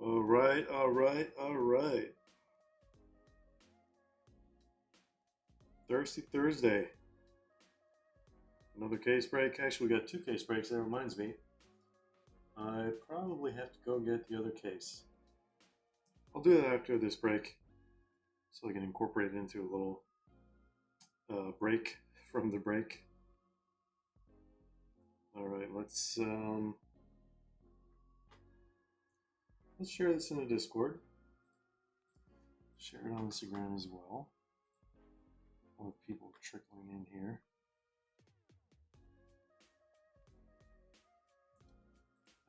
All right, all right, all right. Thirsty Thursday. Another case break. Actually, we got two case breaks. That reminds me. I probably have to go get the other case. I'll do that after this break so I can incorporate it into a little break from the break. All right, let's share this in the Discord. Share it on Instagram as well. More people trickling in here.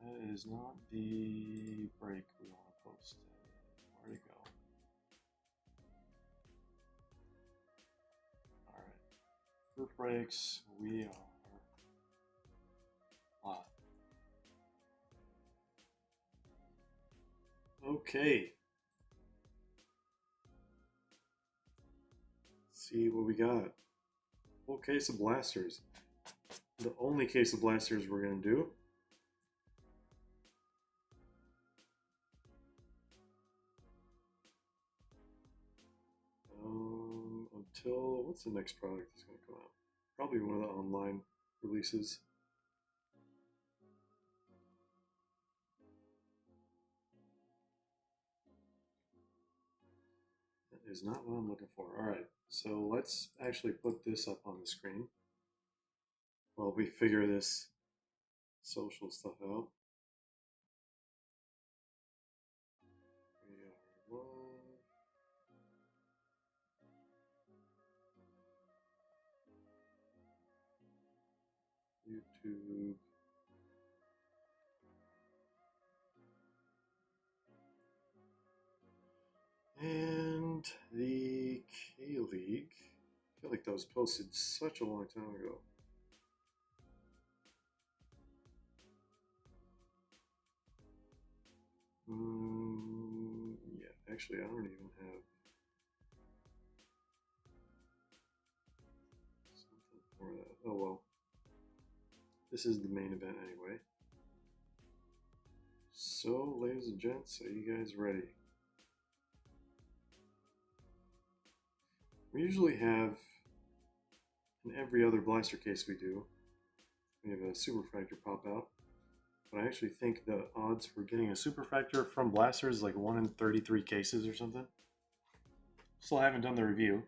That is not the break we want to post. Where'd it go? Alright. For breaks, we are live. Okay. Let's see what we got. Full case of blasters. The only case of blasters we're going to do. Until, what's the next product that's going to come out? Probably one of the online releases. That is not what I'm looking for. All right, so let's actually put this up on the screen while we figure this social stuff out. We are live. YouTube. And the K-League. I feel like that was posted such a long time ago. Yeah, actually, I don't even have something for that. Oh well. This is the main event anyway. So, ladies and gents, are you guys ready? We usually have, in every other blaster case we do, we have a superfractor pop out. But I actually think the odds for getting a superfractor from blasters is like 1 in 33 cases or something. Still haven't done the review.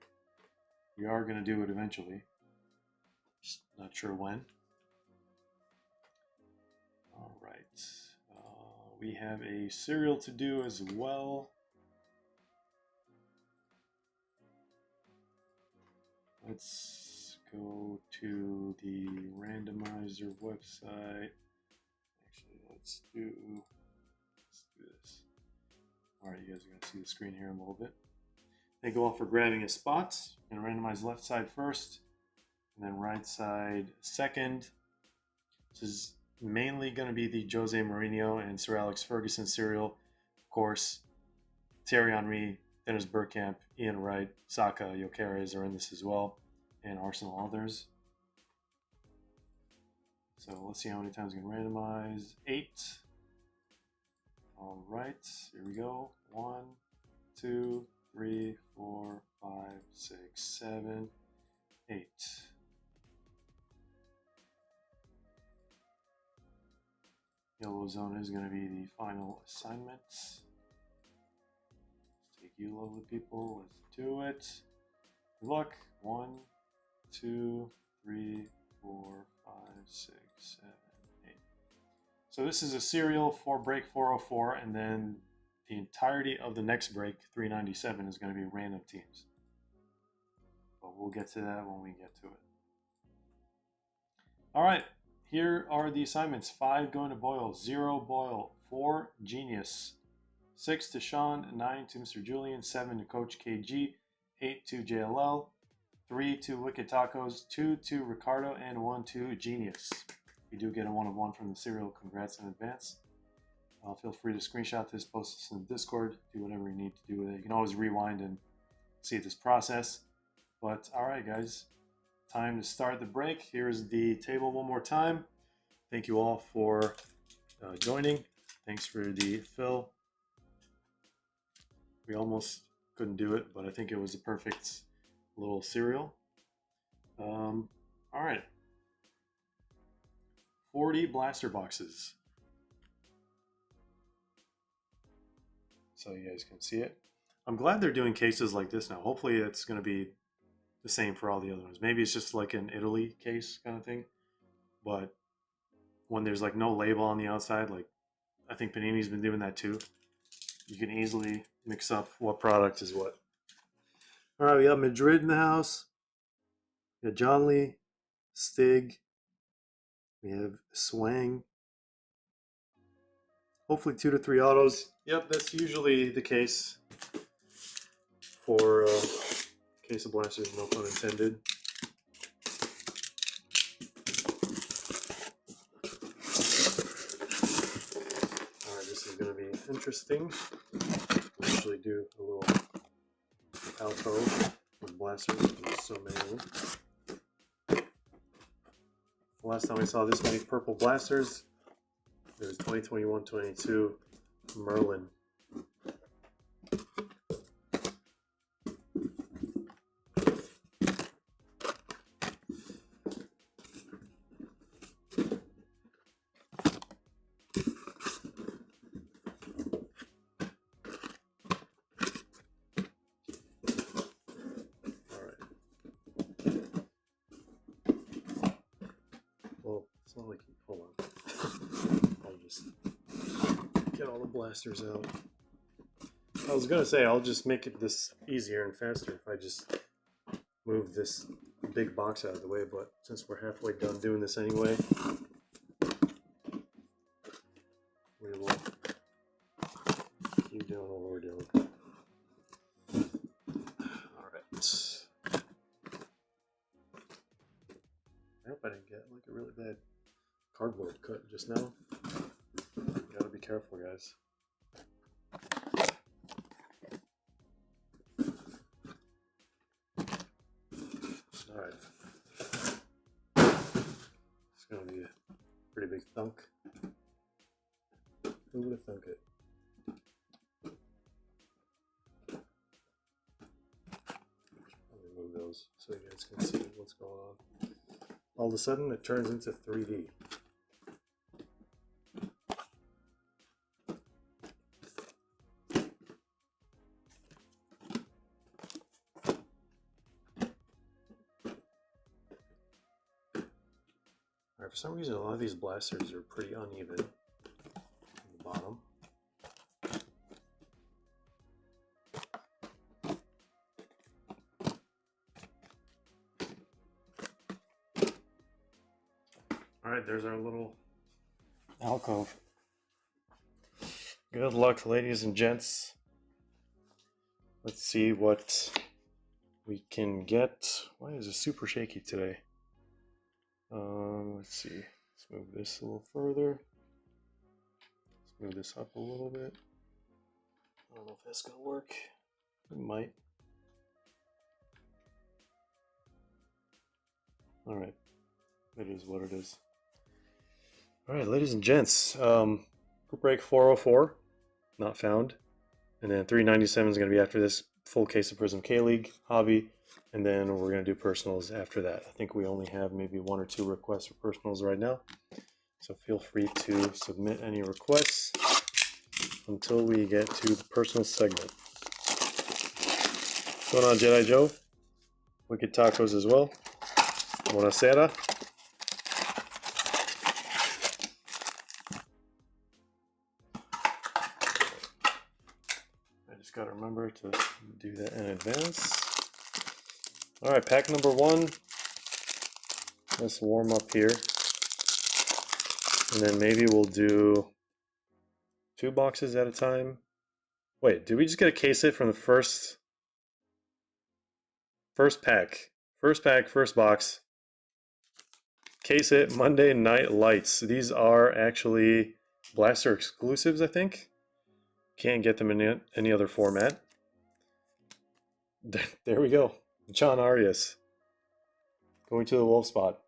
We are going to do it eventually. Just not sure when. All right. We have a serial to do as well. Let's go to the randomizer website. Actually, let's do this. All right, you guys are going to see the screen here in a little bit. Thank you all for grabbing a spot. I'm going to randomize left side first, and then right side second. This is mainly going to be the Jose Mourinho and Sir Alex Ferguson serial. Of course, Thierry Henry, Dennis Bergkamp, Ian Wright, Saka, Gyökeres are in this as well, and Arsenal others. So let's see how many times we can randomize. 8. All right, here we go. 1, 2, 3, 4, 5, 6, 7, 8. Yellow zone is going to be the final assignment. Let's take you lovely people. Let's do it. Good luck. 1, 2, 3, 4, 5, 6, 7, 8. So this is a serial for break 404, and then the entirety of the next break, 397, is going to be random teams. But we'll get to that when we get to it. All right. Here are the assignments. 5 going to Boyle, 0 Boyle, 4 Genius, 6 to Sean, 9 to Mr. Julian, 7 to Coach KG, 8 to JLL, 3 to Wicked Tacos, 2 to Ricardo, and 1 to Genius. If you do get a 1 of 1 from the serial, congrats in advance. Feel free to screenshot this, post this in the Discord, do whatever you need to do with it. You can always rewind and see this process. But all right, guys. Time to start the break. Here's the table one more time. Thank you all for joining. Thanks for the fill. We almost couldn't do it, but I think it was a perfect little serial. All right, 40 blaster boxes. So you guys can see it. I'm glad they're doing cases like this now. Hopefully it's going to be the same for all the other ones. Maybe it's just like an Italy case kind of thing. But when there's like no label on the outside, like I think Panini's been doing that too. You can easily mix up what product is what. All right, we got Madrid in the house. We got John Lee, Stig. We have Swang. Hopefully 2 to 3 autos. Yep, that's usually the case for case of blasters, no pun intended. Alright, this is going to be interesting. We'll usually do a little alto with blasters, there's so many of them. The last time I saw this many purple blasters, it was 2021-22 Merlin. Well, it's not like you, hold on. I'll just get all the blasters out. I was gonna say I'll just make it this easier and faster if I just move this big box out of the way, but since we're halfway done doing this anyway, we will keep doing what we're doing. Alright. I hope I didn't get like a really bad cardboard cut just now. Gotta be careful, guys. Alright. It's gonna be a pretty big thunk. Who would have thunk it? Let me move those so you guys can see what's going on. All of a sudden it turns into 3D. Alright, for some reason a lot of these blasters are pretty uneven on the bottom. Alright, there's our little alcove. Good luck, ladies and gents. Let's see what we can get. Why is it super shaky today? Let's see. Let's move this a little further. Let's move this up a little bit. I don't know if that's gonna work. It might. Alright. It is what it is. Alright, ladies and gents. Group break 404. Not found. And then 397 is going to be after this full case of Prizm K-League hobby. And then we're going to do personals after that. I think we only have maybe 1 or 2 requests for personals right now. So feel free to submit any requests until we get to the personal segment. What's going on, Jedi Joe? Wicked Tacos as well. Buonasera. Got to remember to do that in advance. All right, pack number 1. Let's warm up here. And then maybe we'll do 2 boxes at a time. Wait, did we just get a case hit from the first pack? First pack, first box. Case hit, Monday Night Lights. These are actually Blaster exclusives, I think. Can't get them in any other format. There we go. John Arias. Going to the wolf spot.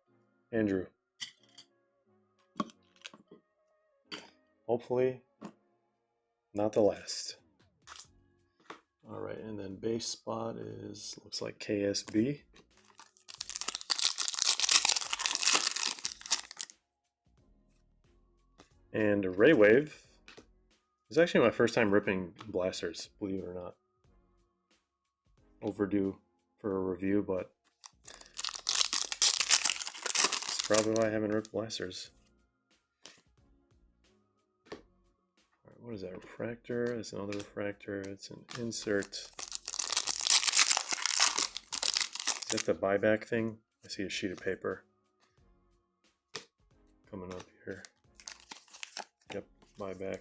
Andrew. Hopefully, not the last. All right, and then base spot is, looks like KSB. And Raywave is actually my first time ripping blasters, believe it or not. Overdue for a review, but it's probably why I haven't ripped blasters. All right, what is that, refractor? It's another refractor. It's an insert. Is that the buyback thing? I see a sheet of paper coming up here. Yep, buyback.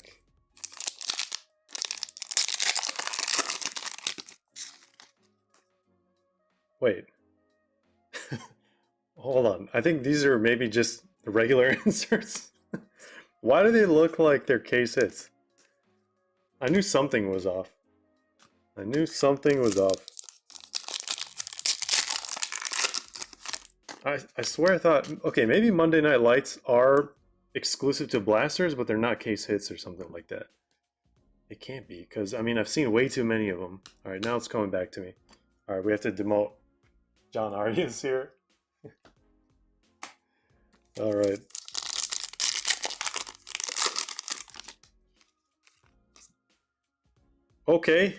Wait. Hold on. I think these are maybe just the regular inserts. Why do they look like they're case hits? I knew something was off. I knew something was off. I swear I thought, okay, maybe Monday Night Lights are exclusive to blasters, but they're not case hits or something like that. It can't be, because, I mean, I've seen way too many of them. All right, now it's coming back to me. All right, we have to demote John Arias here. All right. Okay.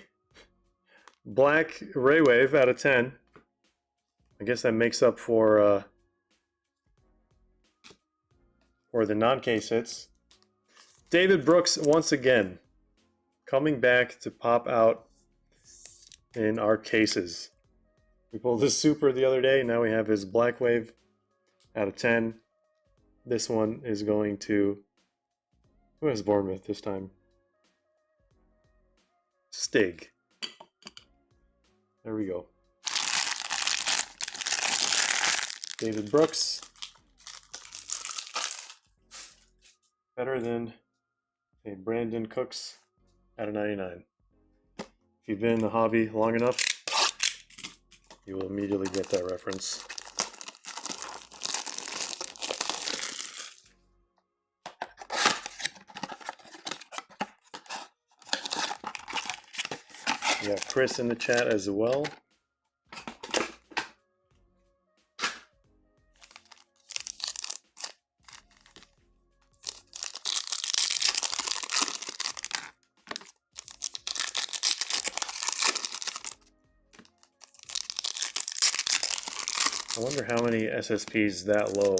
Black Raywave out of 10. I guess that makes up for the non-case hits. David Brooks once again coming back to pop out in our cases. We pulled his super the other day. Now we have his Black Wave out of 10. This one is going to, who has Bournemouth this time? Stig. There we go. David Brooks. Better than a Brandon Cooks out of 99. If you've been in the hobby long enough, you will immediately get that reference. We have Chris in the chat as well. I wonder how many SSPs that low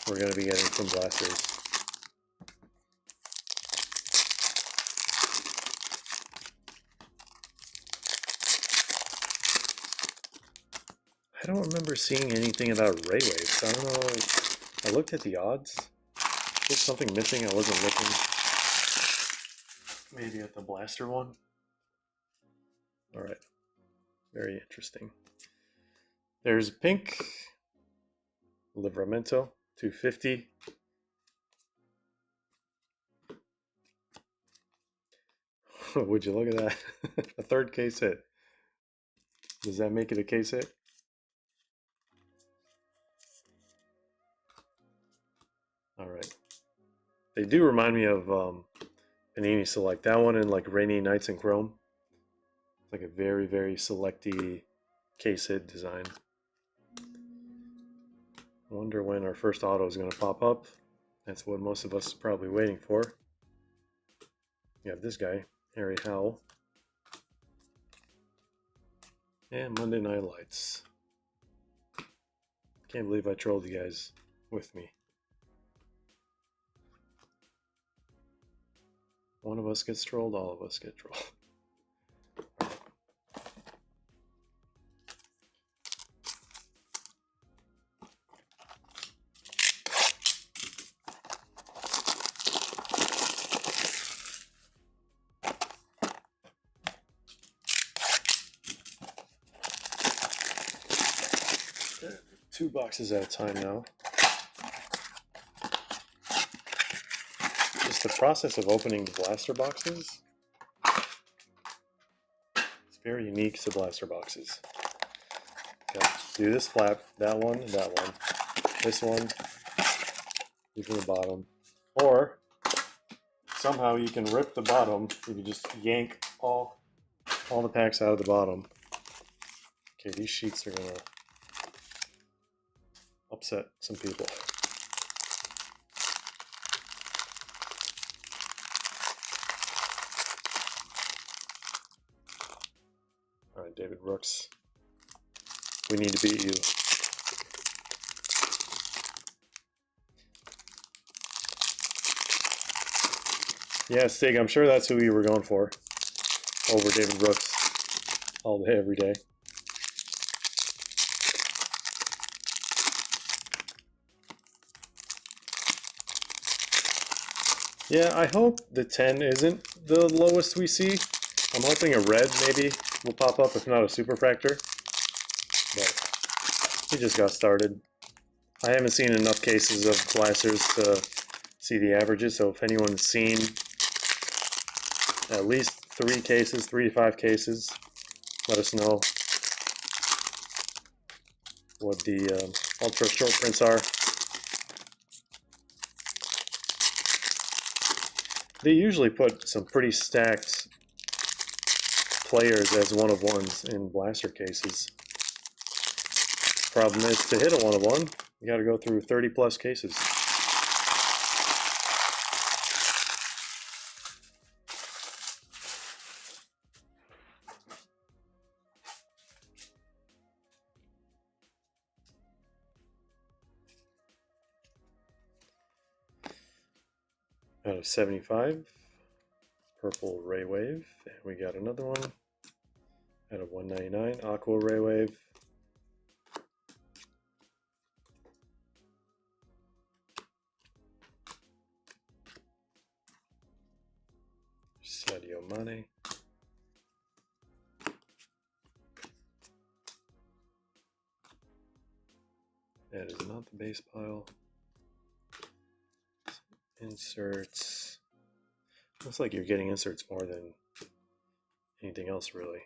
we're going to be getting from blasters. I don't remember seeing anything about ray waves. I don't know. I looked at the odds. There's something missing. I wasn't looking. Maybe at the blaster one. All right. Very interesting. There's pink. Livramento 250. Would you look at that? A third case hit. Does that make it a case hit? All right. They do remind me of Panini Select. That one in like Rainy Nights in Chrome. It's like a very, very selecty case hit design. I wonder when our first auto is going to pop up. That's what most of us are probably waiting for. You have this guy, Harry Howell. And Monday Night Lights. Can't believe I trolled you guys with me. One of us gets trolled, all of us get trolled. Two boxes at a time now. Just the process of opening the blaster boxes. It's very unique to blaster boxes. Okay, do this flap, that one, this one, do from the bottom. Or somehow you can rip the bottom if you just yank all all the packs out of the bottom. Okay, these sheets are gonna upset some people. All right, David Brooks, we need to beat you. Yeah, Stig, I'm sure that's who you were going for over David Brooks all day, every day. Yeah, I hope the 10 isn't the lowest we see. I'm hoping a red maybe will pop up, if not a superfractor. But we just got started. I haven't seen enough cases of blasters to see the averages, so if anyone's seen at least 3 cases, 3 to 5 cases, let us know what the ultra short prints are. They usually put some pretty stacked players as one-of-ones in blaster cases. Problem is, to hit a one-of-one, you got to go through 30 plus cases. Out of 75, purple Ray Wave, and we got another one. Out of 199, aqua Ray Wave. Sadio Mane. That is not the base pile. Inserts. Looks like you're getting inserts more than anything else, really.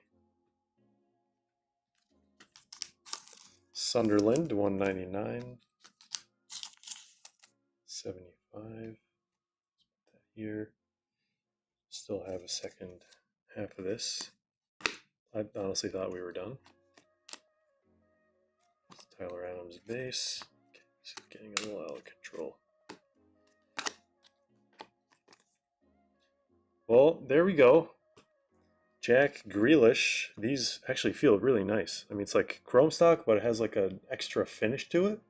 Sunderland, 199. 75. Let's put that here. Still have a second half of this. I honestly thought we were done. Tyler Adams base. Okay, this is getting a little out of control. Well, there we go. Jack Grealish. These actually feel really nice. I mean, it's like chrome stock, but it has like an extra finish to it.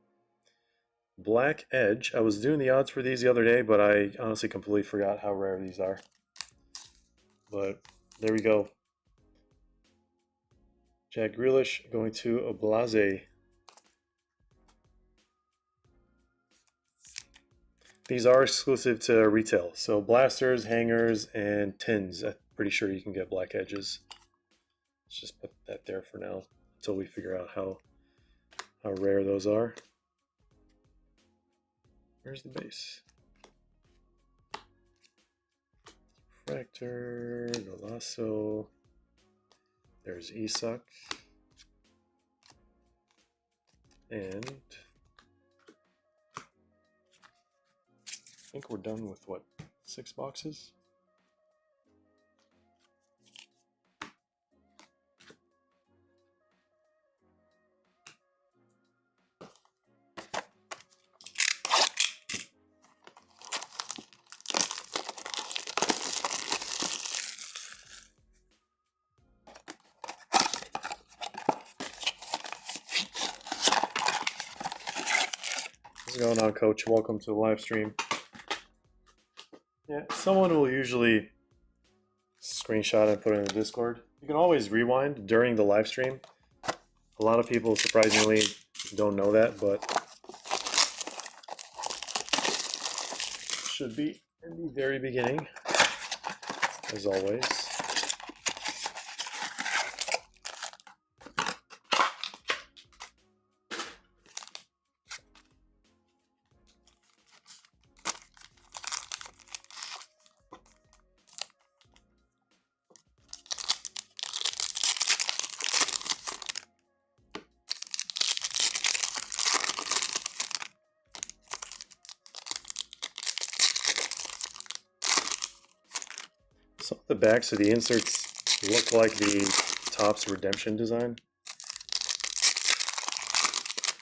Black Edge. I was doing the odds for these the other day, but I honestly completely forgot how rare these are. But there we go. Jack Grealish going to Oblase. These are exclusive to retail. So blasters, hangers, and tins. I'm pretty sure you can get black edges. Let's just put that there for now until we figure out how rare those are. Where's the base? Fractor, Nolasso. There's Isak. And I think we're done with what, 6 boxes? What's going on, Coach? Welcome to the live stream. Yeah, someone will usually screenshot and put it in the Discord. You can always rewind during the live stream. A lot of people surprisingly don't know that, but should be in the very beginning, as always. Some of the backs of the inserts look like the Topps Redemption design.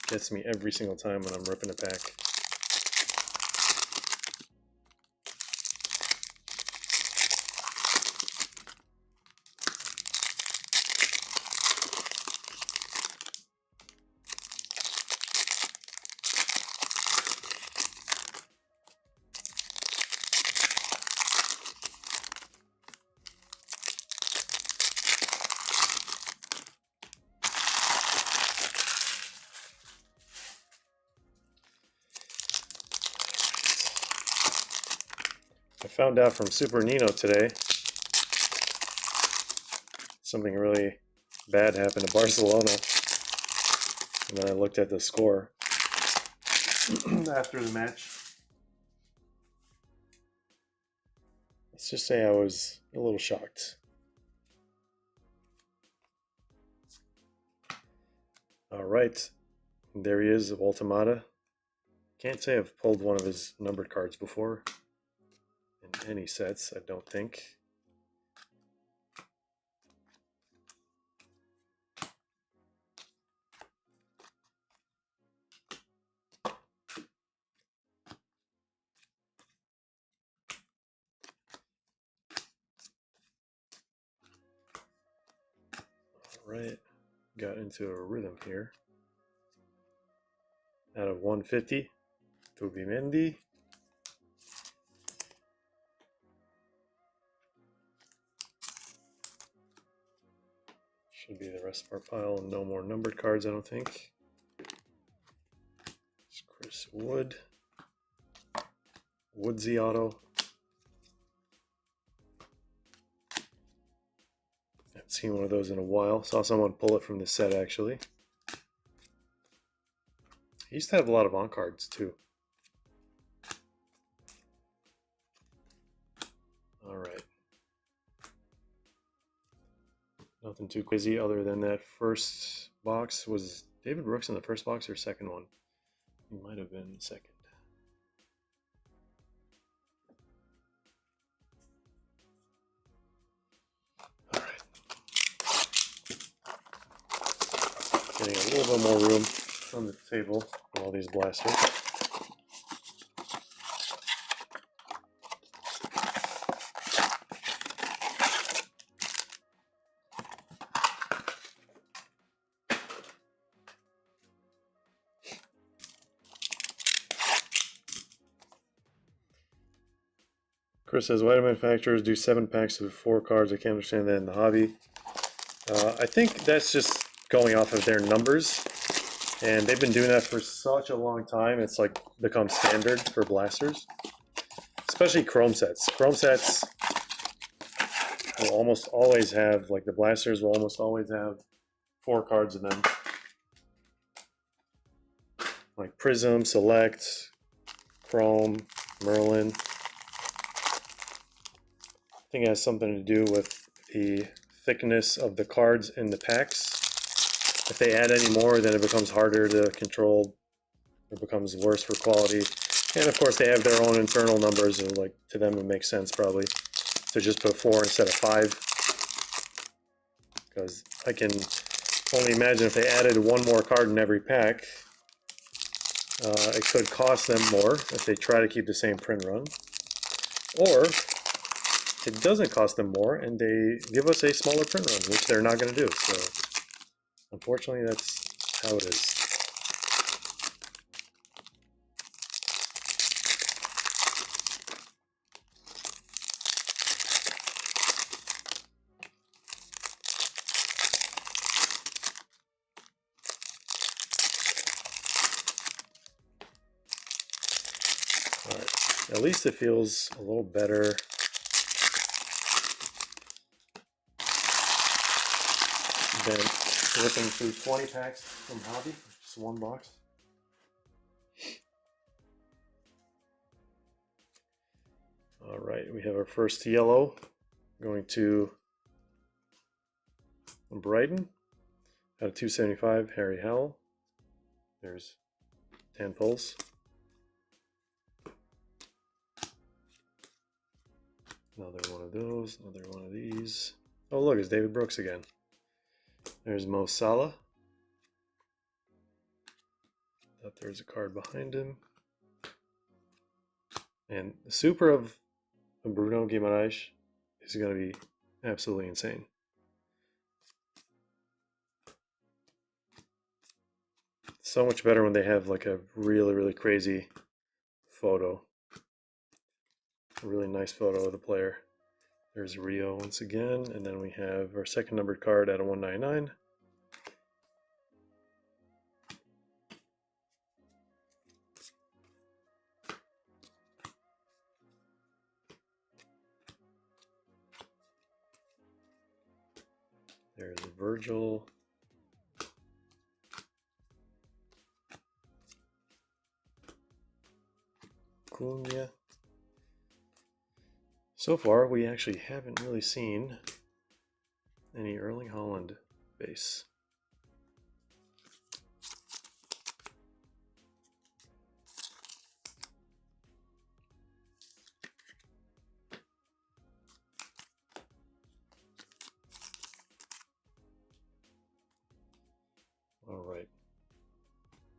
Gets me every single time when I'm ripping a pack. I found out from Super Nino today something really bad happened to Barcelona, and then I looked at the score after the match. Let's just say I was a little shocked. Alright, there he is, Ultimata. Can't say I've pulled one of his numbered cards before in any sets, I don't think. Alright, got into a rhythm here. Out of 150, Tubimendi. Should be the rest of our pile. No more numbered cards, I don't think. It's Chris Wood. Woodsy auto. Haven't seen one of those in a while. Saw someone pull it from the set, actually. He used to have a lot of on cards, too. Alright. Nothing too crazy other than that first box. Was David Brooks in the first box or second one? He might have been second. Alright. Getting a little bit more room on the table for all these blasters. Chris says, why do manufacturers do 7 packs of 4 cards? I can't understand that in the hobby. I think that's just going off of their numbers. And they've been doing that for such a long time. It's like become standard for blasters. Especially chrome sets. Chrome sets will almost always have, like the blasters will almost always have 4 cards in them. Like Prizm, Select, Chrome, Merlin. I think it has something to do with the thickness of the cards in the packs. If they add any more, then it becomes harder to control. It becomes worse for quality. And of course, they have their own internal numbers, and like to them, it makes sense probably to just put 4 instead of 5. Because I can only imagine if they added 1 more card in every pack, it could cost them more if they try to keep the same print run. Or it doesn't cost them more and they give us a smaller print run, which they're not going to do. So unfortunately, that's how it is. All right, at least it feels a little better. Than ripping through 20 packs from Hobby, just 1 box. All right, we have our first yellow going to Brighton out of 275, Harry Howell. There's 10 pulls. Another one of those, another one of these. Oh look, it's David Brooks again. There's Mo Salah. Thought there's a card behind him. And the super of Bruno Guimaraes is going to be absolutely insane. So much better when they have like a really, really crazy photo. A really nice photo of the player. There's Rio once again, and then we have our second numbered card at a 199. There's Virgil. Cunha. So far, we actually haven't really seen any Erling Haaland base. All right,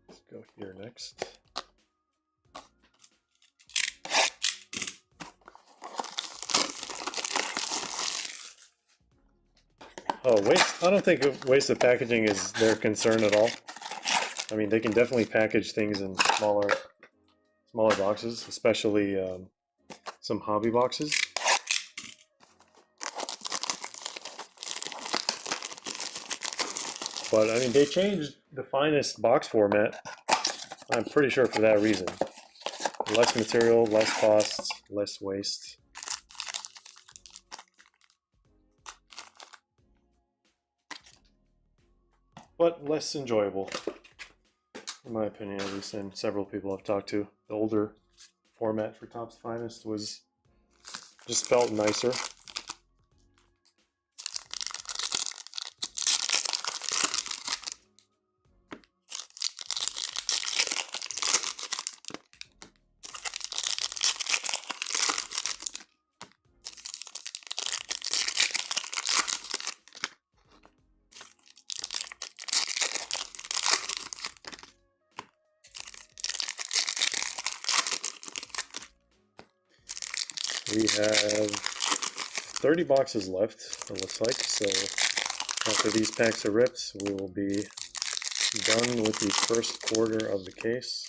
let's go here next. Oh, waste! I don't think waste of packaging is their concern at all. I mean, they can definitely package things in smaller boxes, especially some hobby boxes. But I mean, they changed the finest box format, I'm pretty sure for that reason. Less material, less costs, less waste. But less enjoyable, in my opinion, at least, and several people I've talked to. The older format for Topps Finest was just felt nicer. We have 30 boxes left, it looks like, so after these packs are ripped, we will be done with the first quarter of the case.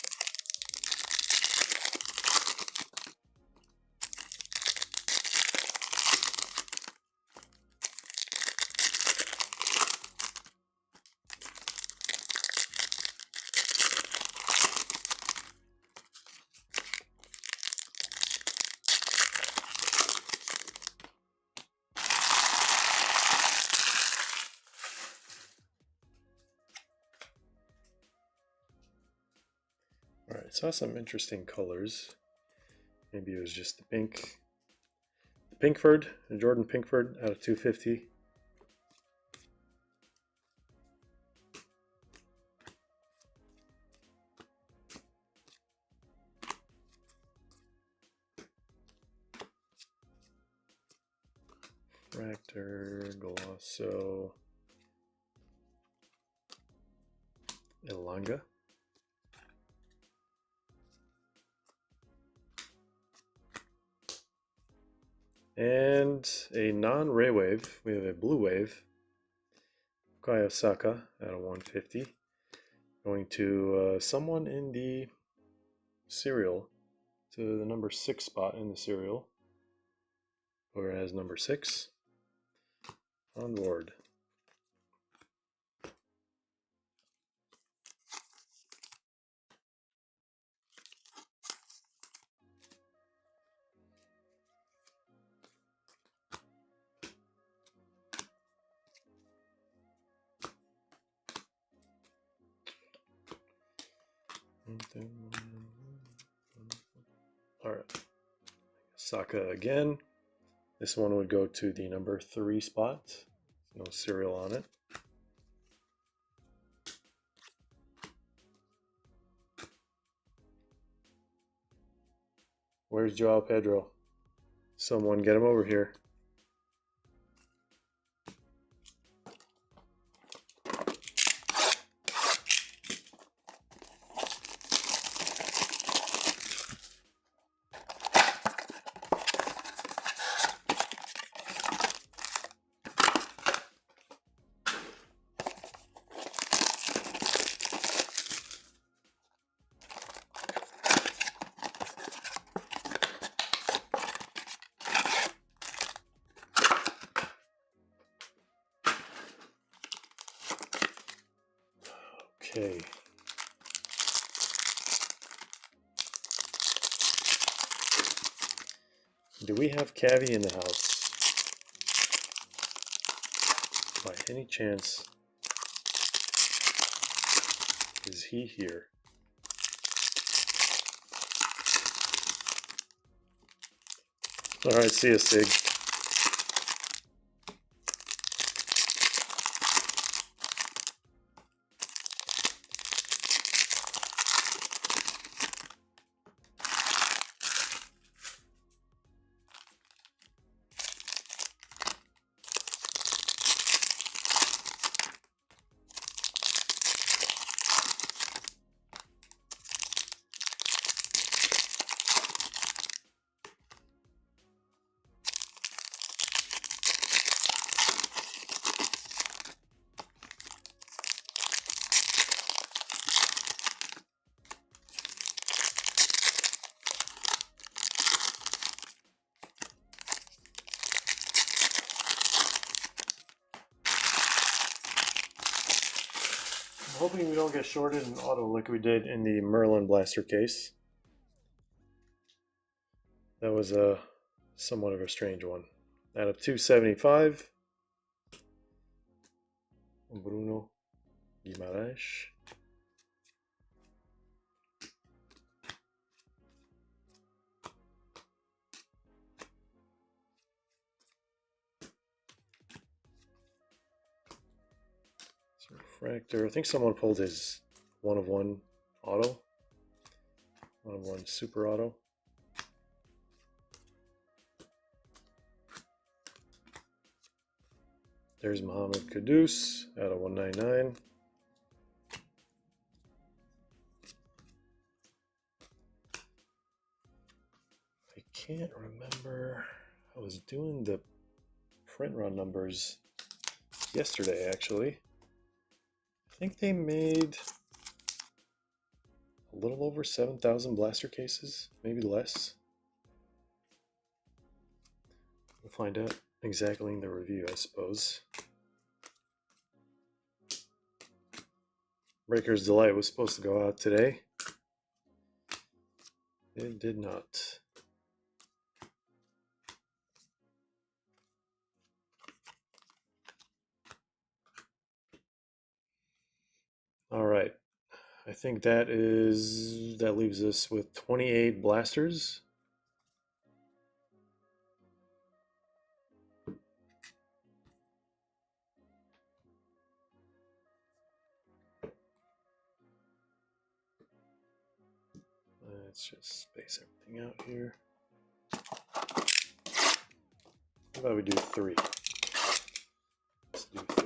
Alright, saw some interesting colors. Maybe it was just the pink. Pinkford, Jordan Pinkford out of 250. Fractor, Glosso, Elanga. And a non-ray wave, we have a blue wave, Bukayo Saka at a 150. Going to someone in the serial, to the number 6 spot in the serial, where it has number 6. Onward. Alright. Saka again. This one would go to the number 3 spot. No serial on it. Where's Joao Pedro? Someone get him over here. Okay. Do we have Cavi in the house? By any chance, is he here? Alright, see ya, Sig. I'm hoping we don't get shorted in auto like we did in the Merlin Blaster case. That was a somewhat of a strange one. Out of 275, Bruno Guimaraes. Refractor. I think someone pulled his 1/1 auto. 1/1 super auto. There's Mohamed Kudus out of 199. I can't remember. I was doing the print run numbers yesterday, actually. I think they made a little over 7,000 blaster cases, maybe less. We'll find out exactly in the review, I suppose. Breaker's Delight was supposed to go out today. It did not. All right. I think that leaves us with 28 blasters. Let's just space everything out here. How about we do 3? Let's do 3.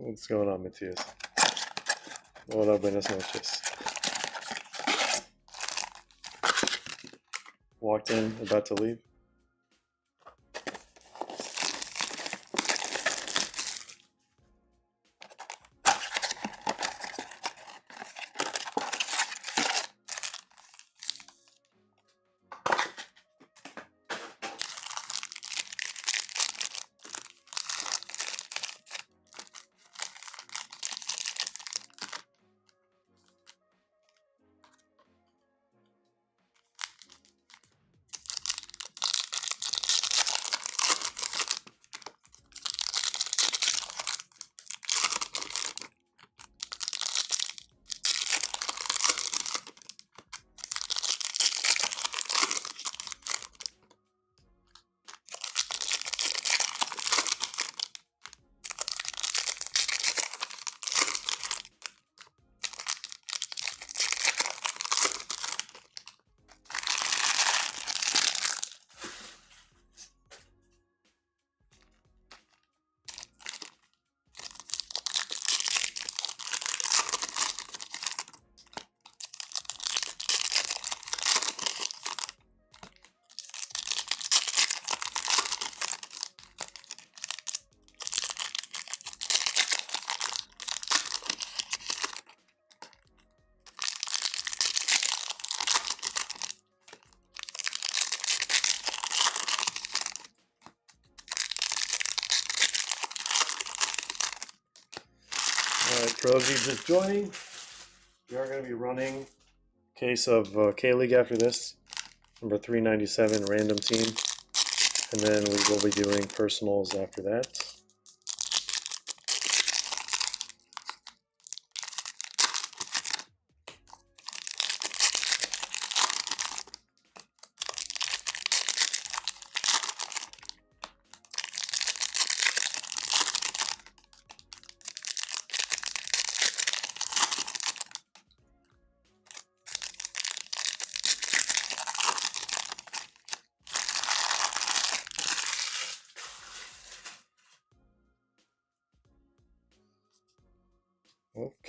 What's going on, Matthias? Hola, buenas noches. Walked in, about to leave. Alright, for those of you just joining, we are going to be running a case of K-League after this, number 397 random team, and then we will be doing personals after that.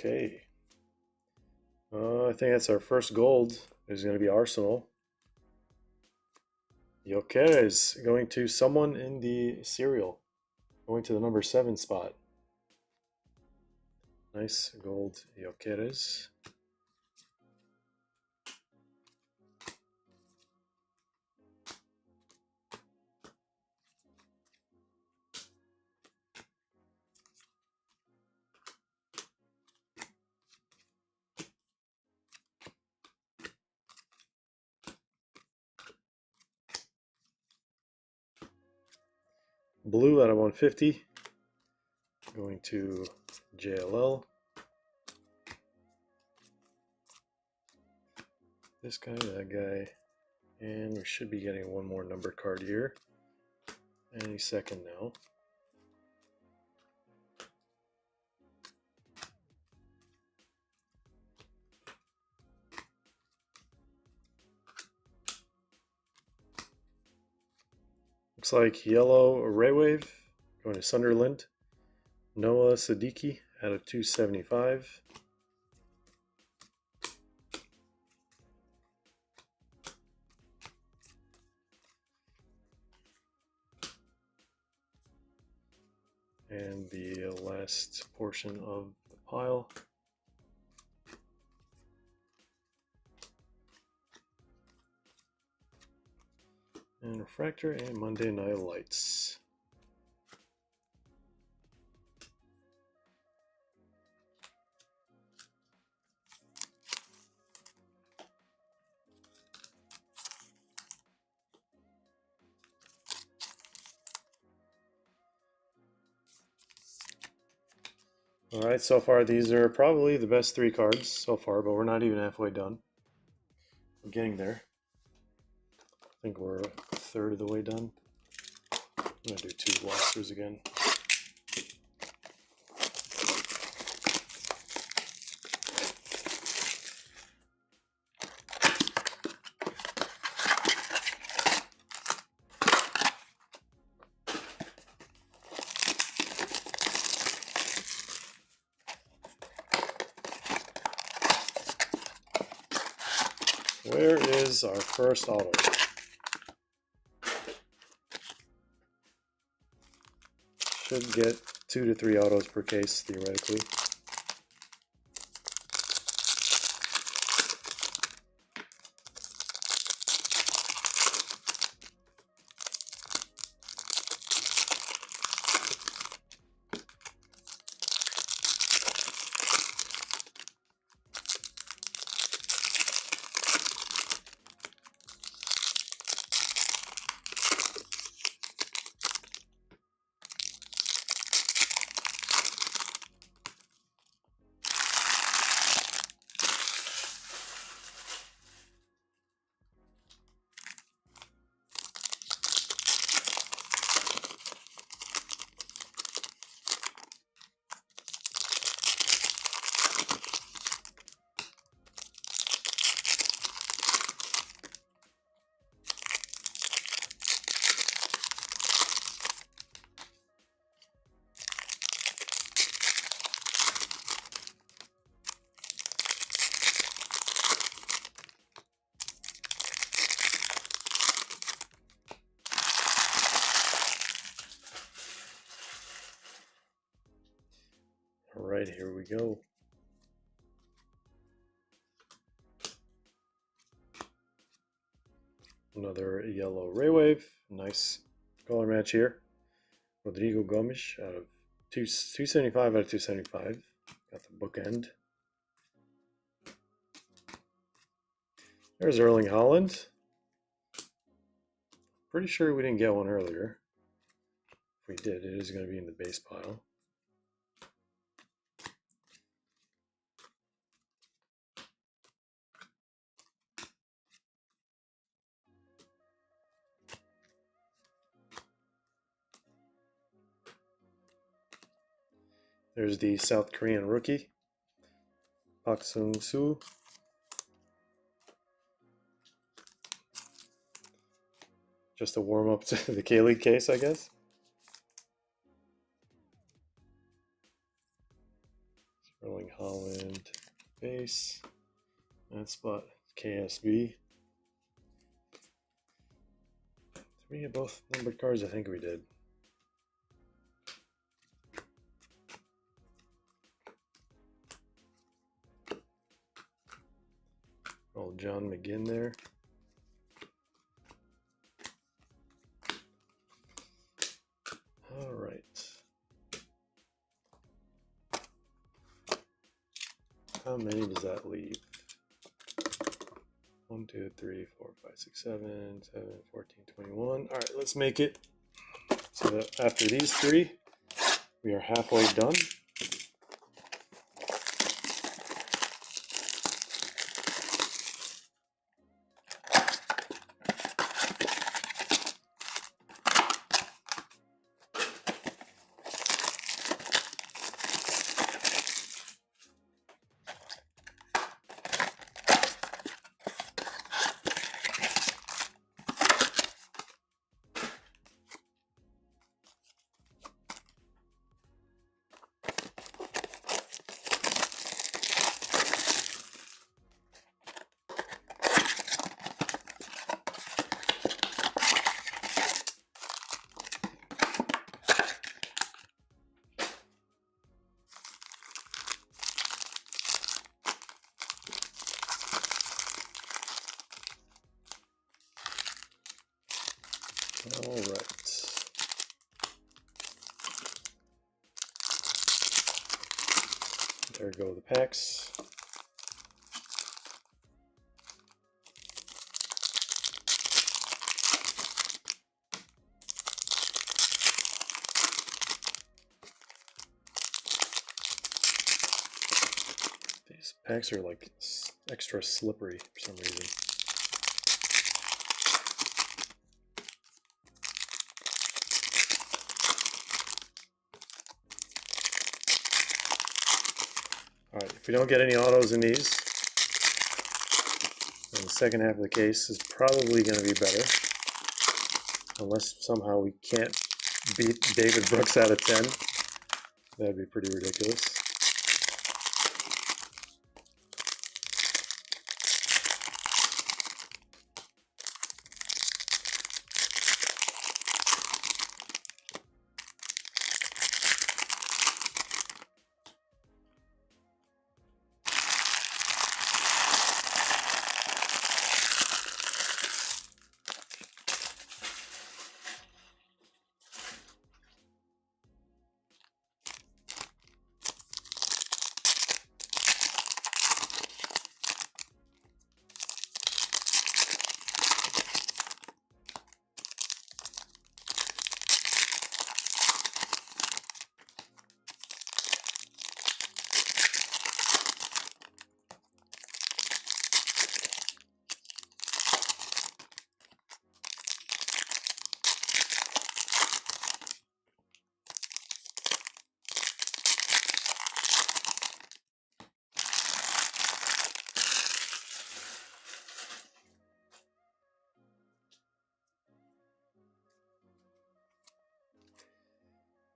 Okay. I think that's our first gold. Is going to be Arsenal. Gyökeres going to someone in the serial. Going to the number 7 spot. Nice gold Gyökeres. Blue out of 150. Going to JLL. This guy, that guy. And we should be getting one more number card here. Any second now. Looks like yellow Ray Wave going to Sunderland. Noah Siddiqui out of 275. And the last portion of the pile. And Refractor and Monday Night Lights. Alright, so far these are probably the best 3 cards so far, but we're not even halfway done. We're getting there. I think we're a third of the way done. I'm going to do 2 blasters again. Where is our first auto? Should get 2 to 3 autos per case, theoretically. Alright, here we go. Another yellow Ray Wave. Nice color match here. Rodrigo Gomes out of 275 out of 275. Got the bookend. There's Erling Haaland. Pretty sure we didn't get one earlier. If we did, it is going to be in the base pile. There's the South Korean rookie, Park Sung-soo. Just a warm-up to the K-League case, I guess. Erling Haaland base. That spot, KSB. Did we get both numbered cards? I think we did. Old John McGinn there. All right. How many does that leave? 1, 2, 3, 4, 5, 6, 7, 14, 21. All right, let's make it so that after these three, we are halfway done. All right. There go the packs. These packs are like extra slippery for some reason. All right, if we don't get any autos in these, then the second half of the case is probably going to be better. Unless somehow we can't beat David Brooks out of 10. That'd be pretty ridiculous.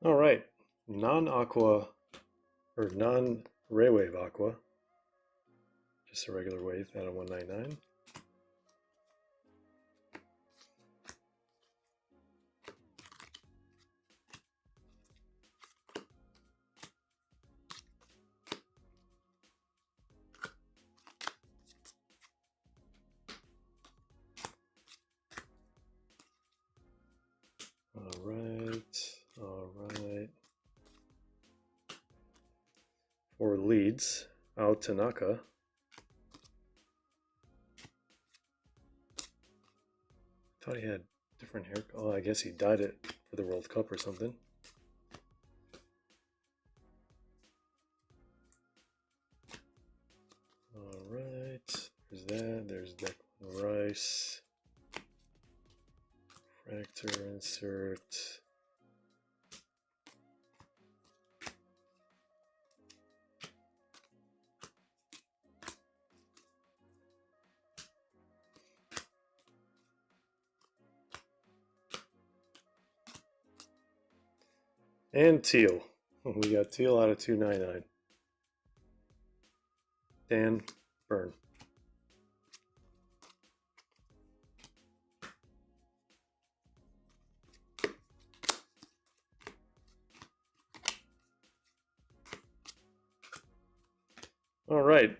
All right, non-aqua or non-ray wave aqua, just a regular wave out of 199. All right. For Leeds, Ao Tanaka. Thought he had different hair. Oh, I guess he dyed it for the World Cup or something. All right, there's that. There's Declan Rice. Fractor insert. And Teal. We got Teal out of 299. Dan Byrne. All right.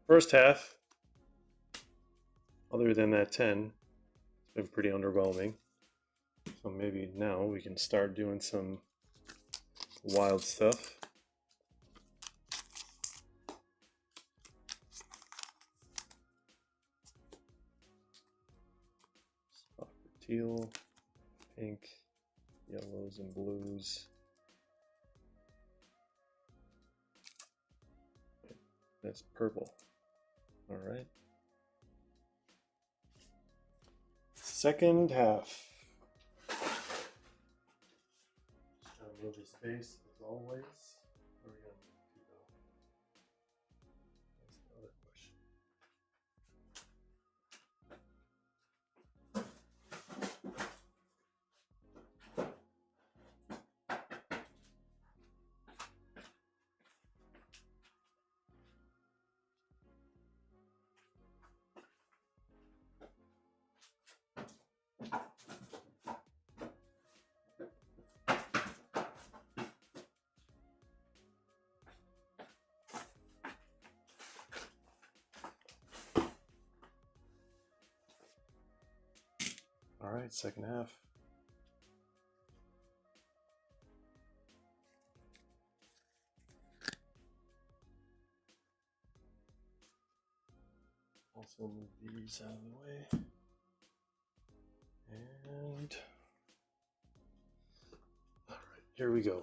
First half, other than that 10, it's been pretty underwhelming. So maybe now we can start doing some wild stuff. Teal, pink, yellows, and blues. That's purple. All right. Second half. Just trying to move his face as always. Where are we going to go? That's the other question. All right, second half. Also move these out of the way. And all right, here we go.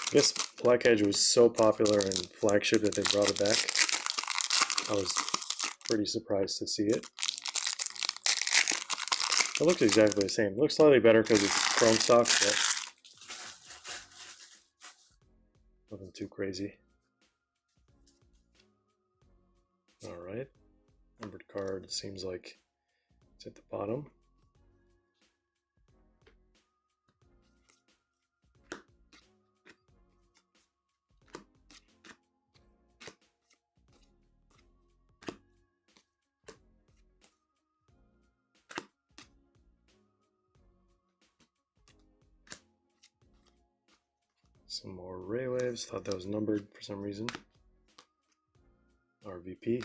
I guess Black Edge was so popular in Flagship that they brought it back. I was pretty surprised to see it. It looks exactly the same. It looks slightly better because it's chrome stock, but nothing too crazy. All right, numbered card seems like it's at the bottom. Some more Ray Waves. Thought that was numbered for some reason. RVP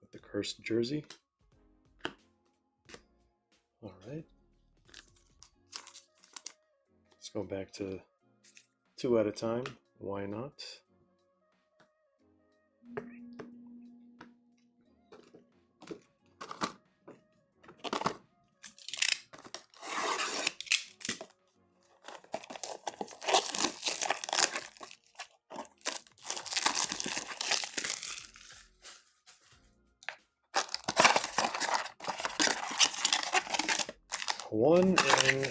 with the cursed jersey. All right. Let's go back to 2 at a time. Why not? One in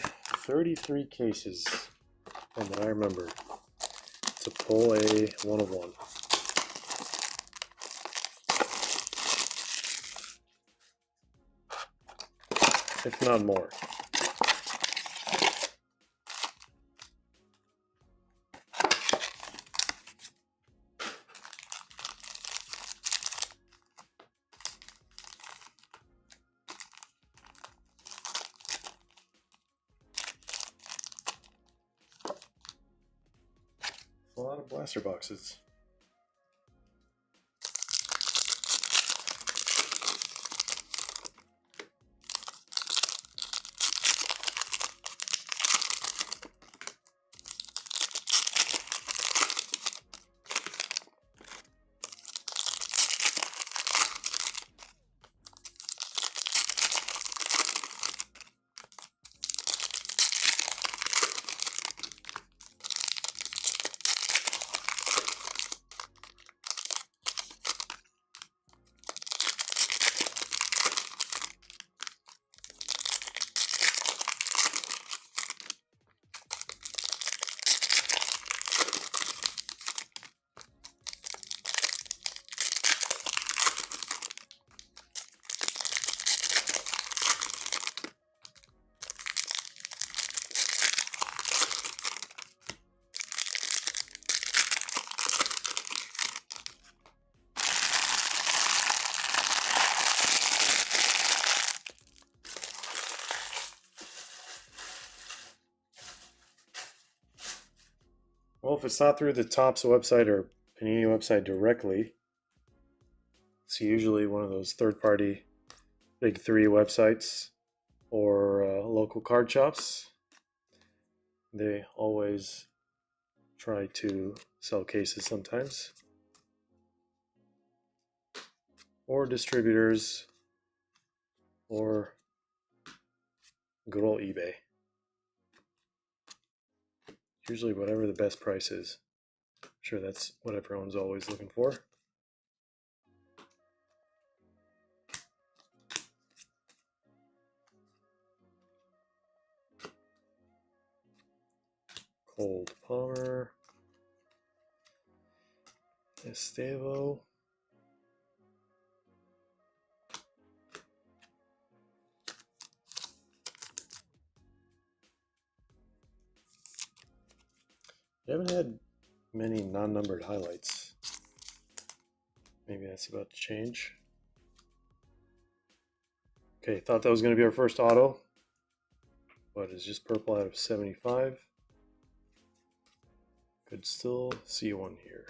33 cases, and that I remember, to pull a 1 of 1. if not more. A lot of blaster boxes. Well, if it's not through the Topps website or Panini website directly, it's usually one of those third-party big three websites or local card shops. They always try to sell cases sometimes. Or distributors, or good old eBay. Usually whatever the best price is. I'm sure that's what everyone's always looking for. Cold Palmer, Estevo. You haven't had many non-numbered highlights. Maybe that's about to change. Okay, thought that was going to be our first auto, but it's just purple out of 75. Could still see one here.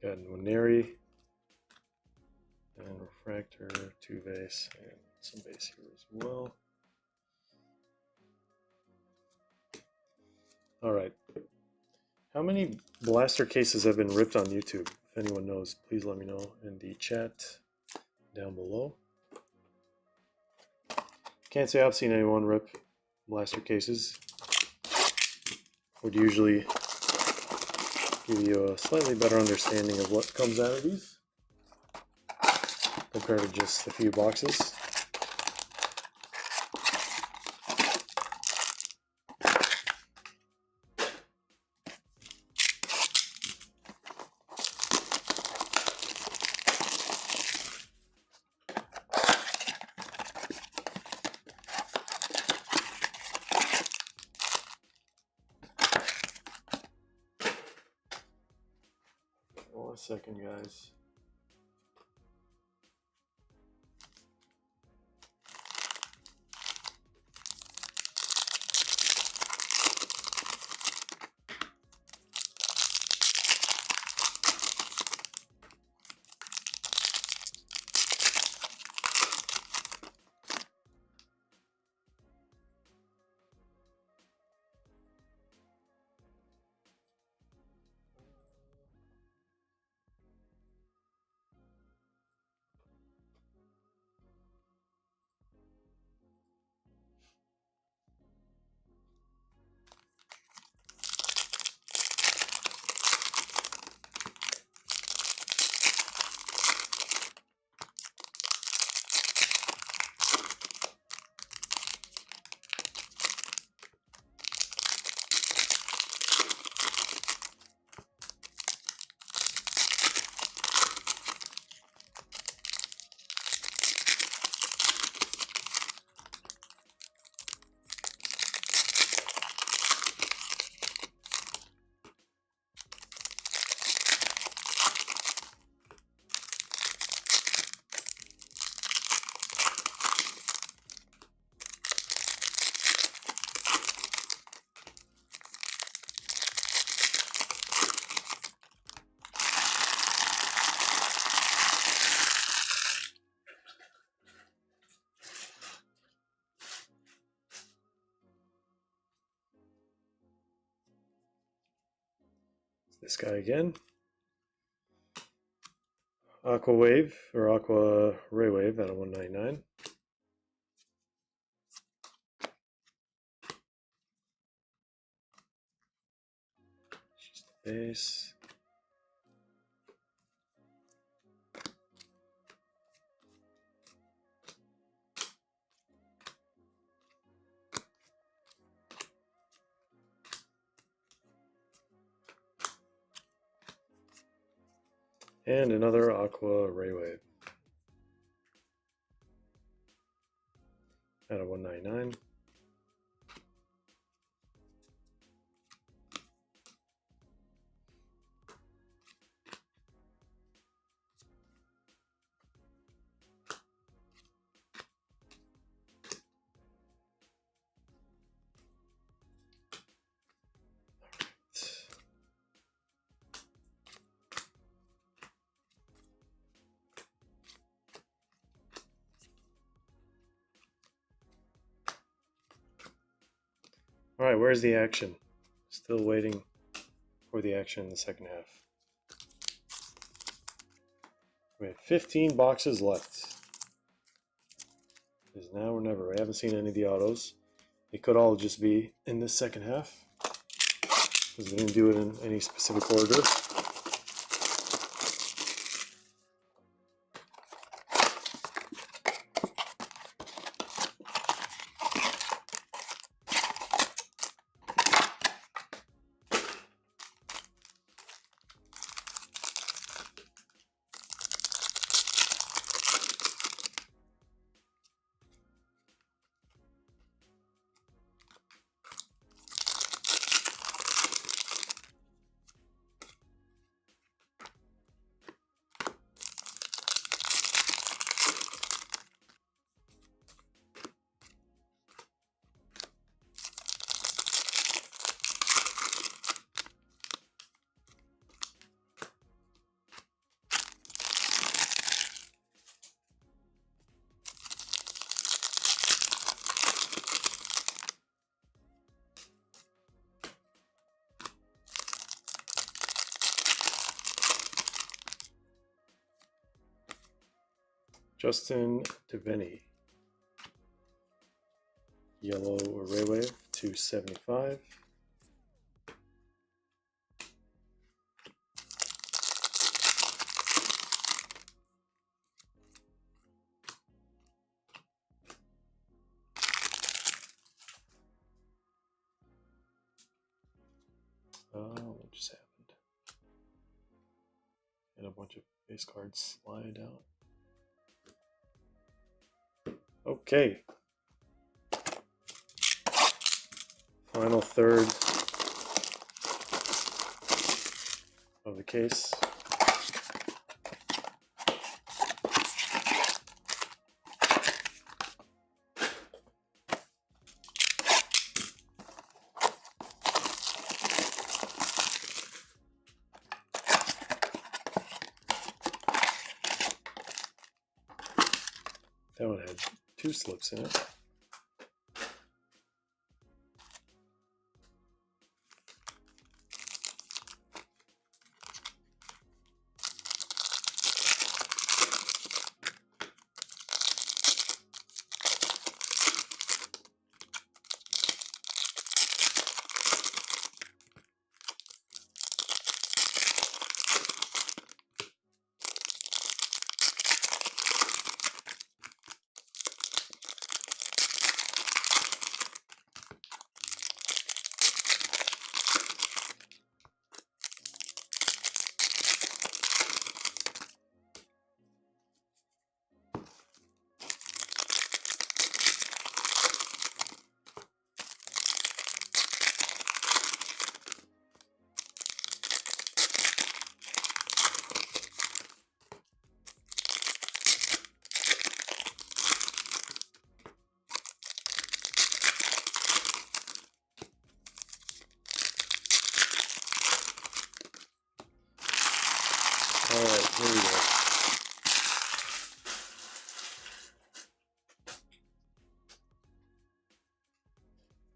Got Nwaneri and Refractor, 2 base, and some base here as well. All right. How many blaster cases have been ripped on YouTube? If anyone knows, please let me know in the chat down below. Can't say I've seen anyone rip blaster cases. Would usually give you a slightly better understanding of what comes out of these compared to just a few boxes. One second, guys. This guy again. Aqua Wave or Aqua Ray Wave out of 199. Just the base. And another Aqua Ray Wave out of 199. All right, where's the action? Still waiting for the action in the second half. We have 15 boxes left. It is now or never. I haven't seen any of the autos. They could all just be in the second half because we didn't do it in any specific order. Justin Devaney, yellow array wave, 275. What just happened? And a bunch of base cards slide out. Okay. Final third of the case. That one had 2 slips in it. All right, here we go.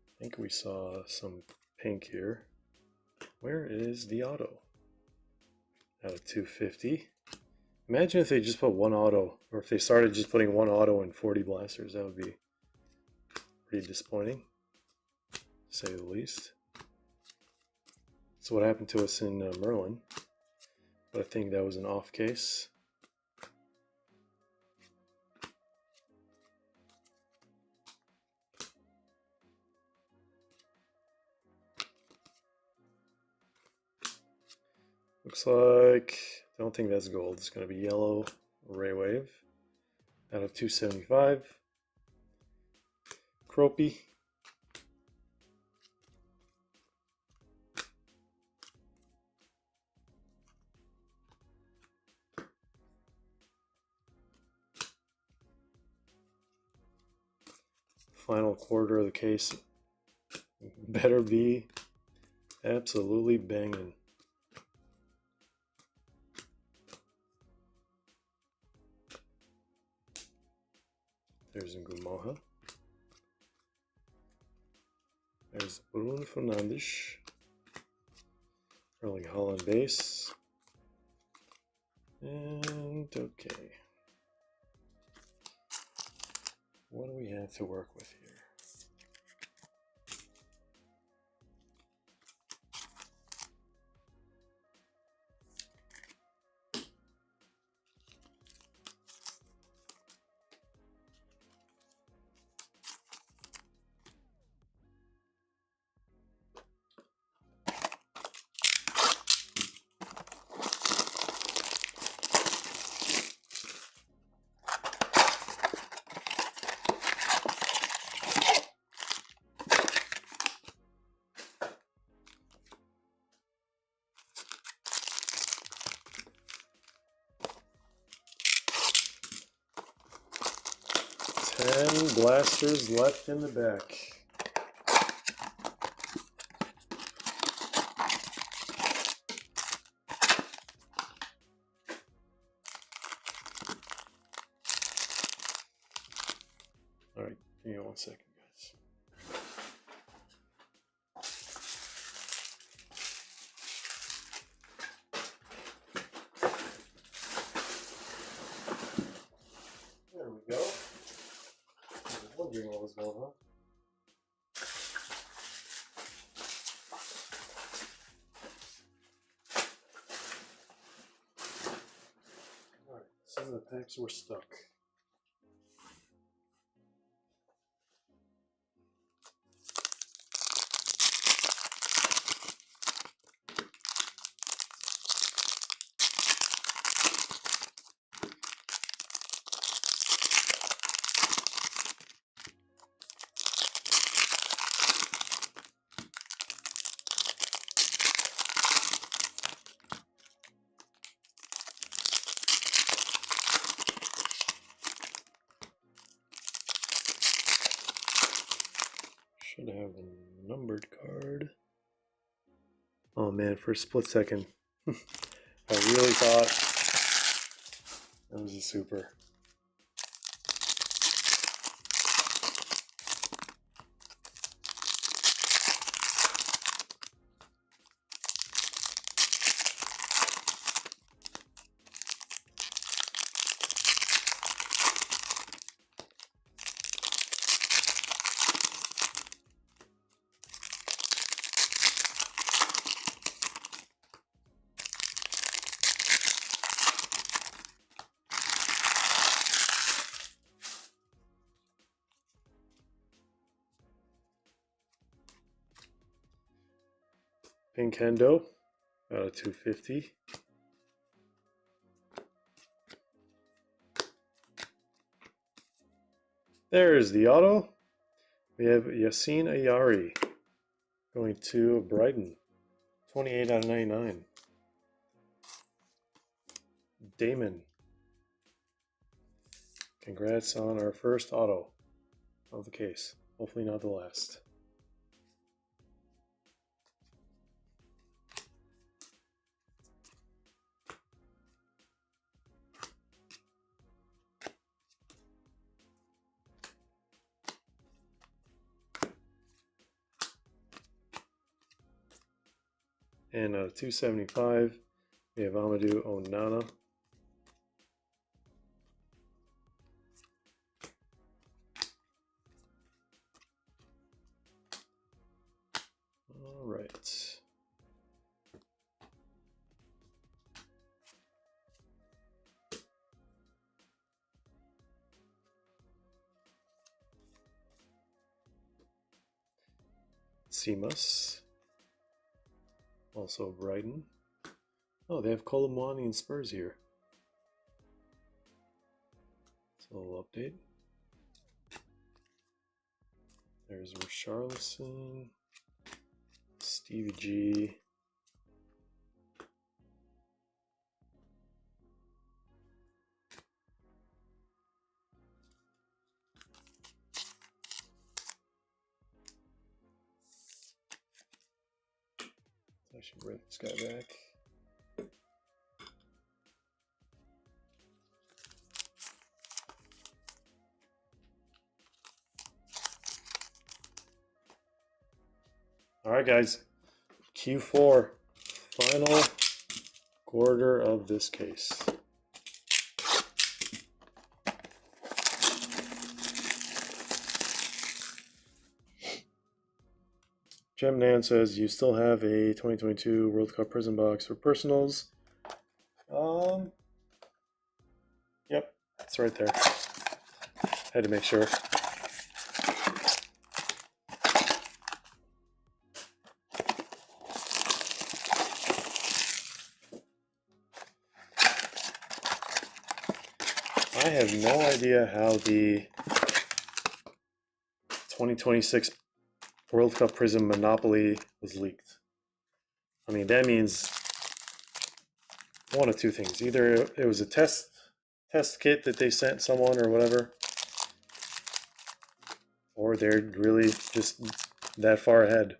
I think we saw some pink here. Where is the auto? out of 250. Imagine if they just put one auto, or if they started just putting one auto and 40 blasters. That would be pretty disappointing, to say the least. That's what happened to us in Merlin, but I think that was an off case. Looks like, I don't think that's gold. It's going to be yellow Ray Wave out of 275. Cropy. Final quarter of the case better be absolutely banging. There's Ngumoha. There's Bruno Fernandes. Erling Haaland base. And okay. What do we have to work with here? Ten blasters left in the back. All right, give me 1 second, guys. There we go. I was wondering what was going on. All right, some of the packs were stuck. Should have a numbered card. Oh man, for a split second, I really thought that was a super. Pink Hendo out of 250. There's the auto. We have Yassine Ayari going to Brighton. 28 out of 99. Damon. Congrats on our first auto of the case. Hopefully not the last. And 275, We have Amadou Onana. All right. Seamus. Also Brighton. Oh, they have Colomwani and Spurs here. So a little update. There's Richarlison, Stevie G. I should bring this guy back. All right, guys. Q4, final quarter of this case. Jem Nan says you still have a 2022 World Cup Prizm box for personals. Yep, it's right there. Had to make sure. I have no idea how the 2026 World Cup Prizm Monopoly was leaked. I mean, that means one of two things. Either it was a test kit that they sent someone or whatever, or they're really just that far ahead.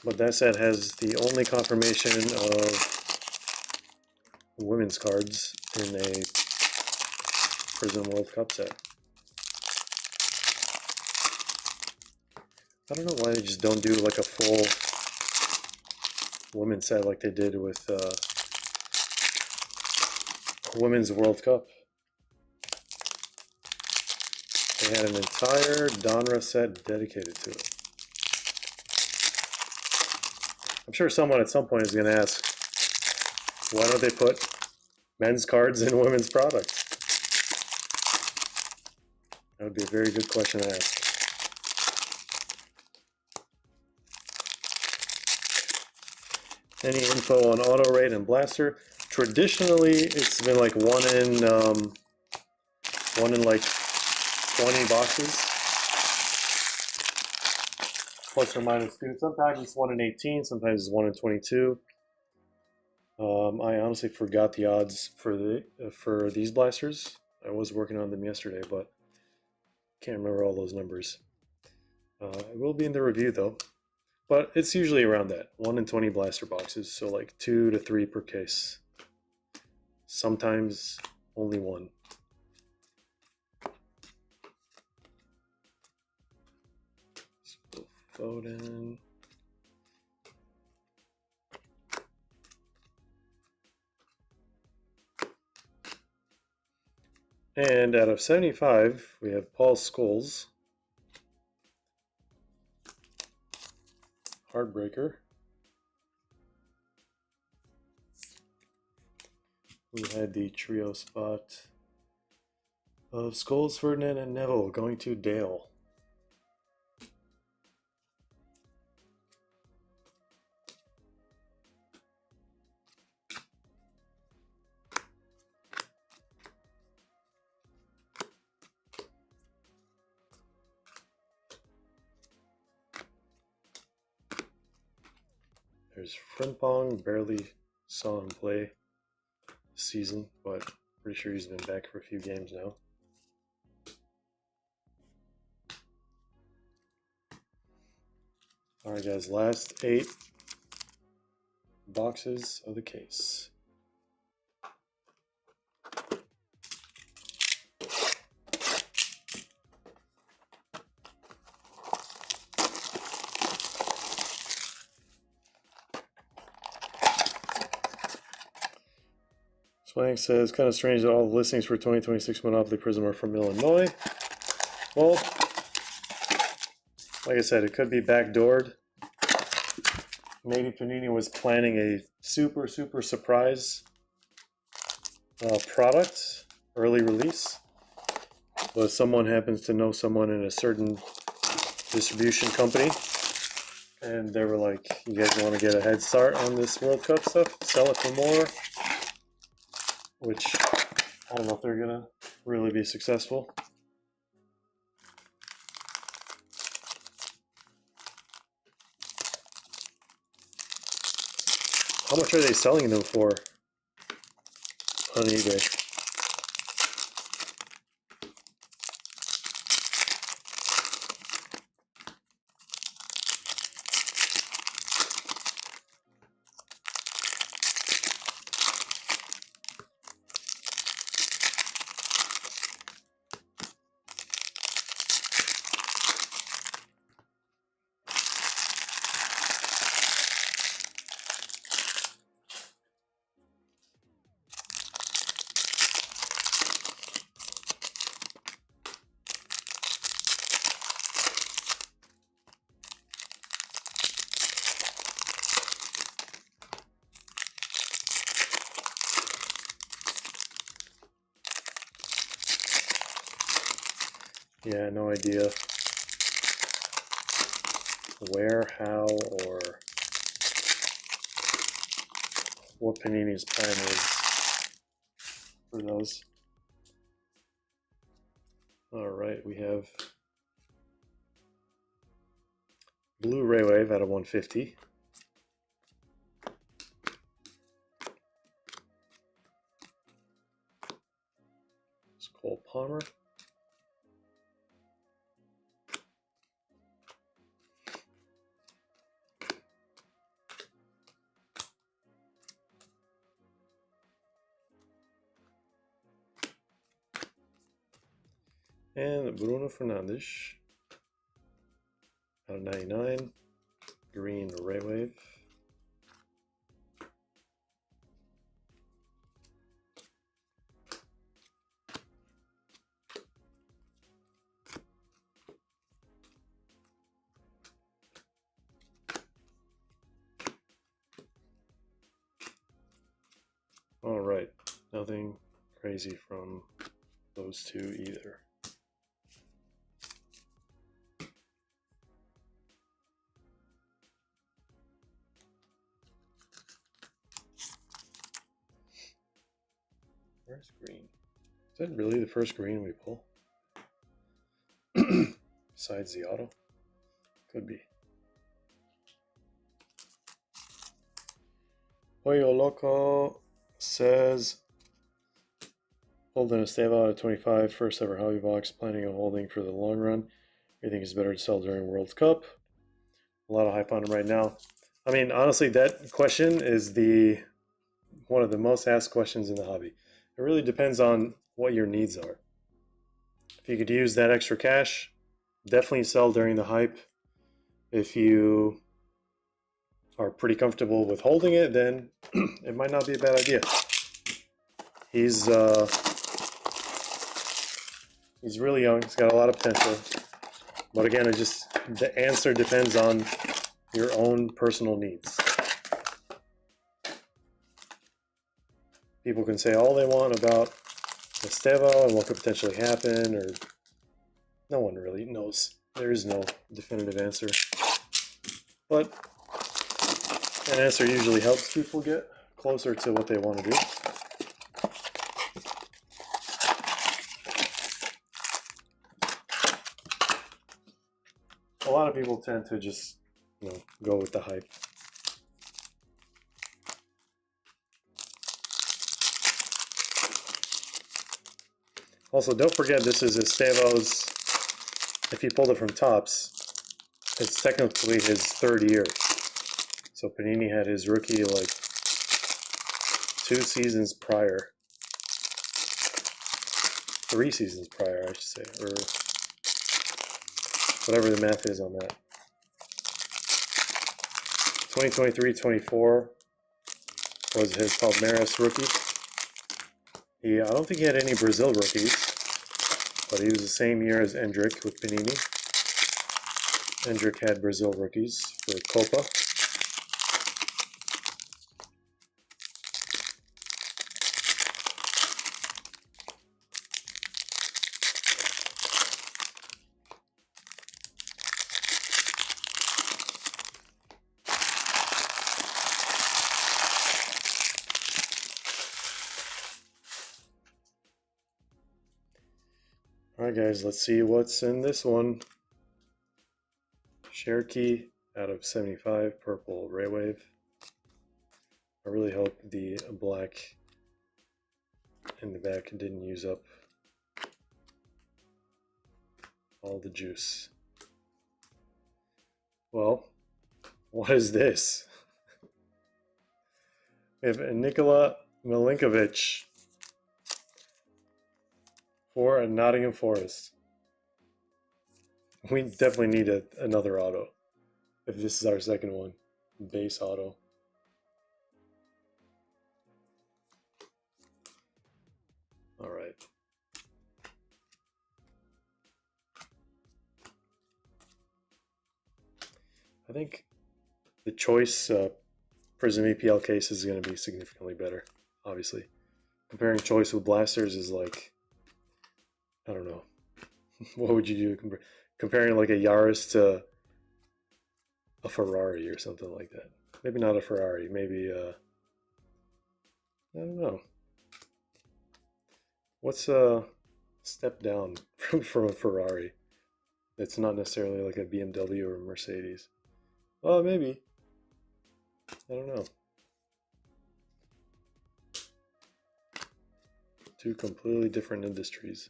But that set has the only confirmation of women's cards in a Prizm World Cup set. I don't know why they just don't do like a full women's set like they did with Women's World Cup. They had an entire Donruss set dedicated to it. I'm sure someone at some point is going to ask, why don't they put men's cards in women's products? That would be a very good question to ask. Any info on auto rate and blaster? Traditionally, it's been like one in like 20 boxes, plus or minus 2. Sometimes it's 1 in 18, sometimes it's 1 in 22. I honestly forgot the odds for these blasters. I was working on them yesterday, but can't remember all those numbers. It will be in the review though, but it's usually around that 1 in 20 blaster boxes, so like 2 to 3 per case. Sometimes only 1. Foden. And out of 75, we have Paul Scholes. Heartbreaker. We had the trio spot of Scholes, Ferdinand, and Neville going to Dale. There's Frimpong, barely saw him play this season, but pretty sure he's been back for a few games now. Alright guys, last 8 boxes of the case. Swank says, kind of strange that all the listings for 2026 Monopoly Prizm are from Illinois. Well, like I said, it could be backdoored. Maybe Panini was planning a super surprise product, early release. But someone happens to know someone in a certain distribution company. And they were like, you guys want to get a head start on this World Cup stuff? Sell it for more? Which, I don't know if they're going to really be successful. How much are they selling them for on eBay? Yeah, no idea where, how, or what Panini's plan is for those. All right, we have Blu-ray Wave out of 150. It's Cole Palmer. And Bruno Fernandes out of 99, green Ray Wave. All right, nothing crazy from those two either. Where's green? Is that really the first green we pull? Besides the auto? Could be. Hoyo Loco says, holding a stable out of 25, first ever hobby box, planning on holding for the long run. You think it's better to sell during World Cup? A lot of hype on him right now. I mean, honestly, that question is one of the most asked questions in the hobby. It really depends on what your needs are. If you could use that extra cash, definitely sell during the hype. If you are pretty comfortable with holding it, then it might not be a bad idea. He's really young. He's got a lot of potential. But again, the answer depends on your own personal needs. People can say all they want about Estevo and what could potentially happen, or no one really knows. There is no definitive answer. But an answer usually helps people get closer to what they want to do. A lot of people tend to just, go with the hype. Also, don't forget this is Estevo's, if he pulled it from Topps, it's technically his third year. So Panini had his rookie like 2 seasons prior. 3 seasons prior, I should say, or whatever the math is on that. 2023-24 was his Palmeiras rookie. I don't think he had any Brazil rookies, but he was the same year as Endrick with Panini. Endrick had Brazil rookies for Copa. Alright guys, let's see what's in this one. Cherokee out of 75, purple Raywave. I really hope the black in the back didn't use up all the juice. Well, what is this? We have Nikola Milinkovic for a Nottingham Forest. We definitely need another auto if this is our second one. Base auto. All right. I think the choice Prizm EPL case is going to be significantly better, obviously. Comparing choice with blasters is like, I don't know. What would you do? Comparing like a Yaris to a Ferrari or something like that. Maybe not a Ferrari, maybe I don't know. What's a step down from a Ferrari? It's not necessarily like a BMW or a Mercedes. Oh, maybe. I don't know. Two completely different industries.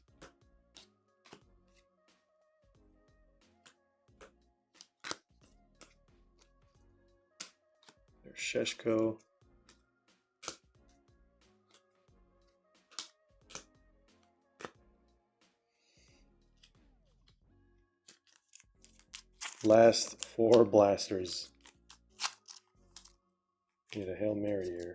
There's Sheshko. Last 4 blasters. Need a Hail Mary here.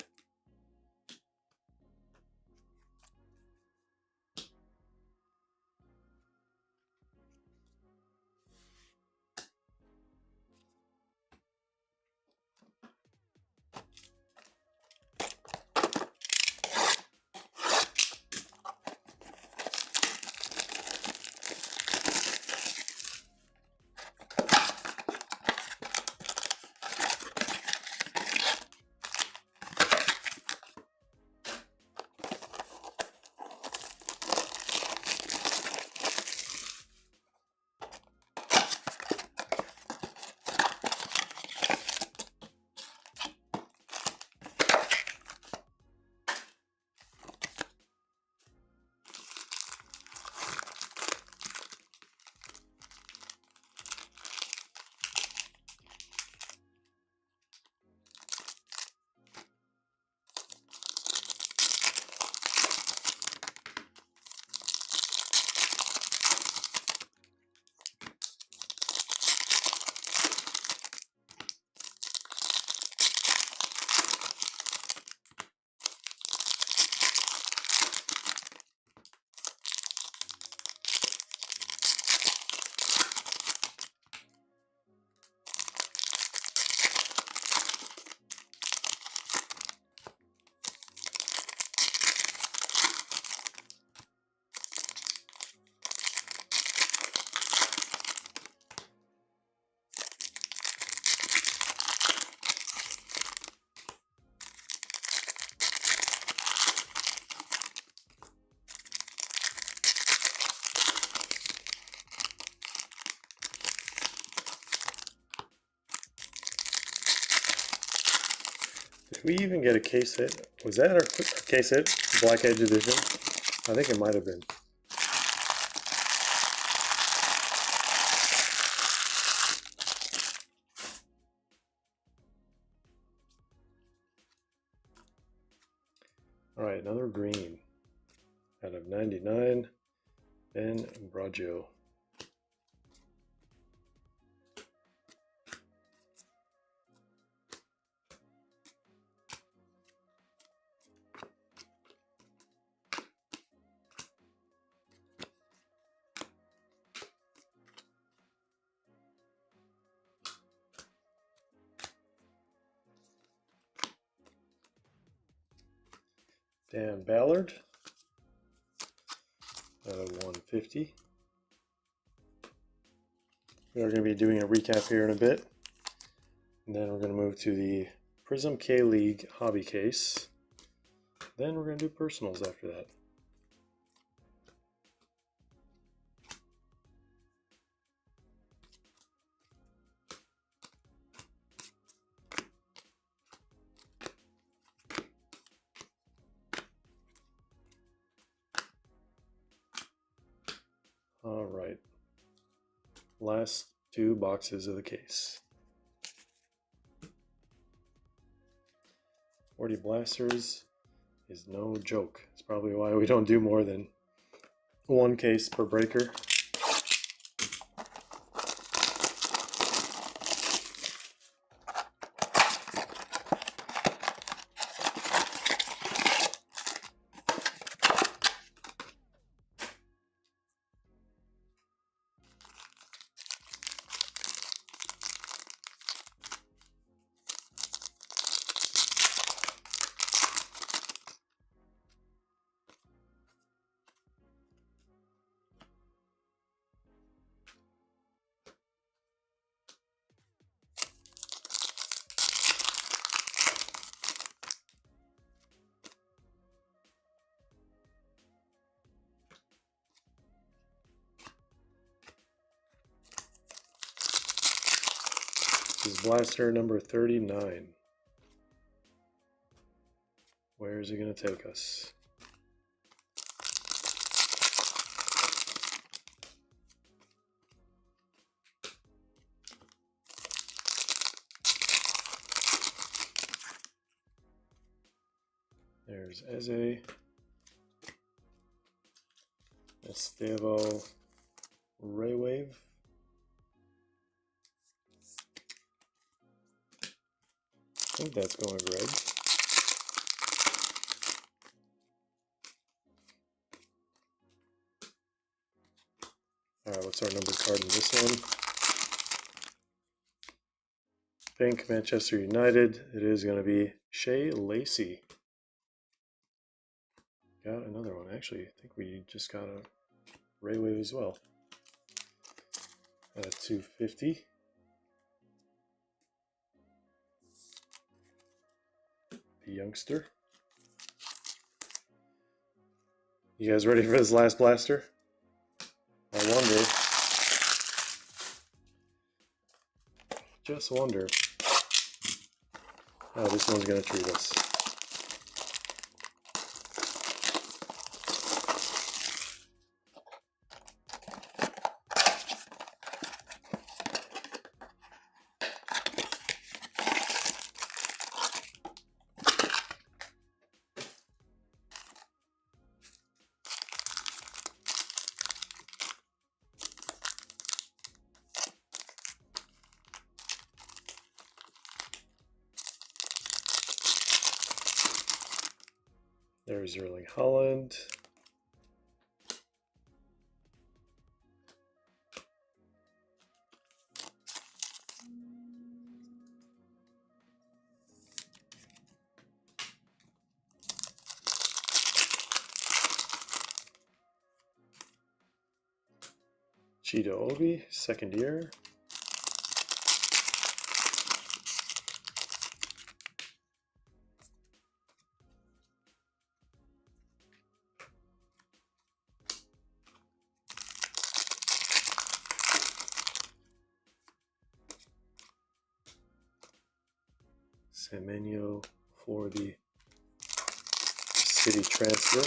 Did we even get a case hit? Was that our case hit? Black Edge Edition? I think it might have been. All right, another green out of 99 and Braggio. Dan Ballard out of 150. We are going to be doing a recap here in a bit. And then we're going to move to the Prizm K-League hobby case. Then we're going to do personals after that. All right. Last two boxes of the case. 40 blasters is no joke. It's probably why we don't do more than one case per breaker. This is blaster number 39. Where is it going to take us? There's Eze, Estevo, Raywave. I think that's going Greg. Alright, what's our numbered card in this one? Pink, Manchester United. It is going to be Shea Lacey. Got another one. Actually, I think we just got a Raywave as well. At a 250. The youngster. You guys ready for this last blaster? I wonder. Just wonder how this one's going to treat us. There's Erling Haaland. Cheetah Obi, second year. Semenyo for the City transfer.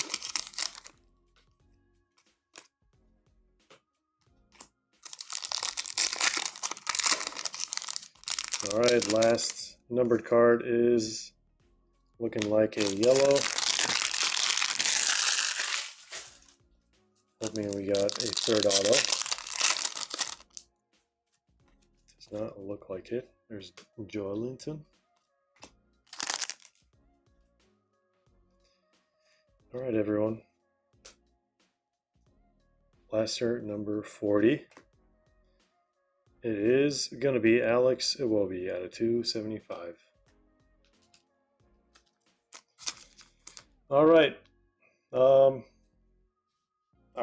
All right, last numbered card is looking like a yellow. Hoping we got a third auto. Does not look like it. There's Joelinton. All right, everyone. Blaster number 40. It is going to be Alex Iwobi out of 275. All right. I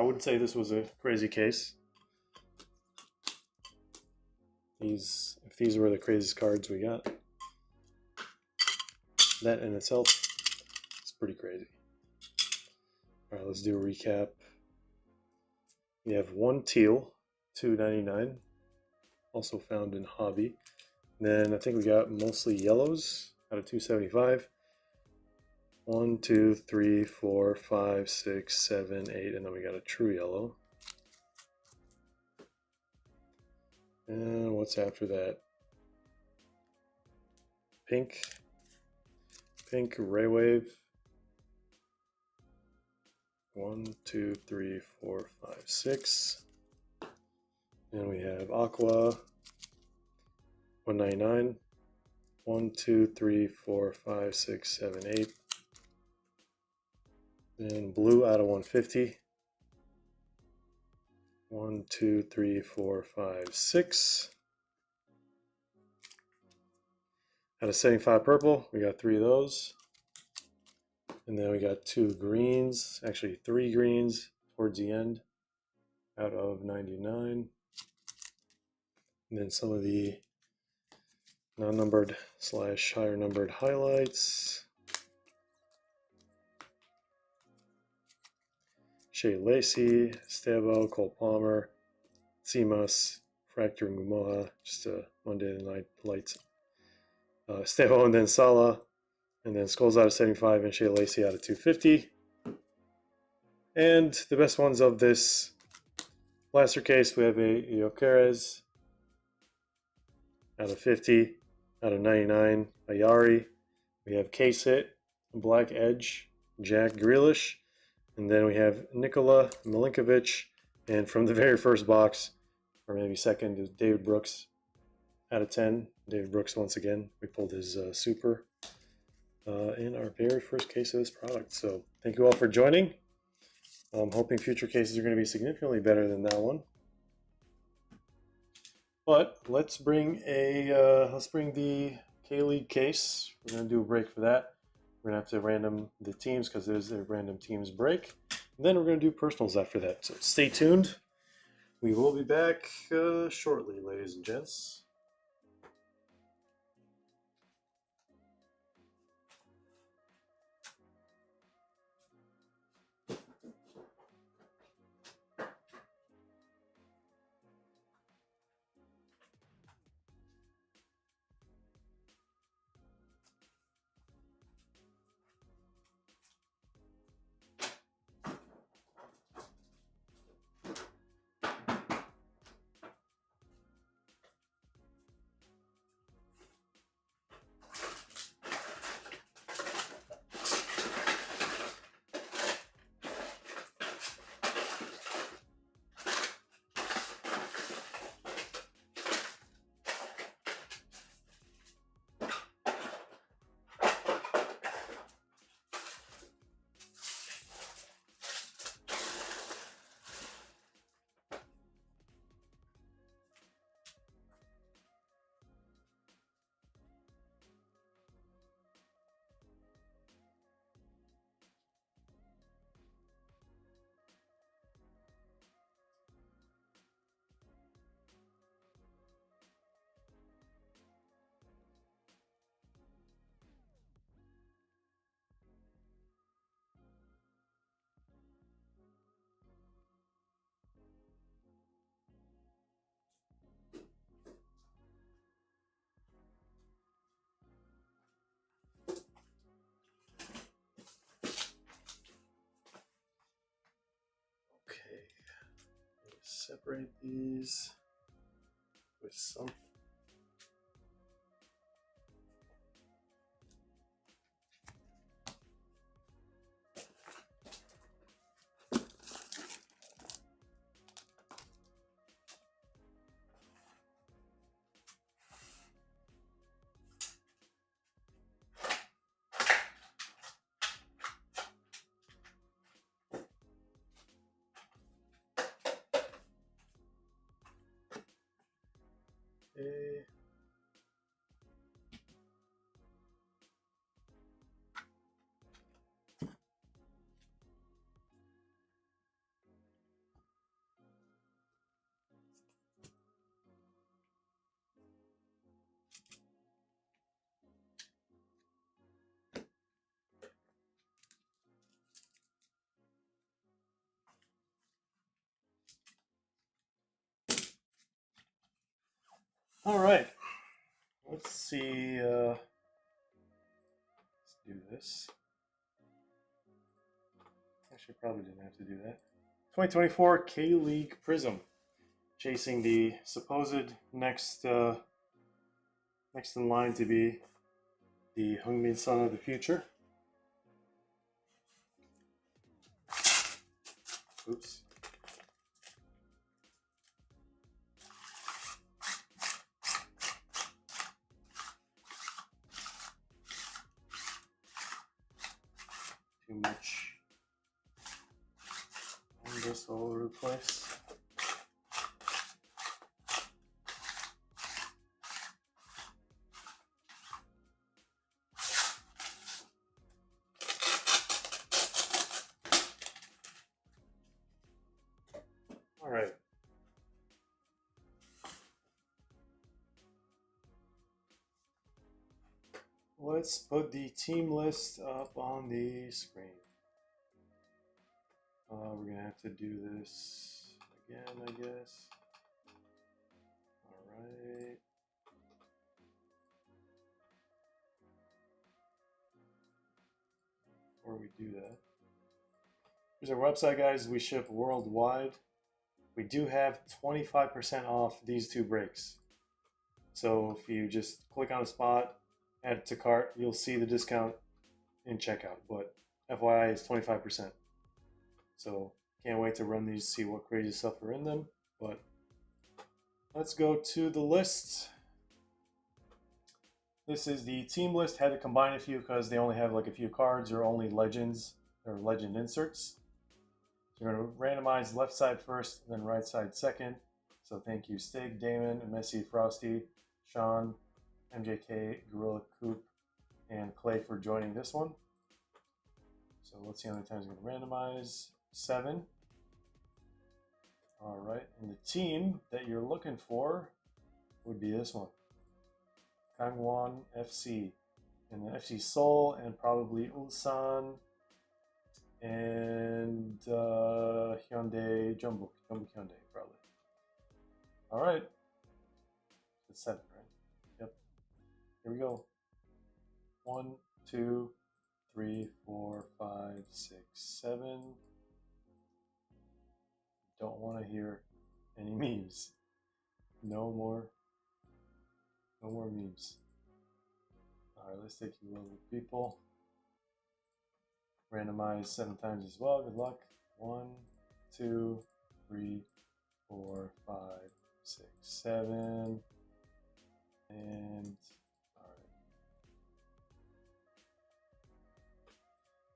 wouldn't say this was a crazy case. If these were the craziest cards we got, that in itself is pretty crazy. All right, let's do a recap. We have one teal, $2.99, also found in hobby. Then I think we got mostly yellows out of 275. 1, 2, 3, 4, 5, 6, 7, 8, and then we got a true yellow. And what's after that? Pink Ray Wave. 1, 2, 3, 4, 5, 6. And we have aqua, 199. 1, 2, 3, 4, 5, 6, 7, 8. And blue out of 150. 1, 2, 3, 4, 5, 6. Out of 75 purple, we got 3 of those. And then we got 2 greens, actually 3 greens towards the end out of 99. And then some of the non-numbered / higher numbered highlights. Shea Lacey, Stavo, Cole Palmer, Simas, Fracture Ngumoha, just a Monday night lights. Stavo and then Sala, and then Skulls out of 75 and Shea Lacey out of 250. And the best ones of this blaster case, we have a Yokeres out of 50, out of 99, Ayari. We have Case Hit, Black Edge, Jack Grealish, and then we have Nikola Milinkovic, and from the very first box, or maybe second, is David Brooks out of 10. David Brooks, once again, we pulled his super in our very first case of this product. So thank you all for joining. I'm hoping future cases are going to be significantly better than that one. But let's bring the K-League case. We're going to do a break for that. We're going to have to random the teams because there's a random teams break. And then we're going to do personals after that. So stay tuned. We will be back shortly, ladies and gents. Okay, separate these with some. Okay. All right, let's see. Let's do this. Actually, probably didn't have to do that. 2024 K-League Prizm, chasing the supposed next next in line to be the Heung-min Son of the future. Oops. Too much fungus all over the place. All right. Let's put the team list up on the screen. We're gonna have to do this again, I guess. All right. Before we do that, here's our website, guys. We ship worldwide. We do have 25% off these two breaks. So if you just click on a spot, add it to cart, you'll see the discount in checkout. But FYI, it's 25%. So can't wait to run these, see what crazy stuff are in them. But let's go to the list. This is the team list. Had to combine a few because they only have like a few cards or only legends or legend inserts. So you're going to randomize left side first, then right side second. So thank you, Stig, Damon, Messi, Frosty, Sean, MJK, Gorilla Coop, and Clay for joining this one. So let's see how many times we're going to randomize. 7. All right, and the team that you're looking for would be this one. Gangwon FC, and the FC Seoul, and probably Ulsan, and Hyundai Jumbo Hyundai, probably. All right, it's 7, right? Yep. Here we go. 1, 2, 3, 4, 5, 6, 7. Don't want to hear any memes. No more memes. All right, let's take you over people. Randomize 7 times as well. Good luck. 1, 2, 3, 4, 5, 6, 7. And all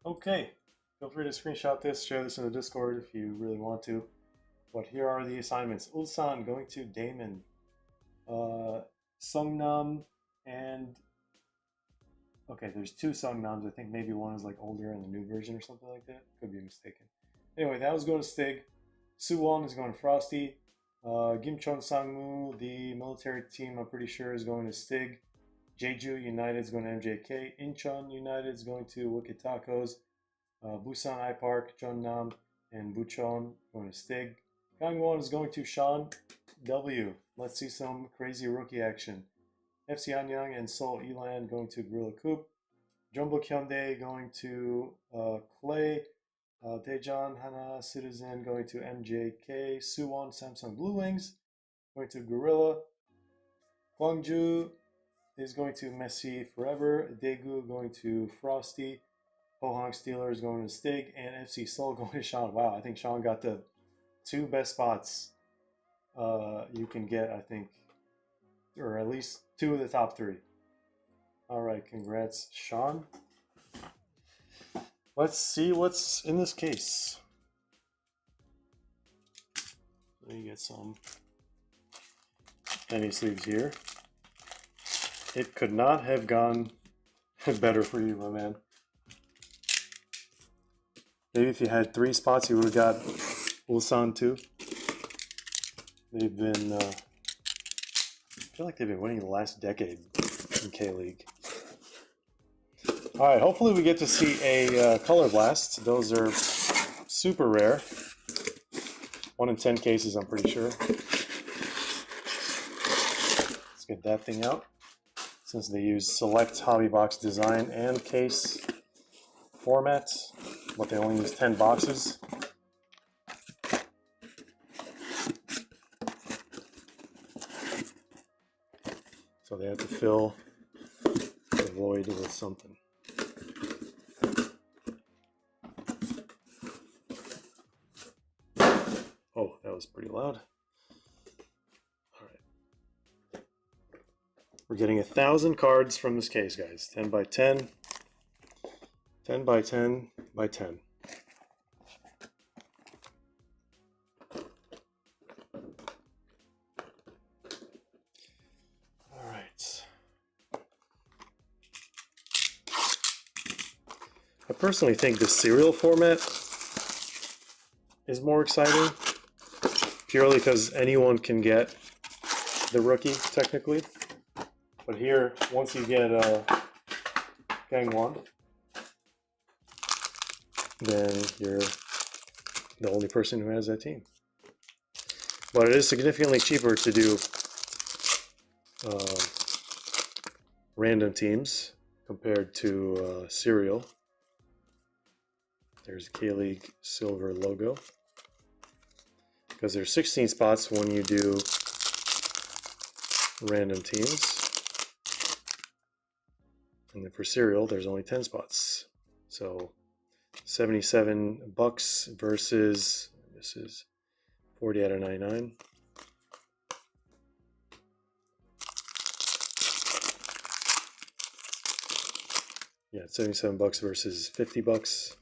right. Okay. Feel free to screenshot this, share this in the Discord if you really want to. But here are the assignments. Ulsan going to Damon. Songnam and okay, there's 2 Songnams. I think maybe one is like older in the new version or something like that. Could be mistaken. Anyway, that was going to Stig. Suwon is going to Frosty. Gimcheon Sangmu, the military team, I'm pretty sure is going to Stig. Jeju United is going to MJK. Incheon United is going to Wicked Tacos. Busan I Park, Jeonnam, and Bucheon going to Stig. Gangwon is going to Sean W. Let's see some crazy rookie action. FC Anyang and Seoul Elan going to Gorilla Coop. Jumbo Hyundai going to Clay. Daejeon Hana Citizen going to MJK. Suwon Samsung Blue Wings going to Gorilla. Gwangju is going to Messi Forever. Daegu going to Frosty. Pohang Steelers going to Stig. And FC Seoul going to Sean. Wow, I think Sean got the 2 best spots you can get, I think. Or at least 2 of the top 3. All right, congrats, Sean. Let's see what's in this case. Let me get some penny sleeves here. It could not have gone better for you, my man. Maybe if you had 3 spots, you would have got Ulsan too. They've been, I feel like they've been winning the last decade in K-League. All right, hopefully we get to see a color blast. Those are super rare. 1 in 10 cases, I'm pretty sure. Let's Let's get that thing out. Since they use select hobby box design and case formats, but they only use 10 boxes. So they have to fill the void with something. Oh, that was pretty loud. All right. We're getting 1,000 cards from this case, guys. 10 by 10. 10 by 10 by 10. All right. I personally think the serial format is more exciting, purely because anyone can get the rookie, technically. But here, once you get Gang 1, then you're the only person who has that team. But it is significantly cheaper to do random teams compared to serial. There's K-League silver logo. Because there's 16 spots when you do random teams. And then for serial, there's only 10 spots. So $77 versus, this is 40 out of 99. Yeah, $77 versus $50.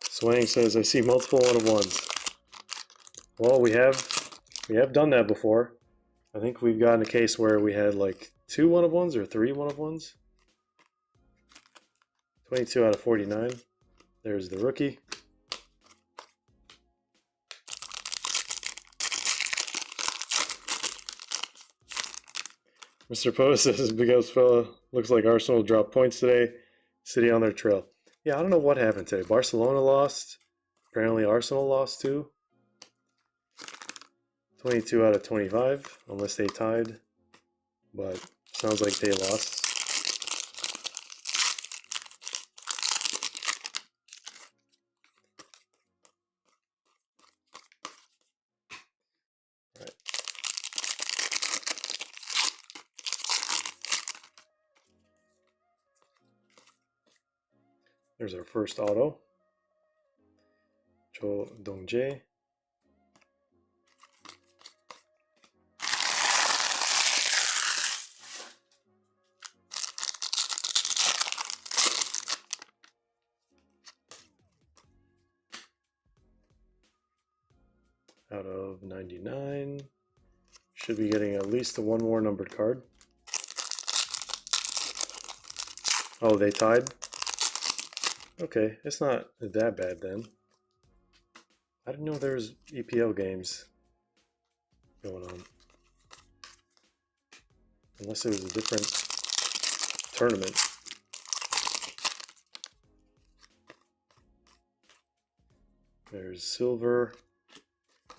Swang says, I see multiple one-of-ones. Well, we have done that before. I think we've gotten a case where we had like 2 one-of-ones or 3 one-of-ones. 22 out of 49. There's the rookie. Mr. Poe says, Big Ups fella, looks like Arsenal dropped points today. City on their trail. Yeah, I don't know what happened today. Barcelona lost. Apparently Arsenal lost too. 22 out of 25, unless they tied. But sounds like they lost. All right. There's our first auto. Cho Dongjae. Out of 99. Should be getting at least one more numbered card. Oh, they tied? Okay, it's not that bad then. I didn't know there was EPL games going on. Unless it was a different tournament. There's silver.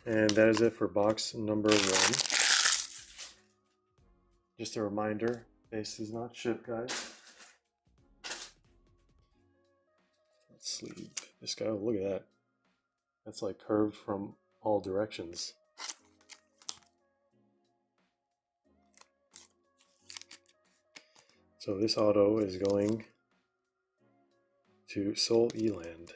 And that is it for box number 1. Just a reminder, base is not shipped, guys. Sleeve. This guy, oh, look at that. That's like curved from all directions. So this auto is going to Seoul Eland.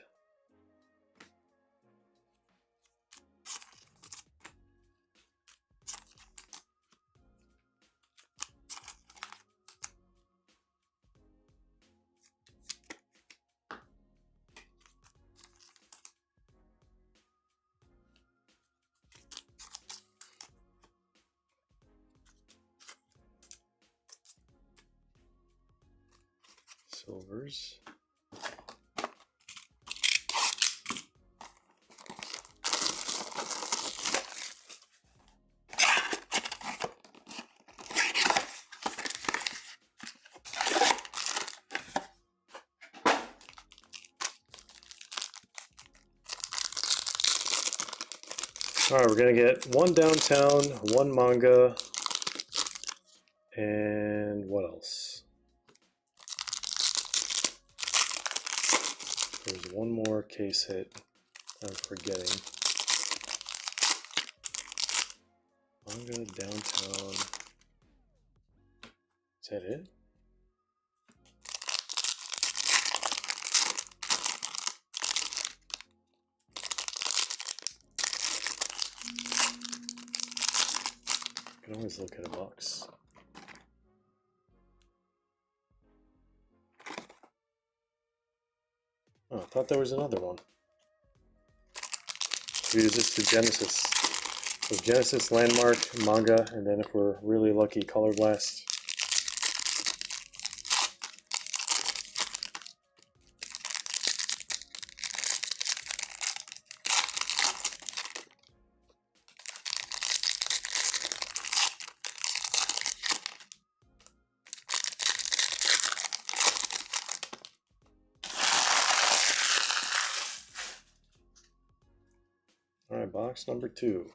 Silvers. All right, we're gonna get one downtown, one manga, and what else? There's one more case hit I'm forgetting. Manga, downtown. Is that it? You can always look at a box. Oh, I thought there was another one. We use this to Genesis. So Genesis, Landmark, Manga, and then if we're really lucky, Color Blast. All right, box number 2.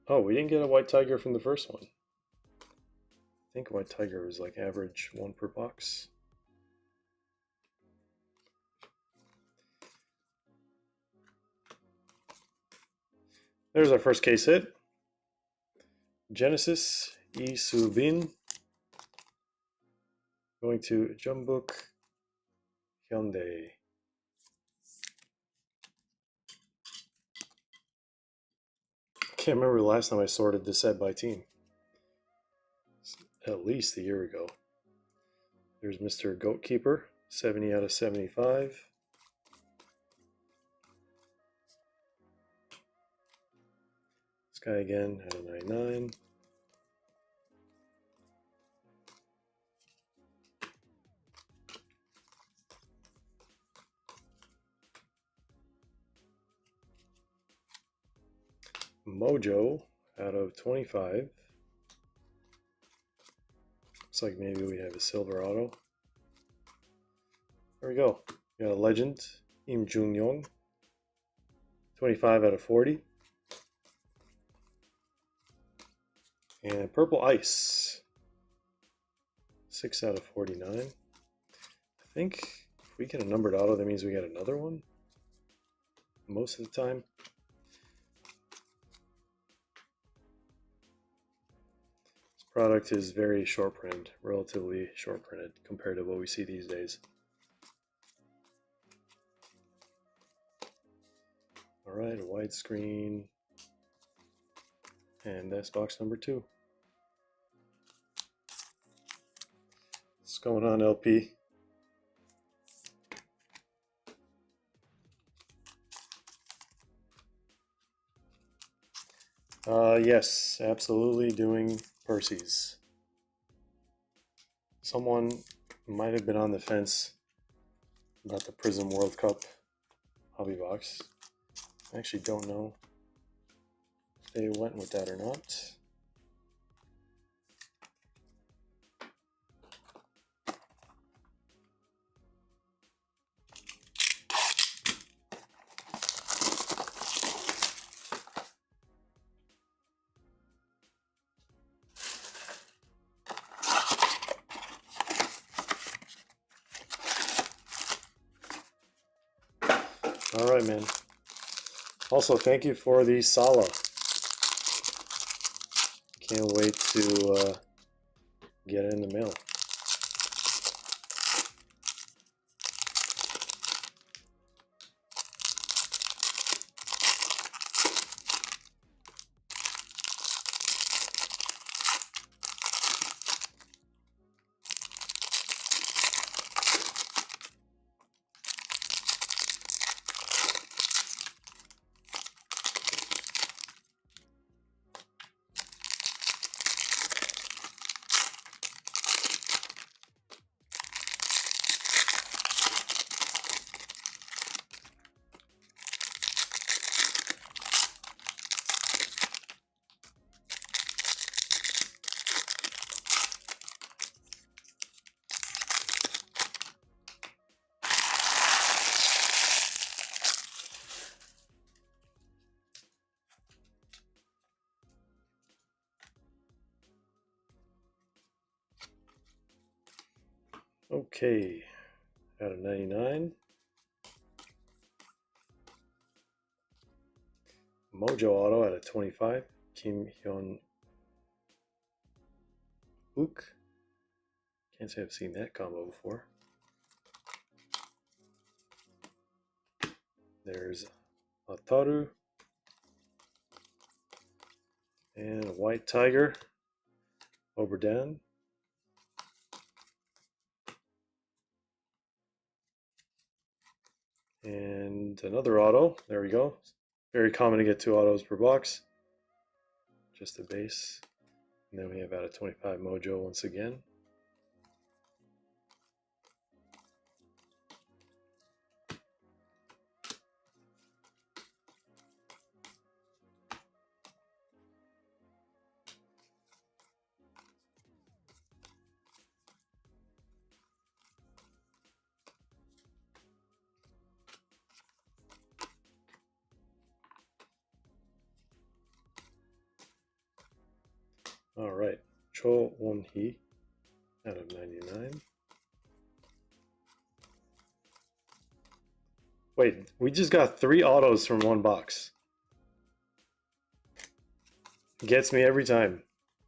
Oh, we didn't get a White Tiger from the first one. I think White Tiger was like average 1 per box. There's our first case hit. Genesis E Subin going to Jumbuk Hyundai. Can't remember the last time I sorted this set by team. At least a year ago. There's Mr. Goatkeeper, 70 out of 75. This guy again at a 99. Mojo out of 25. Looks like maybe we have a silver auto. There we go. We got a legend, Im Jung-yong. 25 out of 40. And Purple Ice. 6 out of 49. I think if we get a numbered auto, that means we get another one. Most of the time. This product is very short printed, relatively short printed compared to what we see these days. Alright, a widescreen. And that's box number 2. What's going on, LP? Yes, absolutely doing Percy's. Someone might have been on the fence about the Prizm World Cup hobby box. I actually don't know if they went with that or not. All right, man. Also, thank you for the Sala. Can't wait to get it in the mail. Okay, out of 99. Mojo Auto out of 25. Kim Hyun Wook. Can't say I've seen that combo before. There's Ataru. And a White Tiger. Oberdan. And another auto. There we go. Very common to get 2 autos per box. Just a base. And then we have out of 25 Mojo once again. All right, Cho Won-hee out of 99. Wait, we just got 3 autos from 1 box. Gets me every time.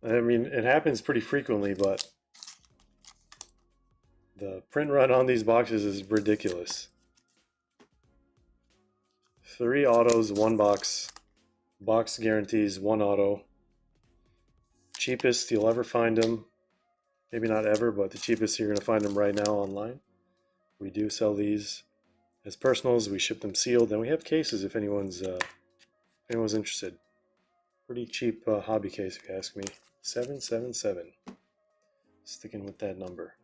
I mean, it happens pretty frequently, but the print run on these boxes is ridiculous. 3 autos, 1 box. Box guarantees 1 auto. Cheapest you'll ever find them. Maybe not ever, but the cheapest you're going to find them right now online. We do sell these as personals. We ship them sealed, and we have cases if anyone's interested. Pretty cheap hobby case, if you ask me. 777. Sticking with that number.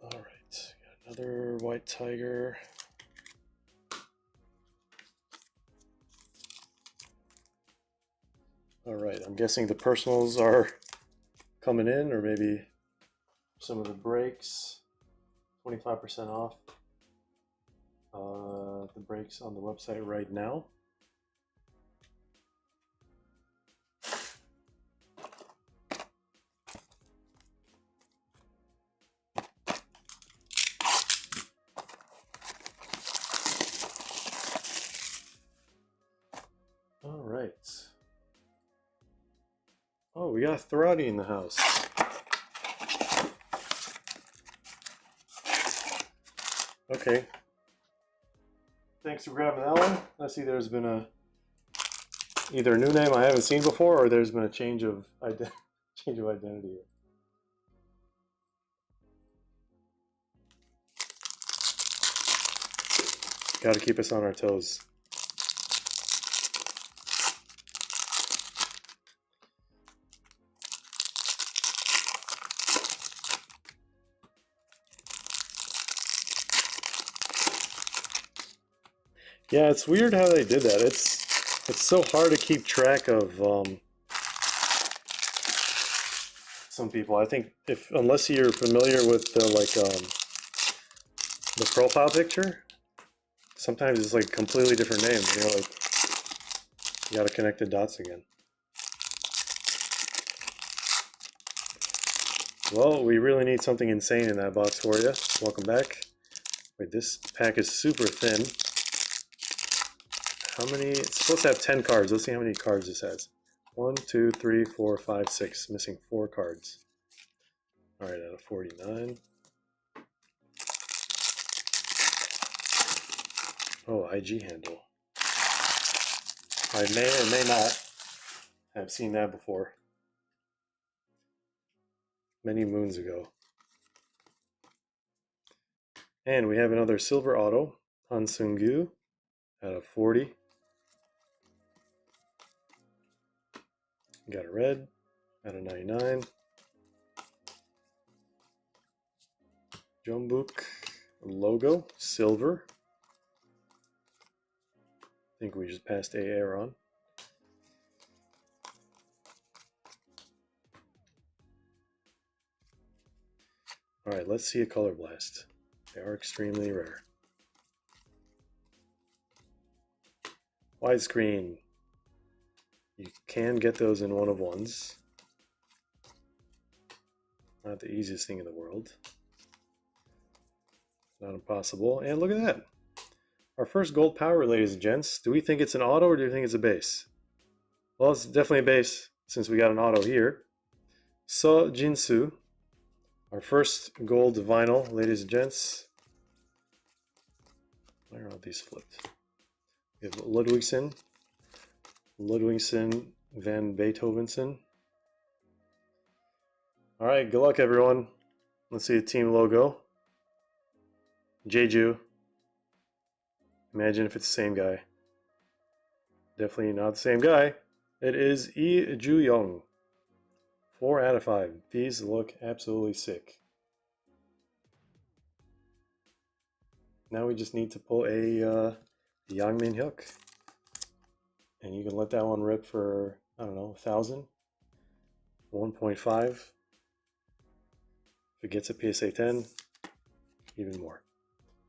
All right, got another White Tiger. All right, I'm guessing the personals are coming in, or maybe some of the breaks. 25% off the breaks on the website right now. All right. Oh, we got Throtty in the house. Okay. Thanks for grabbing that one. I see there's been either a new name I haven't seen before, or there's been a change of identity here. Got to keep us on our toes. Yeah, it's weird how they did that. It's so hard to keep track of some people. I think unless you're familiar with the profile picture, sometimes it's like completely different names. You know, like you got to connect the dots again. Well, we really need something insane in that box for you. Welcome back. Wait, this pack is super thin. How many? It's supposed to have 10 cards. Let's see how many cards this has. 1, 2, 3, 4, 5, 6. Missing 4 cards. All right, out of 49. Oh, IG handle. I may or may not have seen that before. Many moons ago. And we have another silver auto. Han Seung-gu out of 40. Got a red out of 99. Jeonbuk logo, silver. I think we just passed AR on. All right, let's see a color blast. They are extremely rare. Widescreen. You can get those in 1-of-1s. Not the easiest thing in the world. Not impossible. And look at that. Our first gold power, ladies and gents. Do we think it's an auto or do you think it's a base? Well, it's definitely a base since we got an auto here. So Jinsu. Our first gold vinyl, ladies and gents. Why are all these flipped? We have Ludwigsen. Ludwigsen van Beethovensen. Alright, good luck everyone. Let's see the team logo. Jeju. Imagine if it's the same guy. Definitely not the same guy. It is Lee Ju-young. 4 out of 5. These look absolutely sick. Now we just need to pull a Yang Min Hyuk. And you can let that one rip for, I don't know, 1,000? 1.5. If it gets a PSA 10, even more.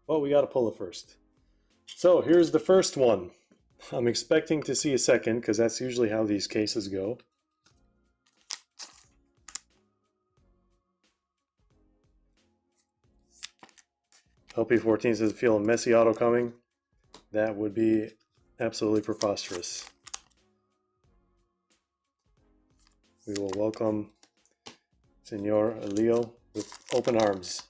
Well, we got to pull it first. So here's the first one. I'm expecting to see a second because that's usually how these cases go. LP14 says feel a messy auto coming. That would be absolutely preposterous. We will welcome Senor Leo with open arms.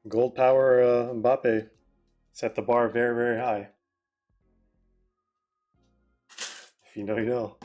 Gold power Mbappe set the bar very, very high. If you know, you know.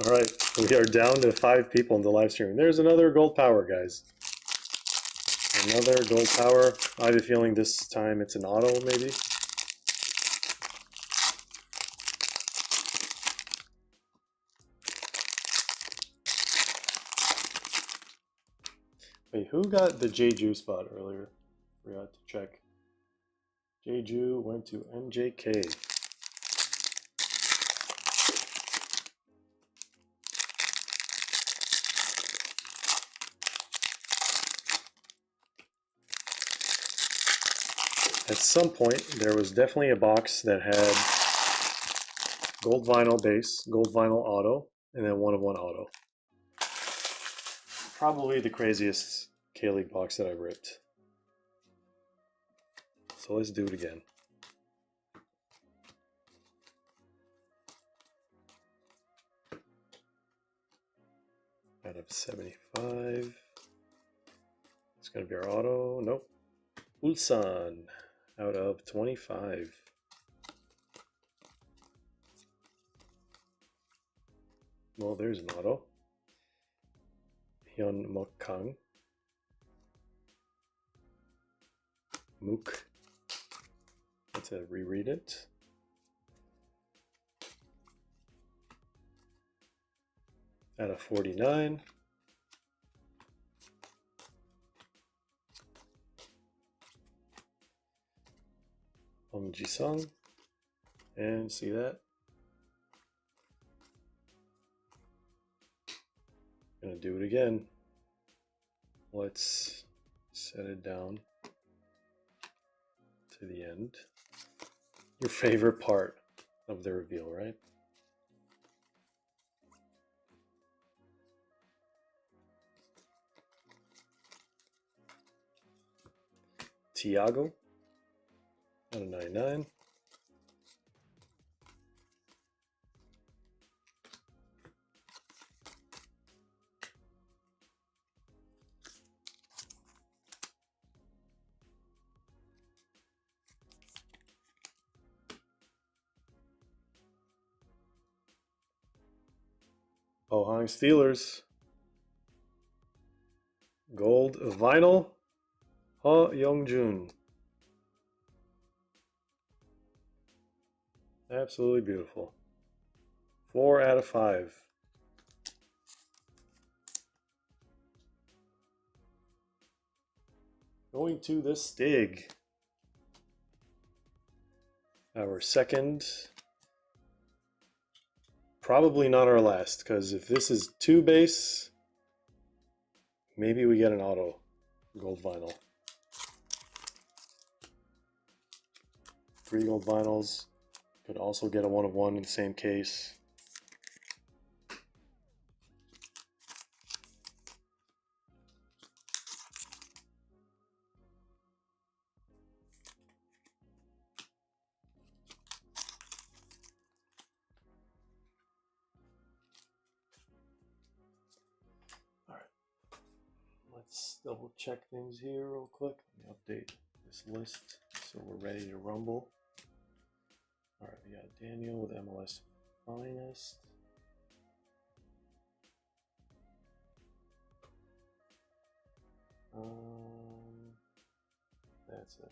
All right, we are down to 5 people in the live stream. There's another gold power, guys. Another gold power. I have a feeling this time it's an auto, maybe. Wait, who got the Jeju spot earlier? Forgot to check. Jeju went to MJK. At some point, there was definitely a box that had gold vinyl base, gold vinyl auto, and then 1-of-1 auto. Probably the craziest K-League box that I've ripped. So let's do it again. Out of 75. It's going to be our auto. Nope. Ulsan out of 25. Well, there's an auto. Hyun Mok Kang. Mook. Let's reread it. Out of 49. Ji-sung. And see that? Gonna do it again. Let's set it down to the end. Your favorite part of the reveal, right? Tiago out of 99. Pohang Steelers. Gold vinyl. Ha Youngjun. Absolutely beautiful. 4 out of 5. Going to the Stig. Our second. Probably not our last, because if this is 2 base, maybe we get an auto gold vinyl. 3 gold vinyls. Could also get a 1 of 1 in the same case. Let's double check things here real quick. Let me update this list so we're ready to rumble. Alright, we got Daniel with MLS Finest. That's a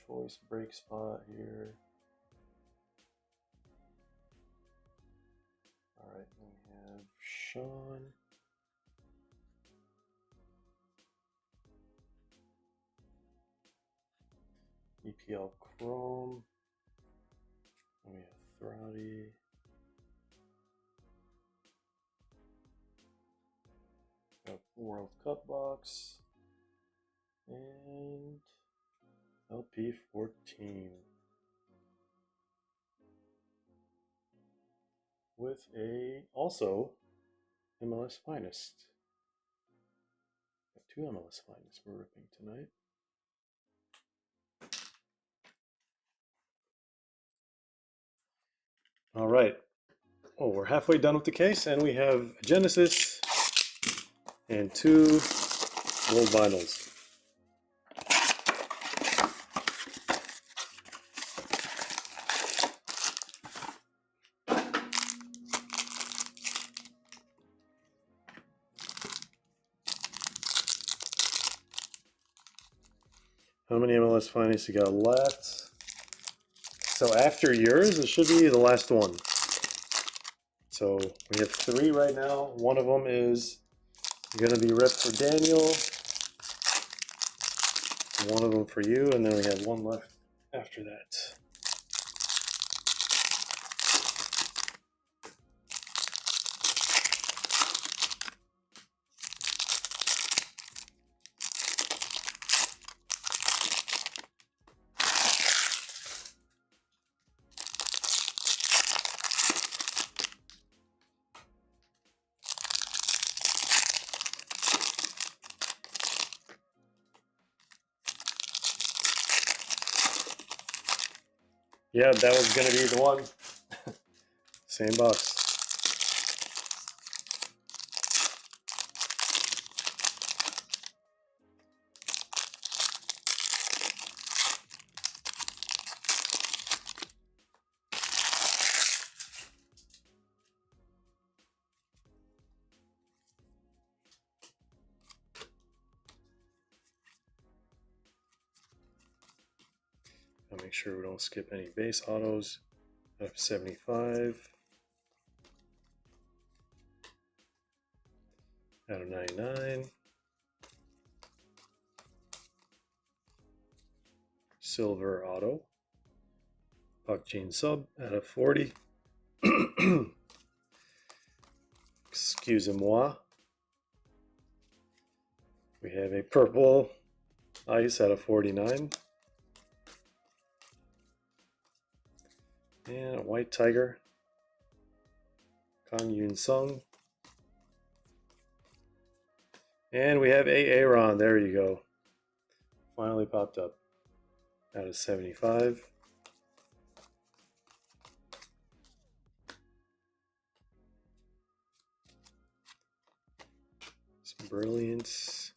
choice break spot here. Alright, we have Sean. EPL Chrome. And we have Throtty. World Cup box. And LP 14. With a also MLS Finest. Got 2 MLS Finest we're ripping tonight. All right. Oh, we're halfway done with the case, and we have Genesis and 2 gold vinyls. How many MLS Finest you got left? So after yours, it should be the last one. So we have 3 right now. One of them is going to be ripped for Daniel. One of them for you, and then we have 1 left after that. Yeah, that was going to be the one. Same box. I'll make sure we don't skip any base autos. Out of 75. Out of 99. Silver auto. Puck Gene sub out of 40. Excusez-moi. We have a purple ice out of 49. And a white tiger. Kang Yoon Sung. And we have a Aaron. There you go. Finally popped up. Out of 75. Some brilliance.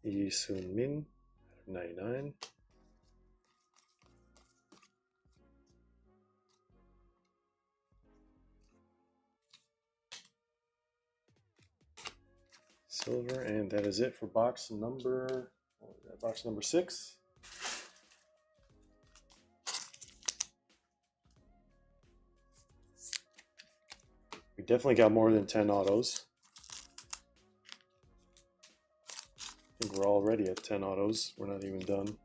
Yi Sun Min. Out of 99. silver, and that is it for box number, what was that, box number 6. We definitely got more than 10 autos. I think we're already at 10 autos. We're not even done.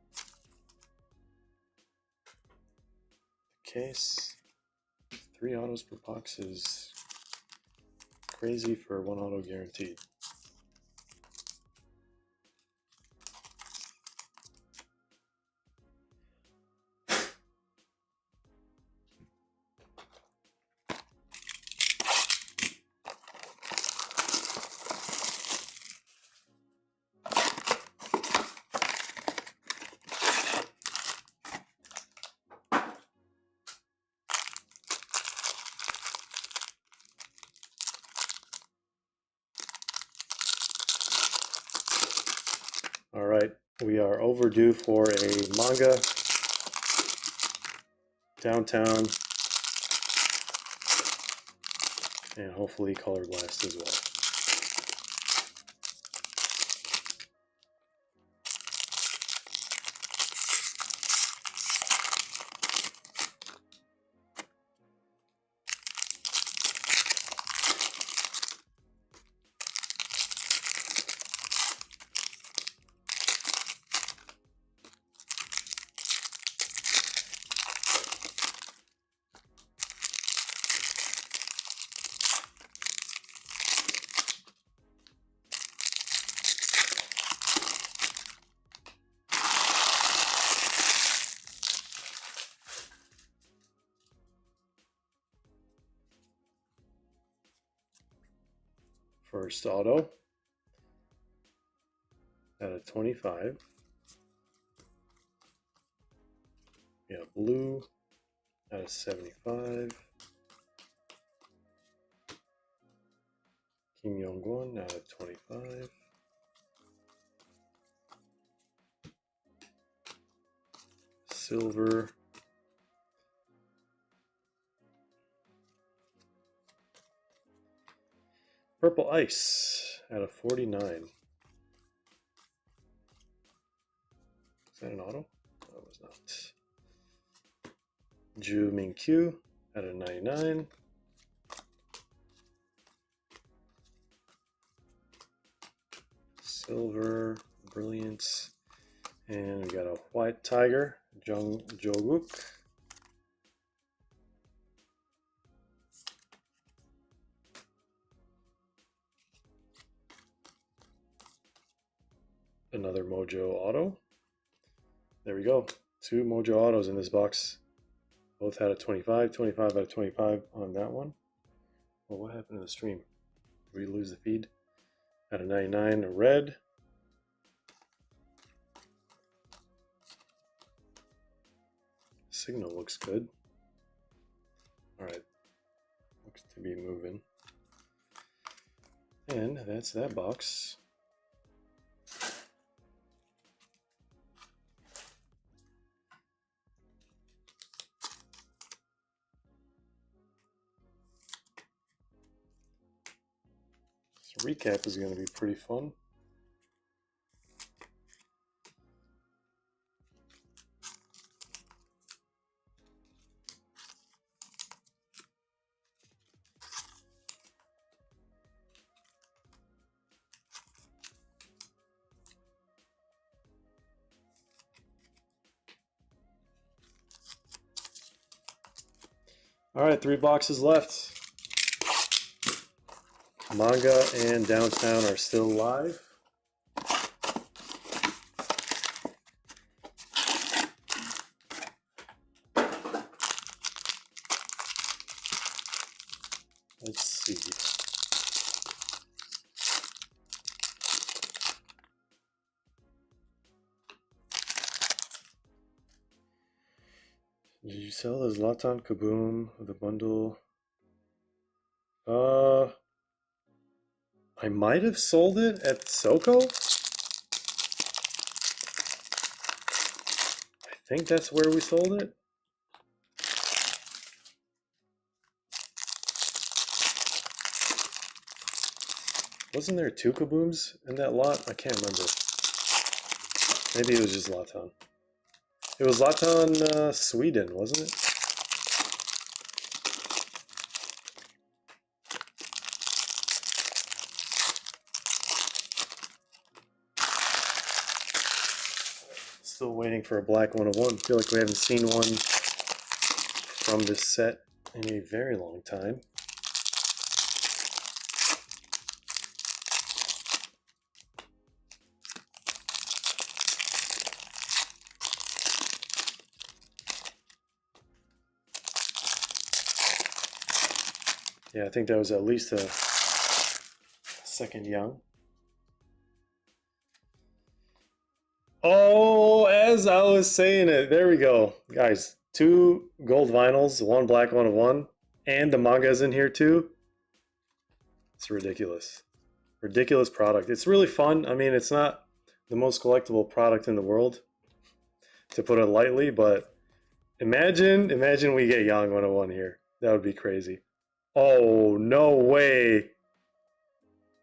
Case, 3 autos per box is crazy for 1 auto guaranteed. All right, we are overdue for a manga downtown and hopefully color blast as well. First auto at a 25. We have blue at a 75. Kim Yong-gwon at a 25. Silver. Purple Ice at a 49. Is that an auto? No, it was not. Ju Min-kyu at a 99. Silver, Brilliance. And we got a White Tiger, Jung Jo-guk. Another Mojo Auto. There we go. 2 Mojo Autos in this box. Both had a 25, 25 out of 25 on that one. Well, what happened to the stream? Did we lose the feed? At a 99, a red. Signal looks good. All right, looks to be moving. And that's that box. This recap is going to be pretty fun. All right, 3 boxes left. Manga and Downtown are still live. Let's see. Did you sell the Zlatan Kaboom, the bundle? I might have sold it at Soko. I think that's where we sold it. Wasn't there 2 Kabooms in that lot? I can't remember. Maybe it was just Latan. It was Latan Sweden, wasn't it? Still waiting for a black 101. I feel like we haven't seen one from this set in a very long time. Yeah, I think that was at least a second young. Oh, as I was saying it, there we go. Guys, 2 gold vinyls, 1 black 101, and the manga is in here too. It's ridiculous. Ridiculous product. It's really fun. I mean, it's not the most collectible product in the world, to put it lightly, but imagine we get Yang 101 here. That would be crazy. Oh, no way.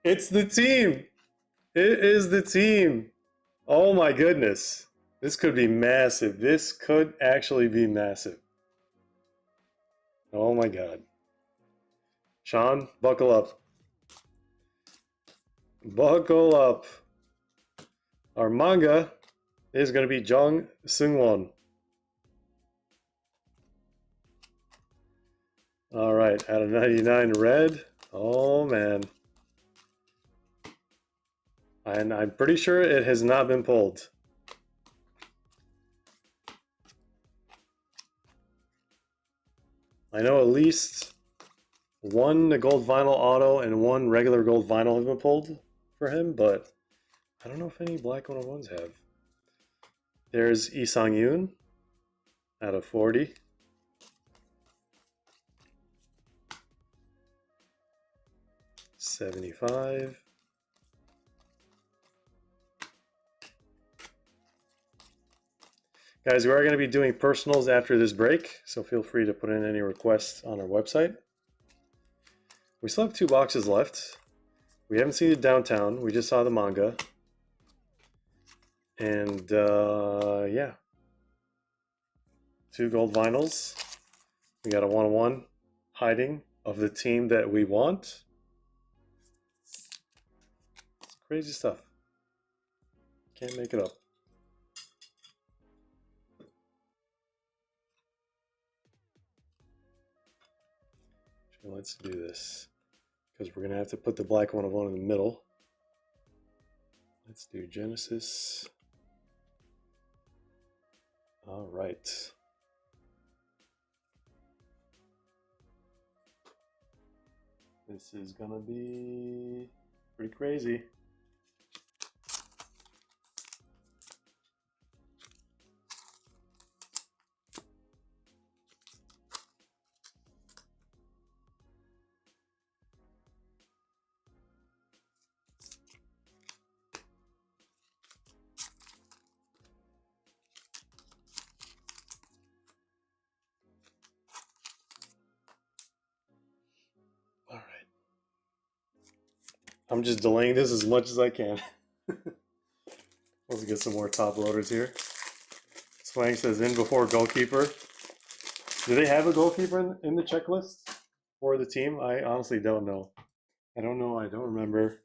It's the team. It is the team. Oh my goodness. This could be massive. This could actually be massive. Oh my god. Sean, buckle up. Buckle up. Our manga is going to be Jung Seung-won. All right, out of 99 red. Oh man. And I'm pretty sure it has not been pulled. I know at least 1 gold vinyl auto and 1 regular gold vinyl have been pulled for him, but I don't know if any black 101s have. There's Lee Sang-yoon out of 40. $75. Guys, we are going to be doing personals after this break, so feel free to put in any requests on our website. We still have 2 boxes left. We haven't seen it downtown. We just saw the manga. And yeah. 2 gold vinyls. We got a 101 hiding of the team that we want. It's crazy stuff. Can't make it up. Let's do this, because we're going to have to put the black 101 in the middle. Let's do Genesis. All right. This is going to be pretty crazy. I'm just delaying this as much as I can. Let's get some more top loaders here. Swang says in before goalkeeper. Do they have a goalkeeper in the checklist for the team? I honestly don't know. I don't know. I don't remember.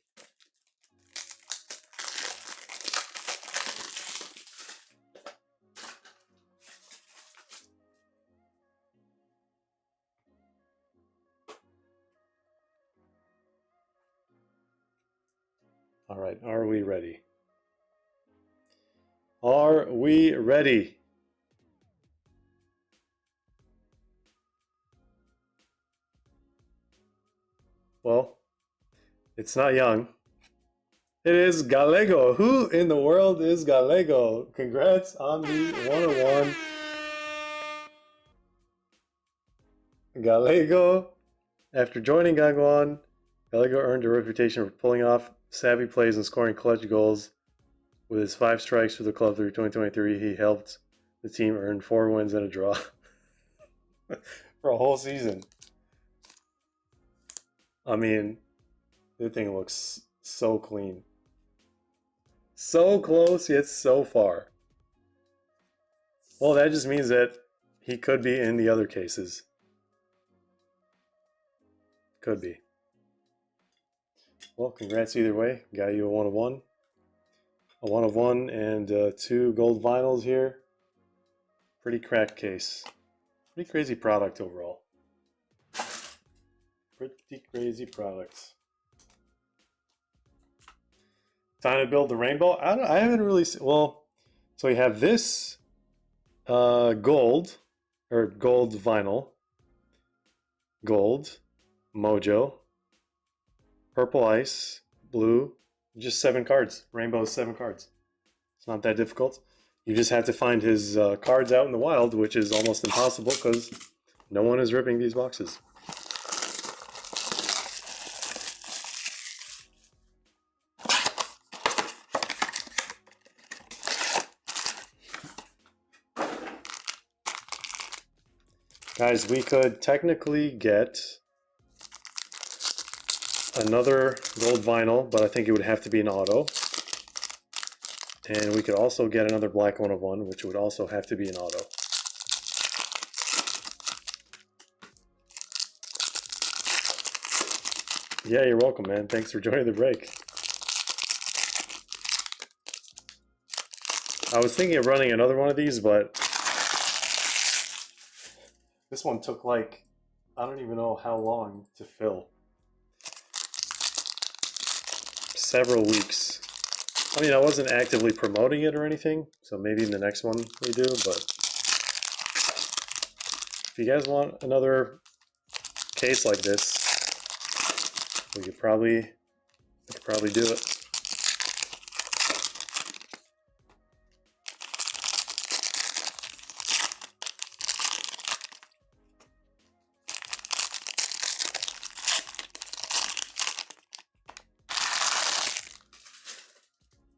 All right, are we ready? Are we ready? Well, it's not Young. It is Gallego. Who in the world is Gallego? Congrats on the 101. Gallego. After joining Gangwon, Gallego earned a reputation for pulling off savvy plays and scoring clutch goals. With his 5 strikes for the club through 2023, he helped the team earn 4 wins and a draw for a whole season. I mean, the thing looks So clean. So close, yet so far. Well, that just means that he could be in the other cases. Could be. Well, congrats either way. Got you a 1 of 1. A 1 of 1 and 2 gold vinyls here. Pretty cracked case. Pretty crazy product overall. Pretty crazy product. Time to build the rainbow. I haven't really seen, well, so you have this gold vinyl, gold, mojo, purple ice, blue, just 7 cards. Rainbow is 7 cards. It's not that difficult. You just have to find his cards out in the wild, which is almost impossible because no one is ripping these boxes. Guys, we could technically get another gold vinyl, but I think it would have to be an auto. And we could also get another black 1 of 1, which would also have to be an auto. Yeah, you're welcome, man. Thanks for joining the break. I was thinking of running another one of these, but this one took like, I don't even know how long to fill. Several weeks. I mean, I wasn't actively promoting it or anything, so maybe in the next one we do, but if you guys want another case like this, we could probably do it.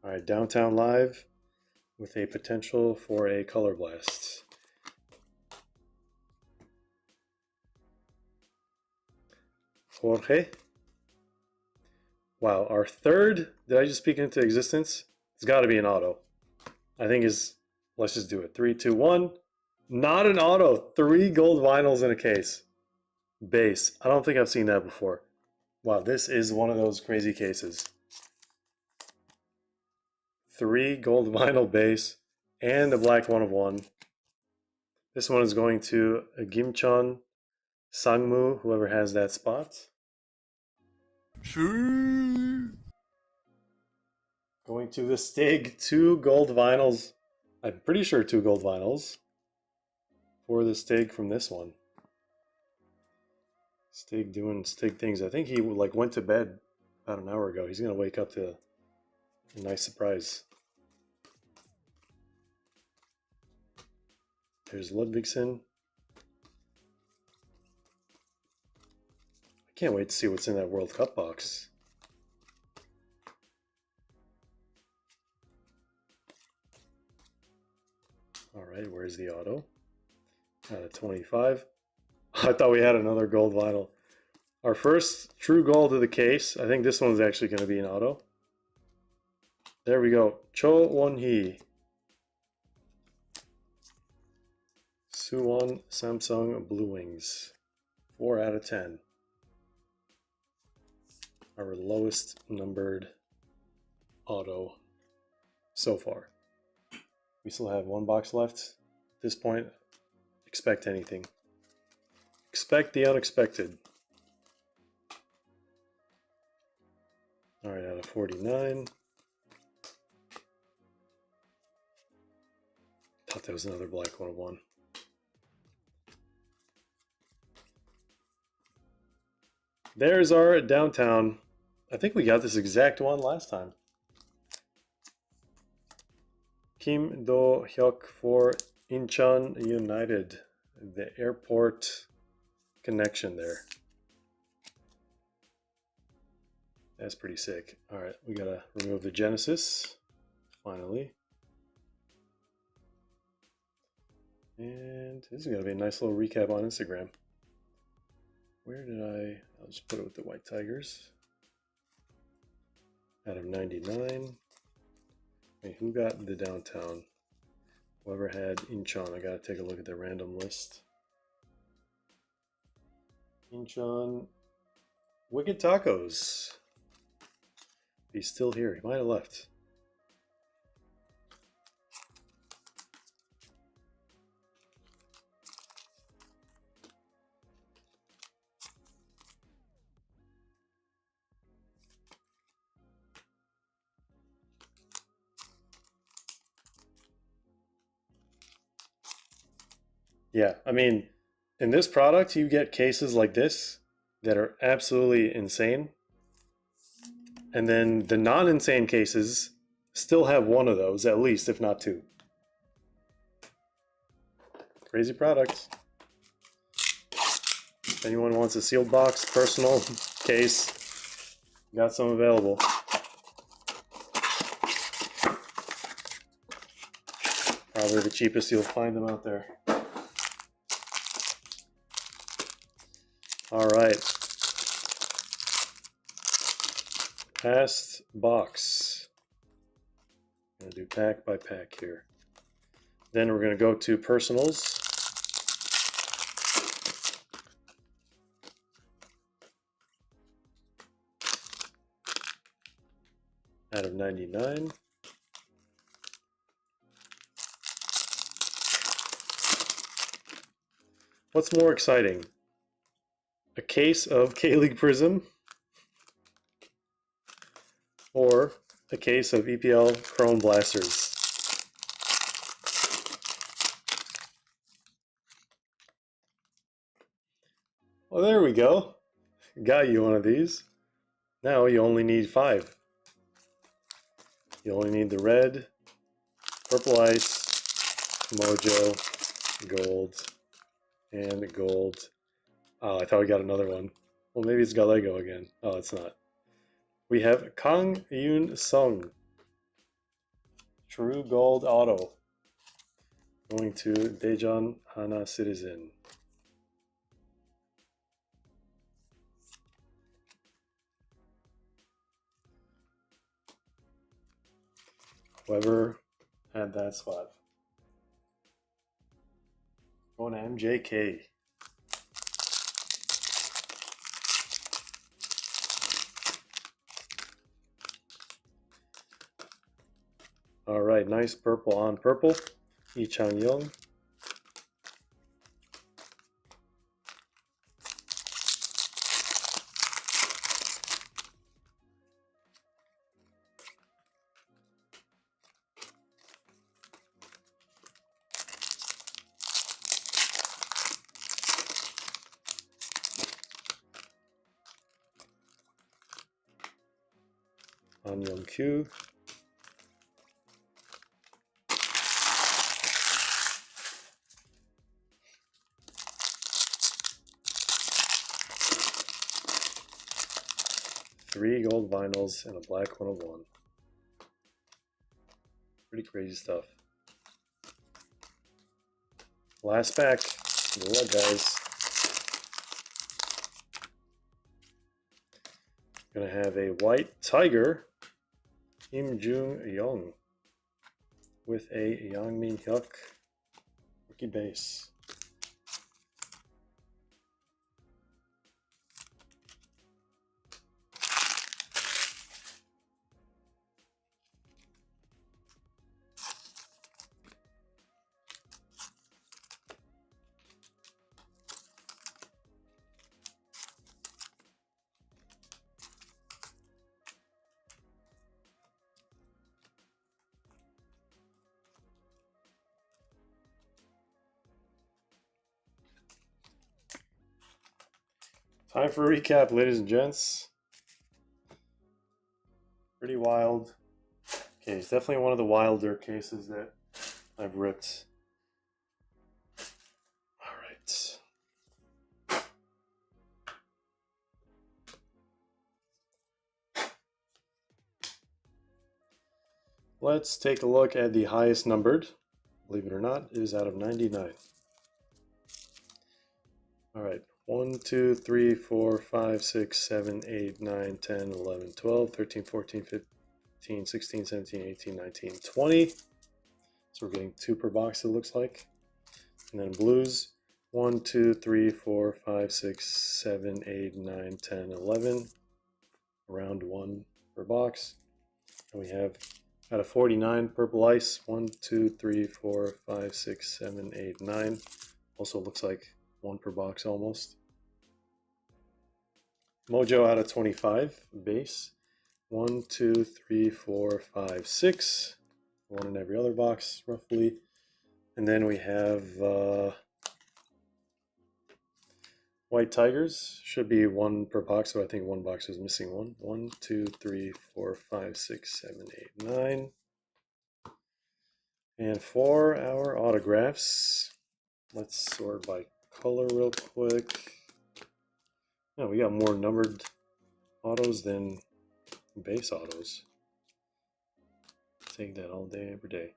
All right, Downtown Live with a potential for a color blast. Jorge. Wow, our third, did I just speak into existence? It's got to be an auto. I think let's just do it. 3, 2, 1. Not an auto. 3 gold vinyls in a case. Base. I don't think I've seen that before. Wow, this is one of those crazy cases. 3 gold vinyl base and a black 1 of 1. This one is going to Gimchon Sangmu, whoever has that spot. Sure. Going to the Stig, 2 gold vinyls. I'm pretty sure 2 gold vinyls for the Stig from this one. Stig doing Stig things. I think he like went to bed about an hour ago. He's gonna wake up to a nice surprise. There's Ludvigsen. I can't wait to see what's in that World Cup box. All right, where's the auto? Out of 25. I thought we had another gold vinyl. Our first true gold of the case. I think this one's actually going to be an auto. There we go. Cho Won-hee. Suwon Samsung Blue Wings. 4 out of 10. Our lowest numbered auto so far. We still have 1 box left. At this point, expect anything. Expect the unexpected. All right, out of 49. Thought that was another black 1 of 1. There's our downtown. I think we got this exact one last time. Kim Do-hyuk for Incheon United. The airport connection there. That's pretty sick. All right, we gotta remove the Genesis, finally. And this is gonna be a nice little recap on Instagram. Where did I'll just put it with the White Tigers. out of 99. Wait, who got the downtown? Whoever had Incheon. I gotta take a look at the random list. Incheon. Wicked Tacos. He's still here. He might have left. Yeah, I mean, in this product, you get cases like this that are absolutely insane. And then the non-insane cases still have one of those, at least, if not two. Crazy product. If anyone wants a sealed box, personal case, got some available. Probably the cheapest you'll find them out there. All right. Past box. I'm going to do pack by pack here. Then we're going to go to personals. Out of 99. What's more exciting? A case of K-League Prizm or a case of EPL Chrome Blasters? Well, there we go. Got you one of these. Now you only need 5. You only need the red, purple ice, mojo, gold, and gold. Oh, I thought we got another one. Well, maybe it's got Lego again. Oh, it's not. We have Kang Yoon Sung. True Gold Auto. Going to Daejeon Hana Citizen. Whoever had that spot. Going to MJK. All right, nice purple on purple. Lee Chang-young. An Young-kyu. Three gold vinyls and a black 101. Pretty crazy stuff. Last pack. Good luck, guys. Gonna have a white tiger, Kim Jung-young, with a Yang Min-hyuk rookie base. Time for a recap, ladies and gents. Pretty wild case. Definitely one of the wilder cases that I've ripped. All right. Let's take a look at the highest numbered. Believe it or not, it is out of 99. All right. 1, 2, 3, 4, 5, 6, 7, 8, 9, 10, 11, 12, 13, 14, 15. 15, 16, 17, 18, 19, 20. So we're getting 2 per box, it looks like. And then blues, 1, 2, 3, 4, 5, 6, 7, 8, 9, 10, 11. Around 1 per box. And we have out of 49 purple ice, 1, 2, 3, 4, 5, 6, 7, 8, 9. Also looks like 1 per box almost. Mojo out of 25 base, 1, 2, 3, 4, 5, 6. 1 in every other box roughly. And then we have White Tigers, should be 1 per box, so I think 1 box was missing 1. 1, 2, 3, 4, 5, 6, 7, 8, 9. And for our autographs, let's sort by color real quick. No, we got more numbered autos than base autos. Take that all day, every day.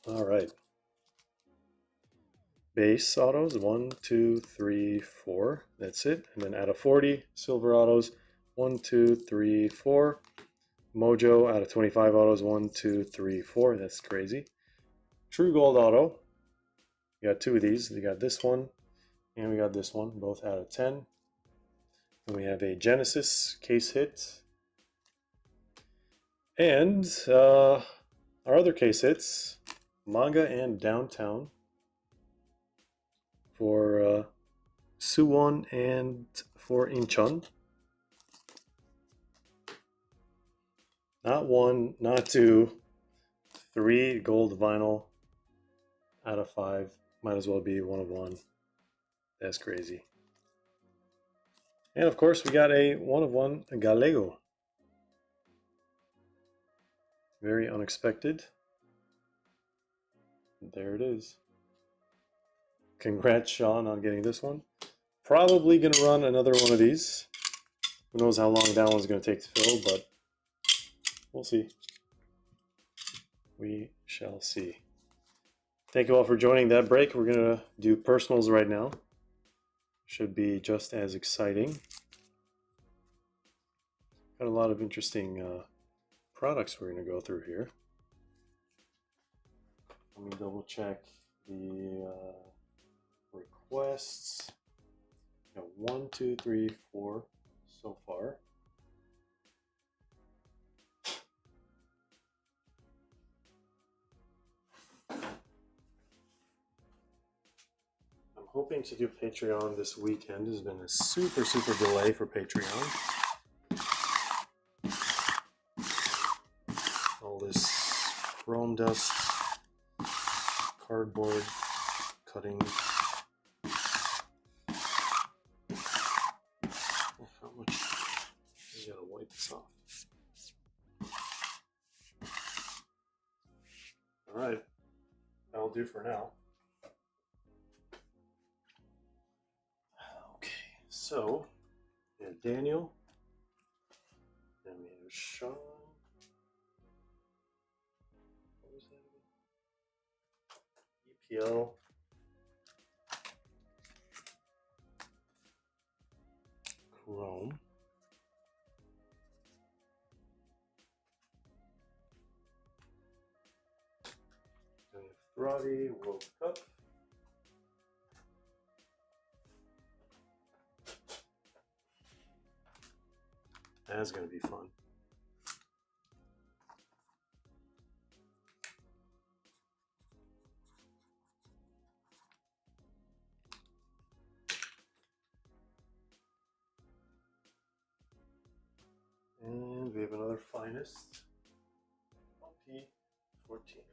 All right. Base autos, 1, 2, 3, 4. That's it. And then out of 40, silver autos, 1, 2, 3, 4. Mojo out of 25 autos, 1, 2, 3, 4. That's crazy. True Gold auto. We got 2 of these. We got this one and we got this one, both out of 10. And we have a Genesis case hit. And our other case hits, Manga and Downtown for Suwon and for Incheon. Not 1, not 2, 3 gold vinyl out of 5. Might as well be 1 of 1. That's crazy. And of course, we got a 1 of 1 Gallego. Very unexpected. There it is. Congrats, Sean, on getting this one. Probably going to run another one of these. Who knows how long that one's going to take to fill, but we'll see. We shall see. Thank you all for joining that break. We're going to do personals right now. Should be just as exciting. Got a lot of interesting products we're going to go through here. Let me double check the requests. Got 1, 2, 3, 4 so far. I'm hoping to do Patreon this weekend. There's been a super delay for Patreon. All this chrome dust, cardboard cutting. How much? You gotta wipe this off. All right, that'll do for now. Okay, so we have Daniel, and we have Sean. What was that again? EPL. Chrome. And Throtty World Cup. That's going to be fun. And we have another finest, LP14.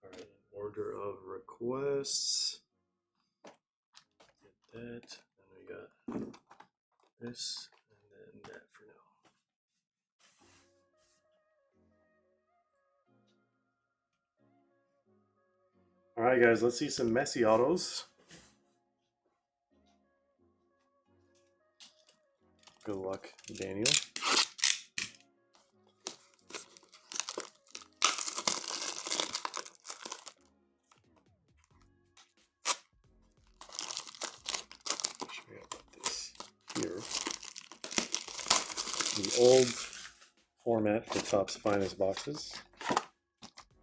All right, order of requests. Get that, and we got this, and then that for now. All right, guys, let's see some Messi autos. Good luck, Daniel. Actually, I'll put this here. The old format for Topps Finest boxes.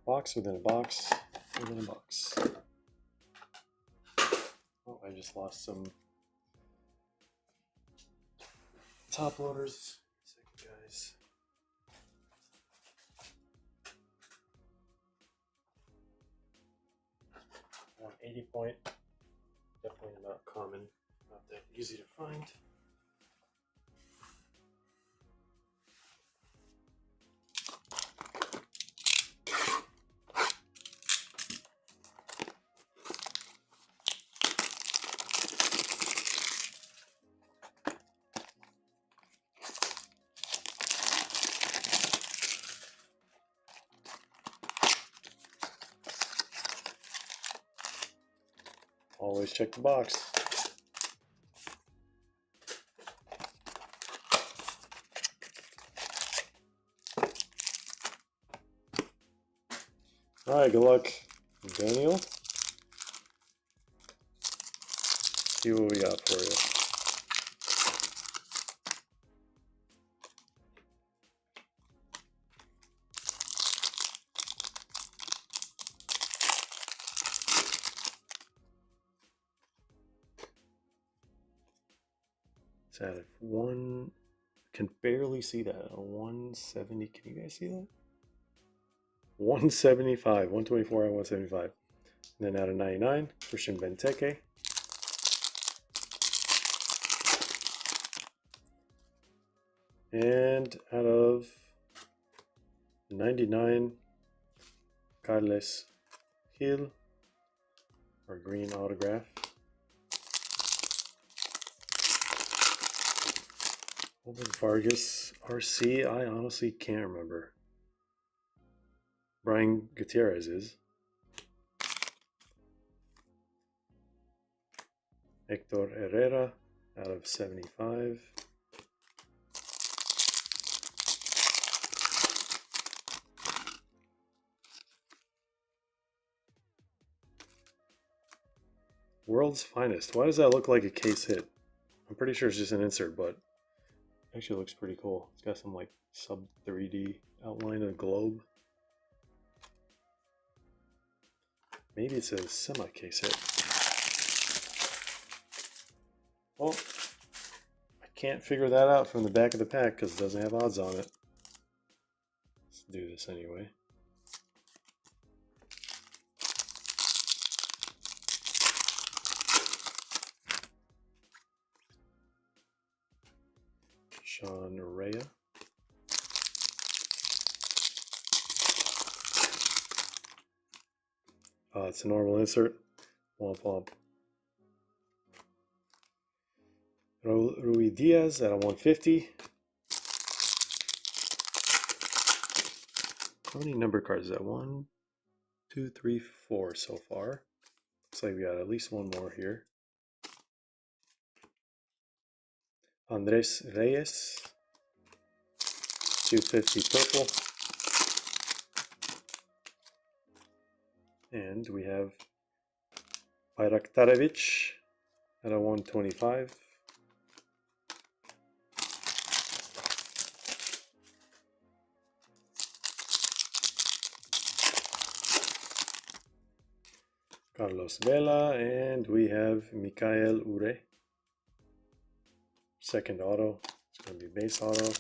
Box within a box within a box. Oh, I just lost some top loaders. Second, guys. On 80 point. Definitely not common. Not that easy to find. Always check the box. All right, good luck, Daniel. See what we got for you. It's at 1. Can barely see that. 170. Can you guys see that? 175. 124 and 175. And then out of 99, Christian Benteke. And out of 99, Carles Gil, our green autograph. Over Vargas RC, I honestly can't remember. Brian Gutierrez is. Hector Herrera out of 75. World's Finest. Why does that look like a case hit? I'm pretty sure it's just an insert, but it actually looks pretty cool. It's got some like sub 3D outline of the globe. Maybe it's a semi-case hit. Well, I can't figure that out from the back of the pack because it doesn't have odds on it. Let's do this anyway. Sean Rea. It's a normal insert. Womp womp. Rui Diaz at a 150. How many number cards is that? 1, 2, 3, 4 so far. Looks like we got at least one more here. Andres Reyes. 250 purple. And we have Bayraktarevic at a 125. Carlos Vela, and we have Mikael Ure. Second auto. It's going to be base auto.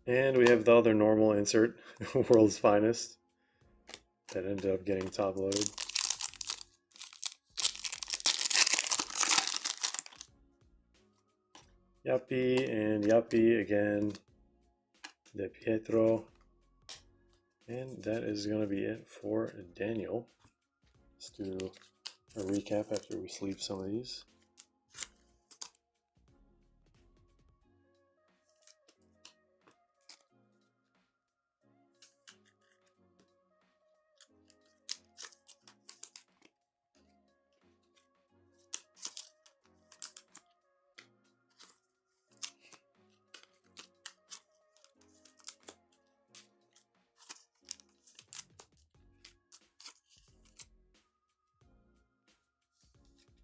And we have the other normal insert, World's Finest, that ended up getting top loaded. Yappi and Yappi again. De Pietro. And that is going to be it for Daniel. Let's do a recap after we sleeve some of these.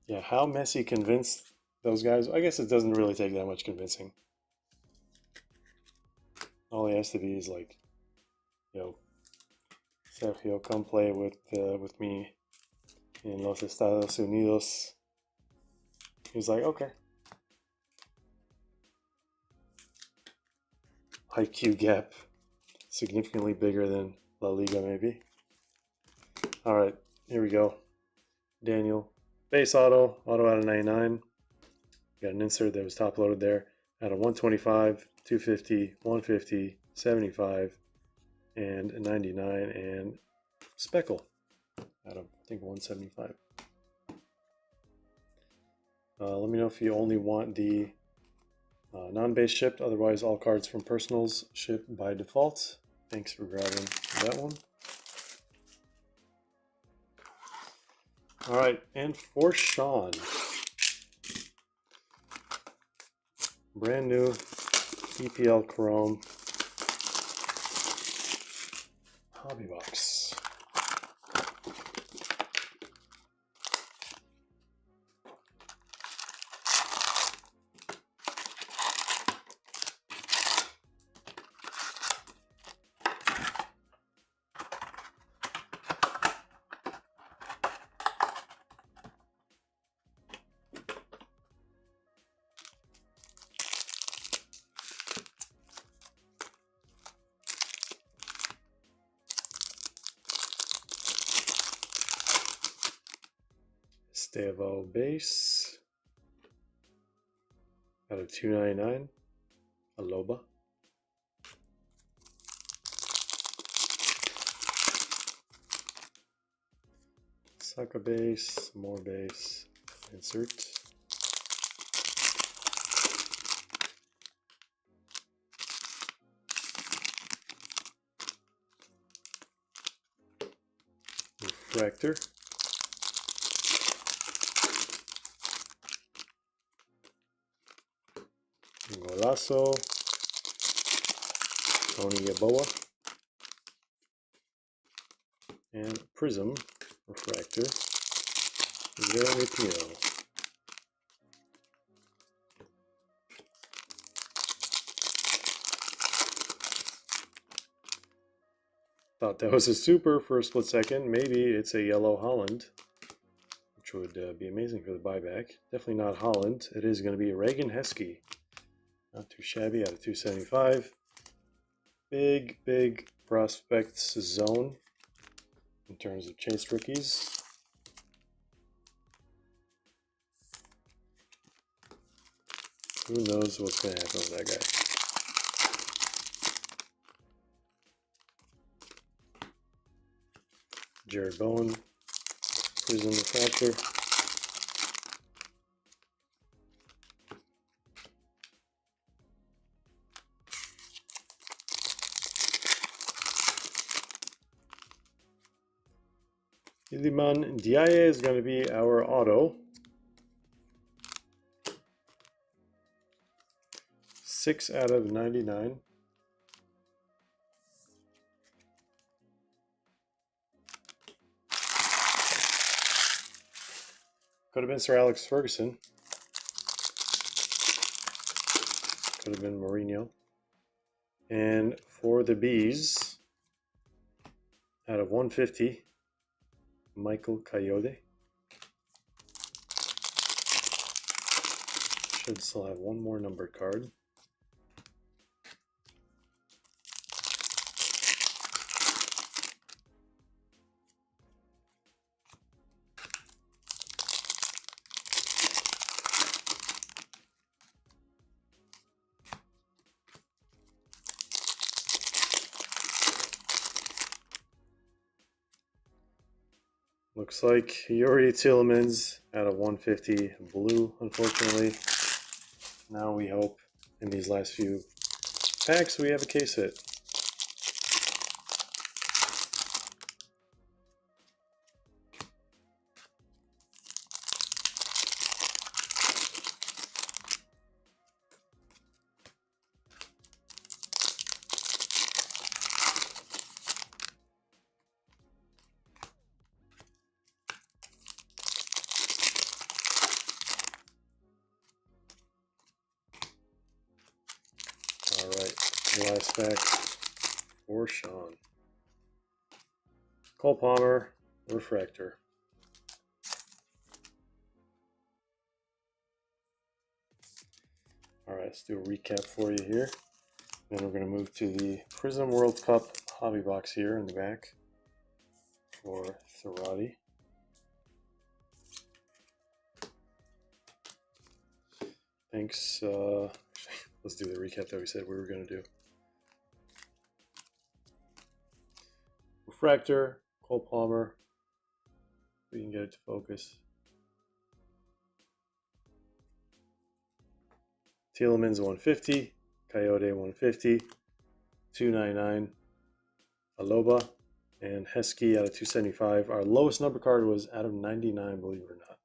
Yeah, how Messi convinced those guys? I guess it doesn't really take that much convincing. All he has to be is like, yo, Sergio, come play with me in Los Estados Unidos. He's like, okay. IQ gap significantly bigger than La Liga, maybe. All right, here we go. Daniel, base auto out of 99. Got an insert that was top loaded there. Out of 125, 250, 150, 75, and 99, and speckle out of, I think, 175. Let me know if you only want the non-base shipped. Otherwise, all cards from personals ship by default. Thanks for grabbing that one. All right, and for Sean, brand new EPL Chrome hobby box. Stevo base out of 299. Aloba. Saka base, more base, insert. Refractor. Golazo. Tony Yeboah. And Prizm refractor. Very PL. Thought that was a super for a split second. Maybe it's a yellow Holland, which would be amazing for the buyback. Definitely not Holland. It is going to be Reagan Heskey. Not too shabby out of 275. Big prospects zone in terms of chase rookies. Who knows what's going to happen with that guy? Jared Bowen, Prizm refractor. Iliman Diaye is going to be our auto. 6 out of 99. Could have been Sir Alex Ferguson. Could have been Mourinho. And for the Bees, out of 150, Michael Coyote. Should still have one more numbered card. Looks like Yuri Tielemans out of 150 blue, unfortunately. Now we hope in these last few packs we have a case hit. last pack for Sean. Cole Palmer, Refractor. All right, let's do a recap for you here. Then we're going to move to the Prizm World Cup hobby box here in the back for Tharati. Thanks. Let's do the recap that we said we were going to do. Refractor, Cole Palmer. We can get it to focus. Tielemans 150, Coyote 150, 299, Aloba, and Heskey out of 275. Our lowest number card was out of 99, believe it or not.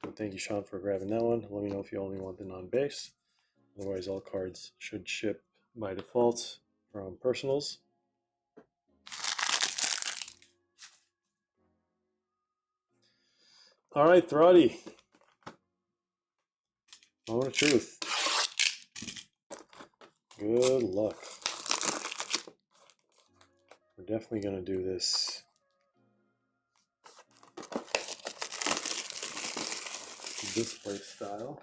So thank you, Sean, for grabbing that one. Let me know if you only want the non-base. Otherwise, all cards should ship by default from personals. All right, Throtty. Moment of truth. Good luck. We're definitely going to do this display style.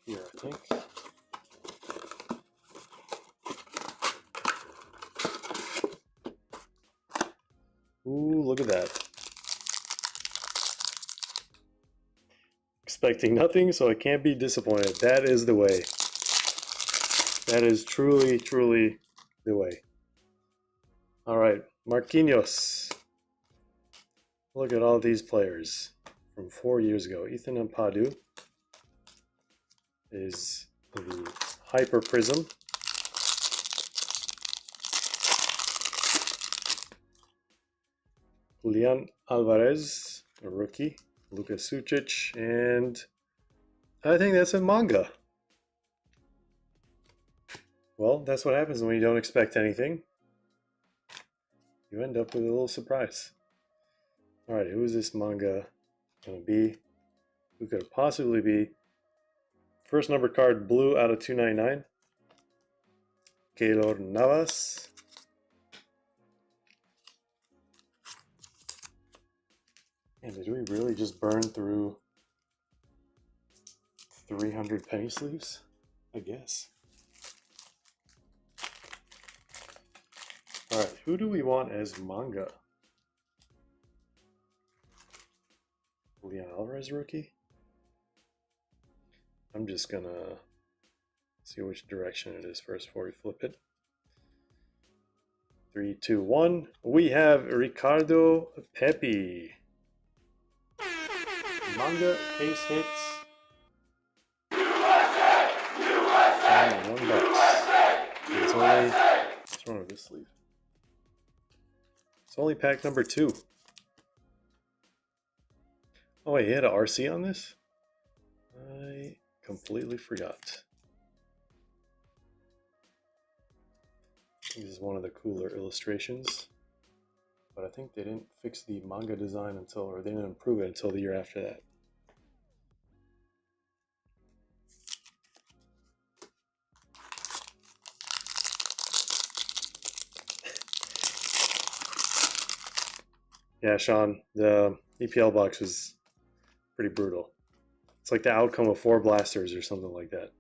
Here, I think. Ooh, look at that. Expecting nothing, so I can't be disappointed. That is the way. That is truly, truly the way. All right, Marquinhos. Look at all these players from 4 years ago. Ethan Ampadu is the Hyper Prizm. Julian Alvarez, a rookie. Luka Sucic, and I think that's a manga. Well, that's what happens when you don't expect anything. You end up with a little surprise. All right, who is this manga going to be? Who could it possibly be? First number card, blue out of 299. Keylor Navas. And did we really just burn through 300 penny sleeves? I guess. All right, who do we want as manga? Leon Alvarez rookie? I'm just gonna see which direction it is first before we flip it. 3, 2, 1. We have Ricardo Pepi. Manga case hits. And $1. It's only, what's wrong with this sleeve? It's only pack number 2. Oh wait, he had an RC on this? I completely forgot. This is one of the cooler illustrations. But I think they didn't fix the manga design until, or they didn't improve it until the year after that. Yeah, Sean, the EPL box was pretty brutal. It's like the outcome of 4 blasters or something like that.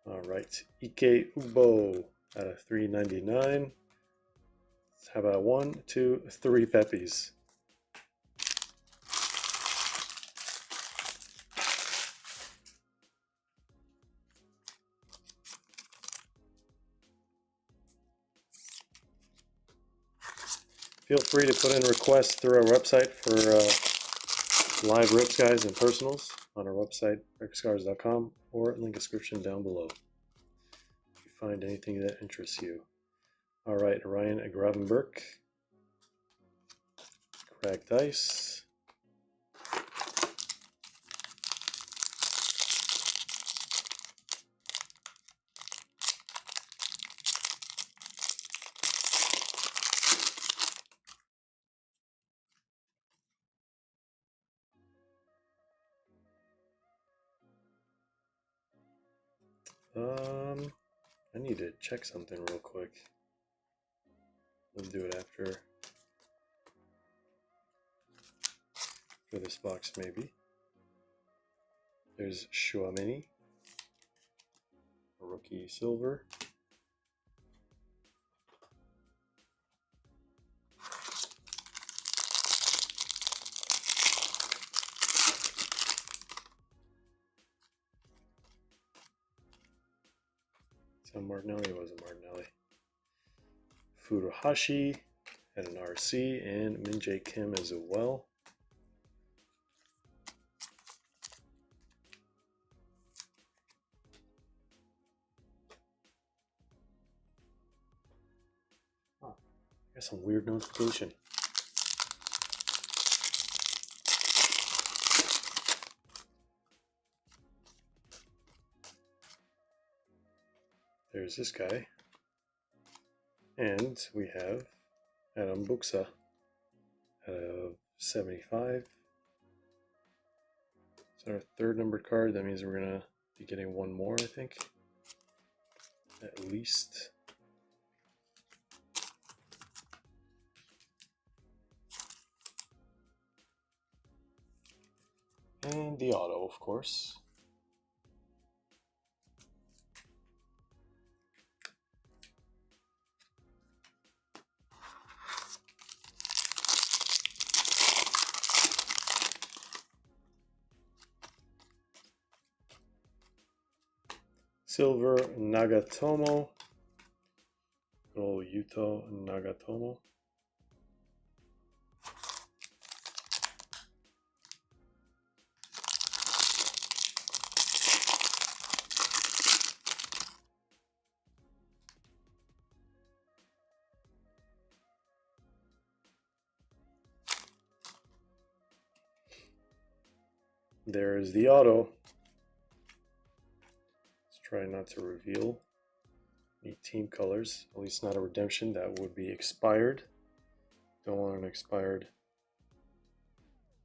All right, Ike Ubo out of 399. How about 1, 2, 3 Peppies? Feel free to put in requests through our website for live rips, guys, and personals on our website, ripscars.com, or link description down below if you find anything that interests you. All right, Ryan Gravenberg, Cracked Ice, I need to check something real quick. We'll do it after for this box maybe. There's Chouameni, rookie silver. So Martinelli was a Martinelli. Furuhashi had an RC and Min-Jae Kim as well. Oh, I got some weird notification. There's this guy. And we have Adam Buxa out of 75. It's our third numbered card. That means we're going to be getting one more, I think. At least. And the auto, of course. Silver Nagatomo. Little Yuto Nagatomo. There's the auto. Let's try not to reveal any team colors, at least not a redemption. That would be expired. Don't want an expired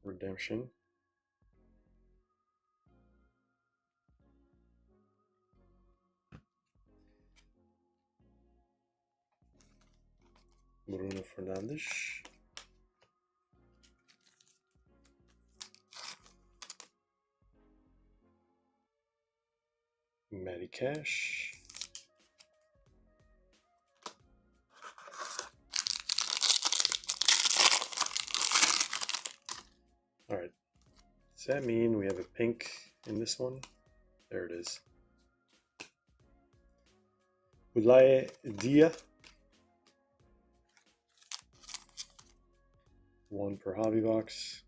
redemption. Bruno Fernandes. Matty Cash. All right. Does that mean we have a pink in this one? There it is. Ulay Dia. One per hobby box.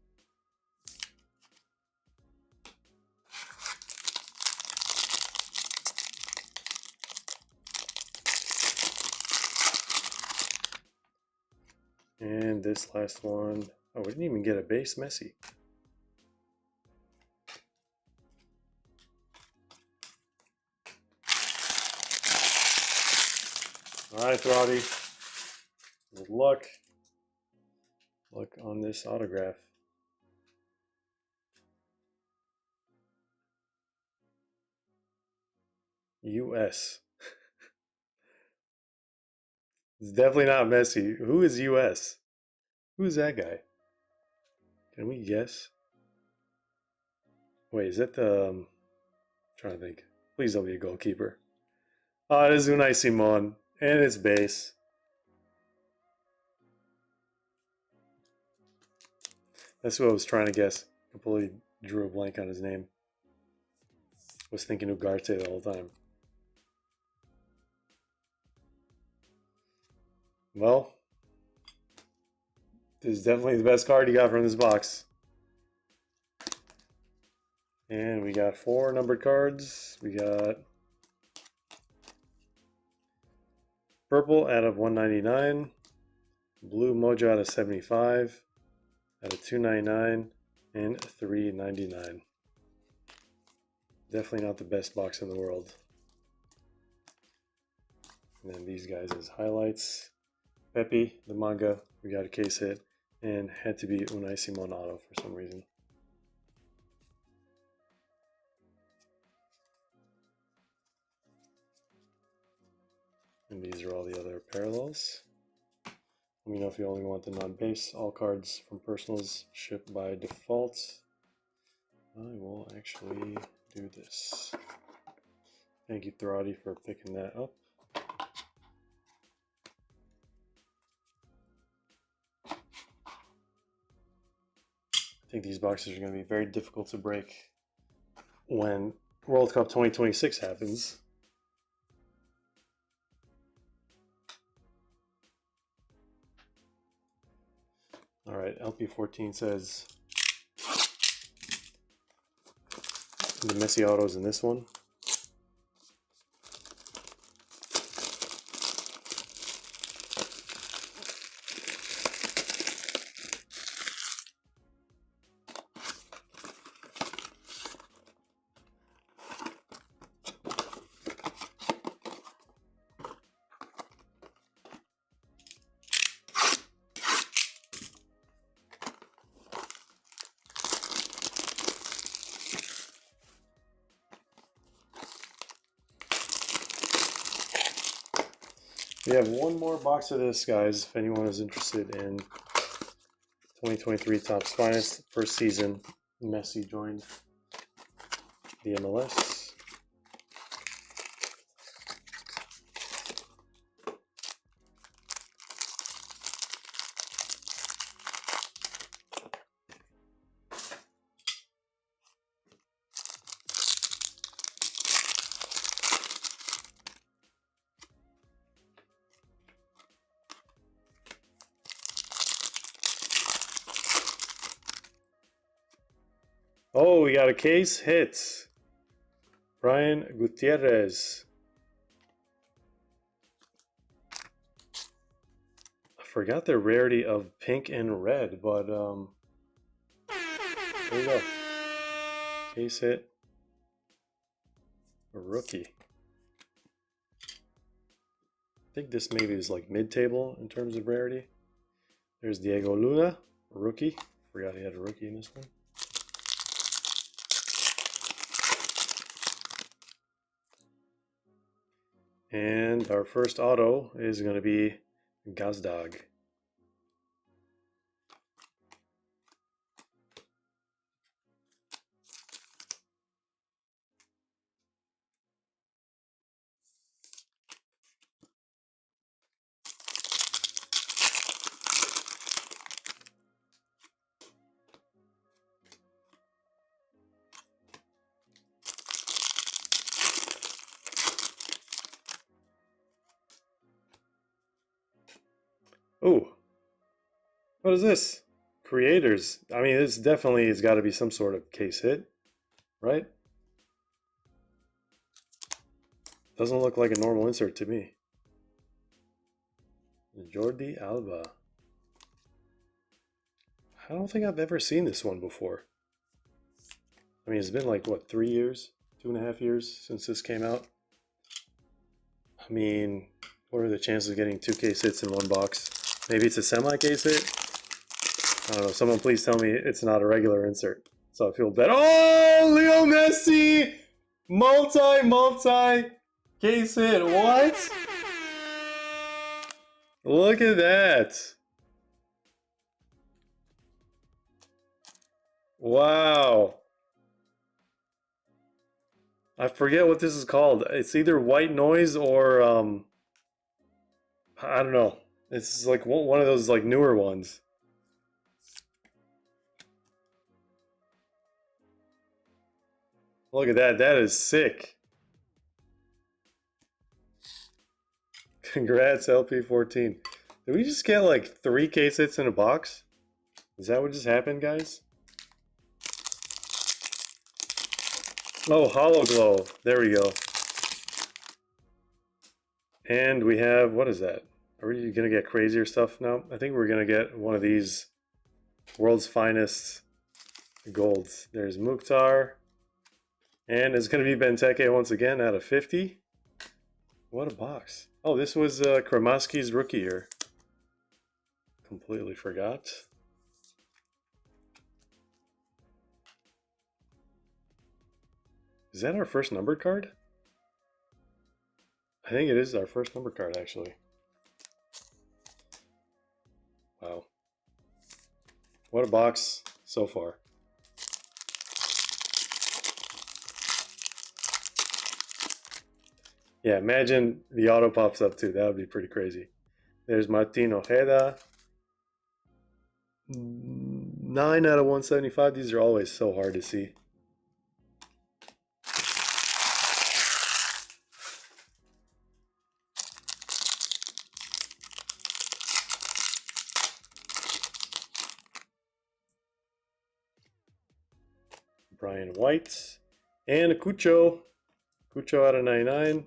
And this last one, oh, we didn't even get a base Messi. All right, Roddy. Good luck. Luck on this autograph. US. It's definitely not Messi. Who is US? Who is that guy? Can we guess? Wait, is that the... I'm trying to think. Please don't be a goalkeeper. Oh, it is Unai Simon. And it's base. That's who I was trying to guess. Completely drew a blank on his name. Was thinking Ugarte the whole time. Well, this is definitely the best card you got from this box. And we got 4 numbered cards. We got purple out of 199, blue mojo out of 75, out of 299, and 399. Definitely not the best box in the world. And then these guys as highlights. Pepe, the manga, we got a case hit, and had to be Unai Simon auto for some reason. And these are all the other parallels. Let me know if you only want the non-base. All cards from personals ship by default. I will actually do this. Thank you, Throtty, for picking that up. I think these boxes are going to be very difficult to break when World Cup 2026 happens. All right, LP14 says the Messi autos in this one. We have one more box of this, guys, if anyone is interested in 2023 Topps Finest. First season, Messi joined the MLS. Oh, we got a case hit. Brian Gutierrez. I forgot the rarity of pink and red, but there you go. Case hit. A rookie. I think this maybe is like mid-table in terms of rarity. There's Diego Luna, a rookie. Forgot he had a rookie in this one. And our first auto is going to be Gazdag. Oh, what is this? Creators. I mean, this definitely has got to be some sort of case hit, right? Doesn't look like a normal insert to me. Jordi Alba. I don't think I've ever seen this one before. I mean, it's been like, what, 3 years? 2.5 years since this came out? I mean, what are the chances of getting 2 case hits in one box? Maybe it's a semi-case hit? I don't know. Someone please tell me it's not a regular insert. So I feel bad. Oh, Leo Messi! Multi case hit. What? Look at that. Wow. I forget what this is called. It's either white noise or I don't know. It's like one of those like newer ones. Look at that. That is sick. Congrats, LP14. Did we just get like 3 case hits in a box? Is that what just happened, guys? Oh, Hollow Glow. There we go. And we have, what is that? Are we going to get crazier stuff now? I think we're going to get one of these World's Finest golds. There's Mukhtar. And it's going to be Benteke once again out of 50. What a box. Oh, this was Kramaski's rookie year. Completely forgot. Is that our first numbered card? I think it is our first number card, actually. Wow. What a box so far. Yeah, imagine the auto pops up too. That would be pretty crazy. There's Martin Ojeda. 9 out of 175. These are always so hard to see. Brian White. And a Cucho. Cucho out of 99.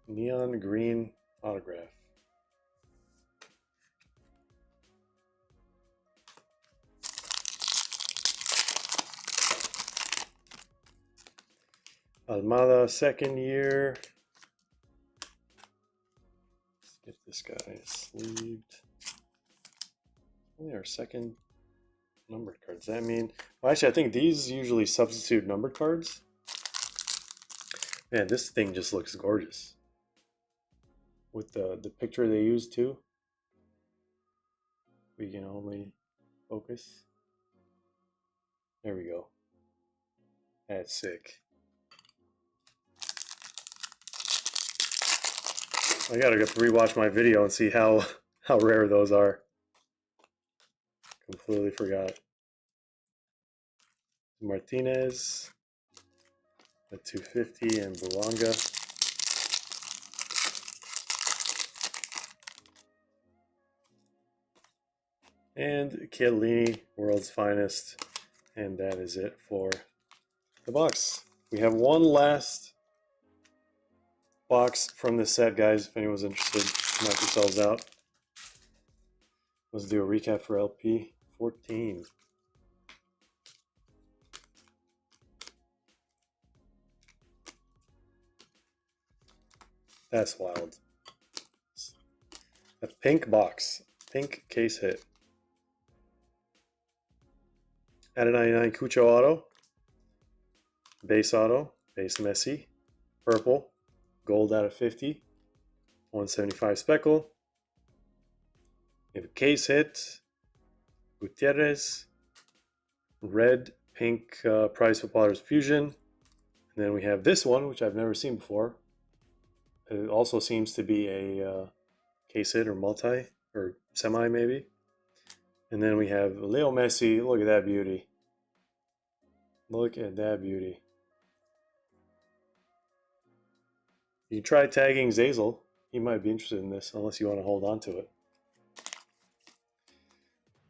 Neon green autograph. Almada, second year. Let's get this guy sleeved. Only our second numbered cards. Does that mean? Well, actually, I think these usually substitute numbered cards. Man, this thing just looks gorgeous. With the picture they used too. We can only focus. There we go. That's sick. I gotta rewatch my video and see how rare those are. Completely forgot. Martinez, a 250, and Buanga. And Chiellini, world's finest. And that is it for the box. We have one last box from this set, guys. If anyone's interested, knock yourselves out. Let's do a recap for LP 14. That's wild. A pink box, pink case hit. Out of 99, Cucho auto, base Messi, purple, gold out of 50, 175 speckle. We have a case hit, Gutierrez, red, pink Prize Footballers Fusion. And then we have this one, which I've never seen before. It also seems to be a case hit or multi or semi maybe. And then we have Leo Messi. Look at that beauty. Look at that beauty. You try tagging Zazel. He might be interested in this, unless you want to hold on to it.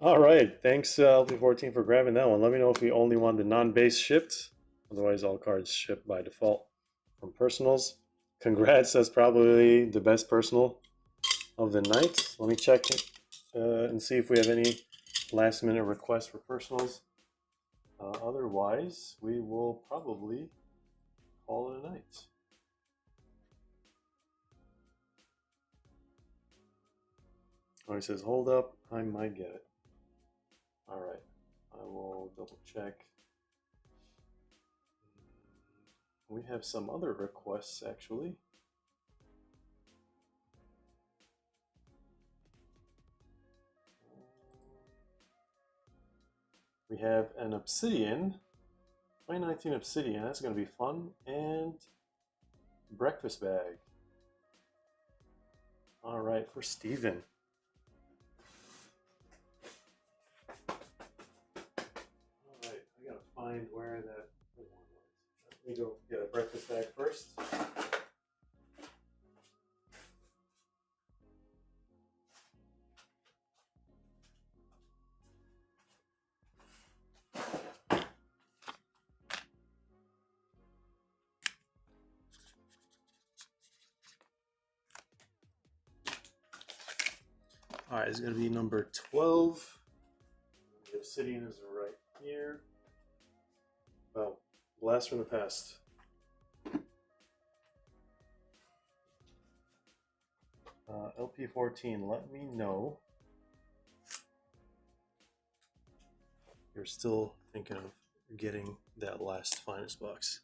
All right. Thanks, LP14, for grabbing that one. Let me know if you only want the non-base shipped. Otherwise, all cards ship by default from personals. Congrats. That's probably the best personal of the night. Let me check it and see if we have any last-minute requests for personals. Otherwise, we will probably call it a night. Oh, he says, hold up, I might get it. All right, I will double check. We have some other requests, actually. We have an Obsidian, 2019 Obsidian, that's going to be fun, and breakfast bag. All right, for Steven. All right, I got to find where that one was. Let me go get a breakfast bag first. All right, it's going to be number 12. The Obsidian is right here. Well, blast from the past. LP14, let me know you're still thinking of getting that last finest box.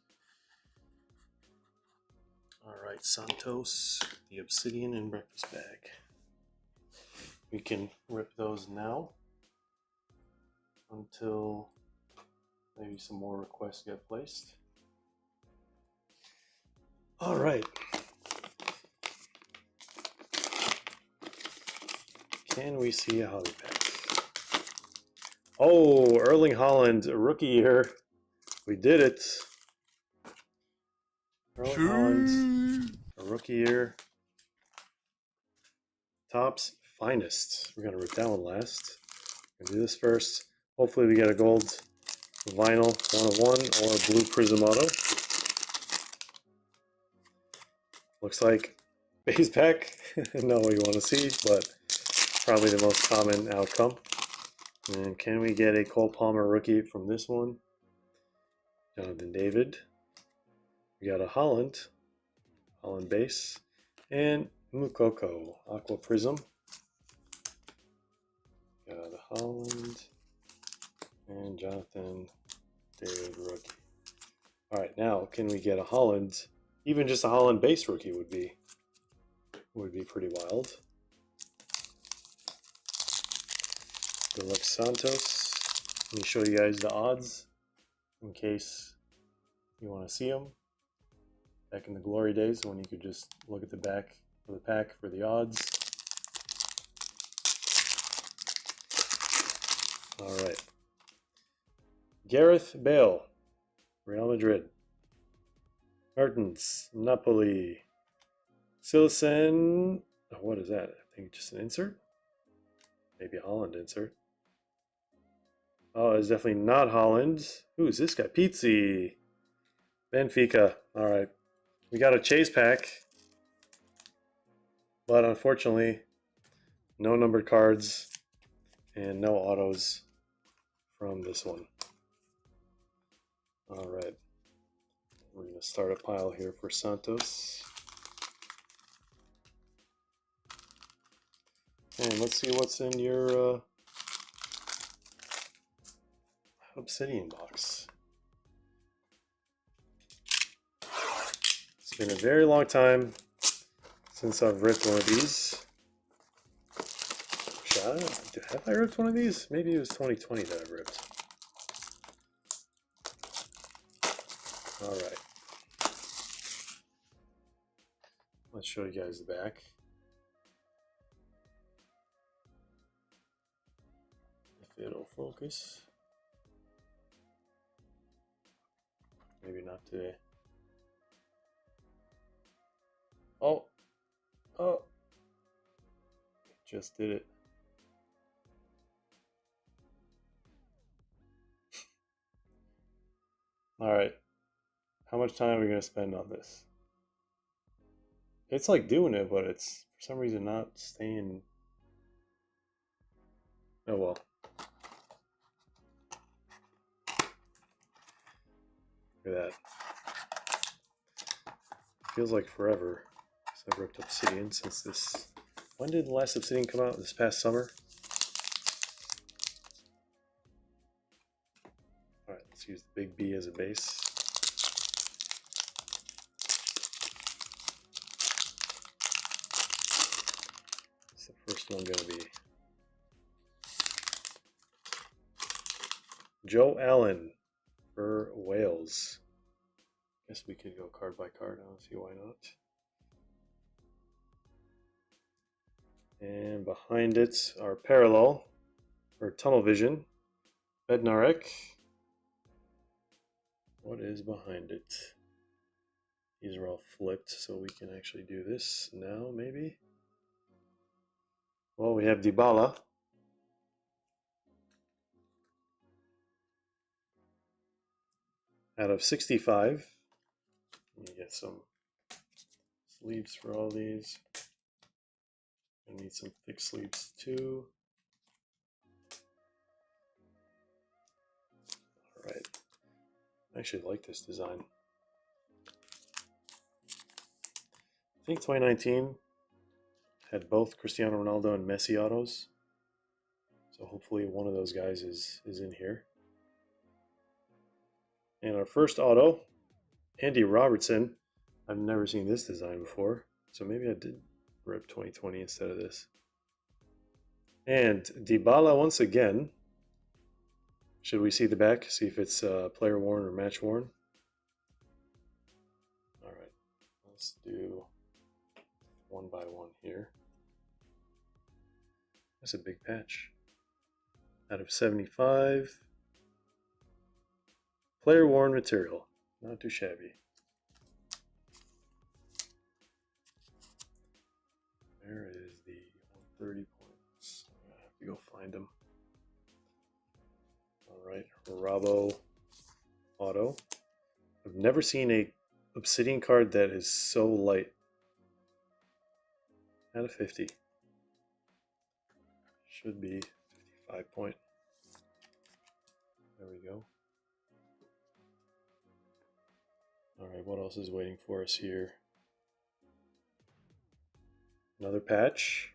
All right, Santos, the Obsidian and breakfast bag. We can rip those now until maybe some more requests get placed. All right. Can we see a Holly pack? Oh, Erling Haaland, a rookie year. We did it. Erling Haaland, a rookie year. Topps finest. We're going to rip that one last. We're going to do this first. Hopefully we get a gold vinyl 101 or a blue Prizm auto. Looks like base pack. Not what you want to see, but probably the most common outcome. And can we get a Cole Palmer rookie from this one? Jonathan David. We got a Holland base, and Mukoko Aqua Prizm. Got a Holland and Jonathan David rookie. All right, now can we get a Holland? Even just a Holland base rookie would be pretty wild. Good luck, Santos. Let me show you guys the odds in case you want to see them. Back in the glory days when you could just look at the back of the pack for the odds. All right. Gareth Bale, Real Madrid. Mertens, Napoli. Silesen, what is that? I think just an insert? Maybe a Holland insert. Oh, it's definitely not Holland. Who is this guy? Pizzi. Benfica. All right. We got a chase pack. But unfortunately, no numbered cards and no autos from this one. All right. We're going to start a pile here for Santos. And let's see what's in your Obsidian box. It's been a very long time since I've ripped one of these. Have I ripped one of these? Maybe it was 2020 that I ripped. All right. Let's show you guys the back. If it'll focus. Maybe not today. Oh, just did it. All right, how much time are we gonna spend on this? It's like doing it, but it's for some reason not staying. Oh well. Look at that. Feels like forever. So I've ripped Obsidian since this. When did the last Obsidian come out? This past summer? Alright, let's use the big B as a base. What's the first one going to be? Joe Allen for Wales. Guess we could go card by card. I don't see why not. And behind it are Parallel, or Tunnel Vision, Bednarek. What is behind it? These are all flipped, so we can actually do this now, maybe? Well, we have Dybala. Out of 65. Let me get some sleeves for all these. I need some thick sleeves too. All right. I actually like this design. I think 2019 had both Cristiano Ronaldo and Messi autos. So hopefully one of those guys is in here. And our first auto, Andy Robertson. I've never seen this design before, so maybe I did rip 2020 instead of this. And Dybala once again. Should we see the back? See if it's player worn or match worn? All right, let's do one by one here. That's a big patch. Out of 75. Player worn material. Not too shabby. There is the 130 points. I have to go find them. Alright, Rabo Auto. I've never seen a Obsidian card that is so light. Out of 50. Should be 55 point. There we go. Alright, what else is waiting for us here? Another patch.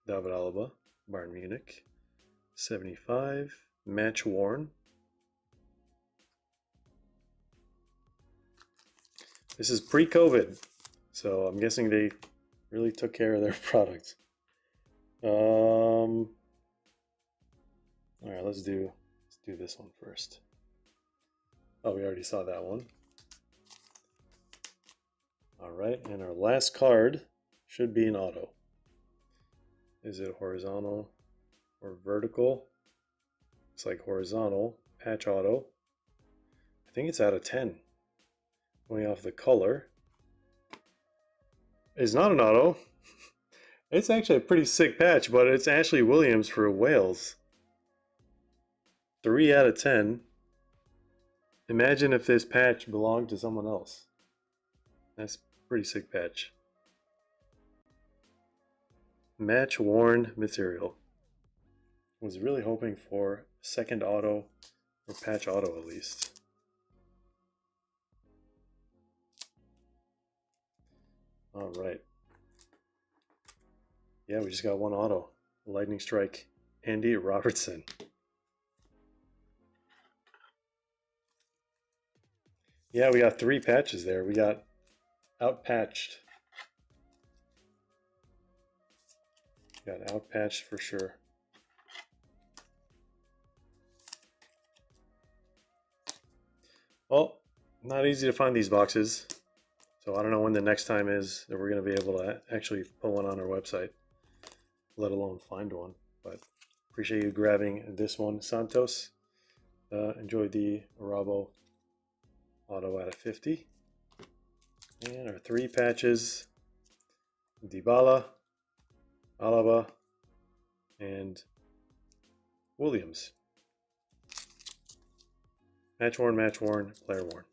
David Alaba, Bayern Munich. 75. Match worn. This is pre-COVID, so I'm guessing they really took care of their product. All right, let's do this one first. Oh, we already saw that one. All right, and our last card should be an auto. Is it horizontal or vertical? It's like horizontal, patch auto. I think it's out of 10. Going off the color. It's not an auto. It's actually a pretty sick patch, but it's Ashley Williams for Wales. 3 out of 10. Imagine if this patch belonged to someone else. That's a pretty sick patch. Match worn material. Was really hoping for second auto or patch auto at least. All right. Yeah, we just got one auto. Lightning Strike, Andy Robertson. Yeah, we got 3 patches there. We got outpatched. Got outpatched for sure. Well, not easy to find these boxes. So I don't know when the next time is that we're going to be able to actually put one on our website, let alone find one. But appreciate you grabbing this one, Santos. Enjoyed the Rabo auto out of 50. And our 3 patches, Dybala, Alaba, and Williams. Match worn, player worn.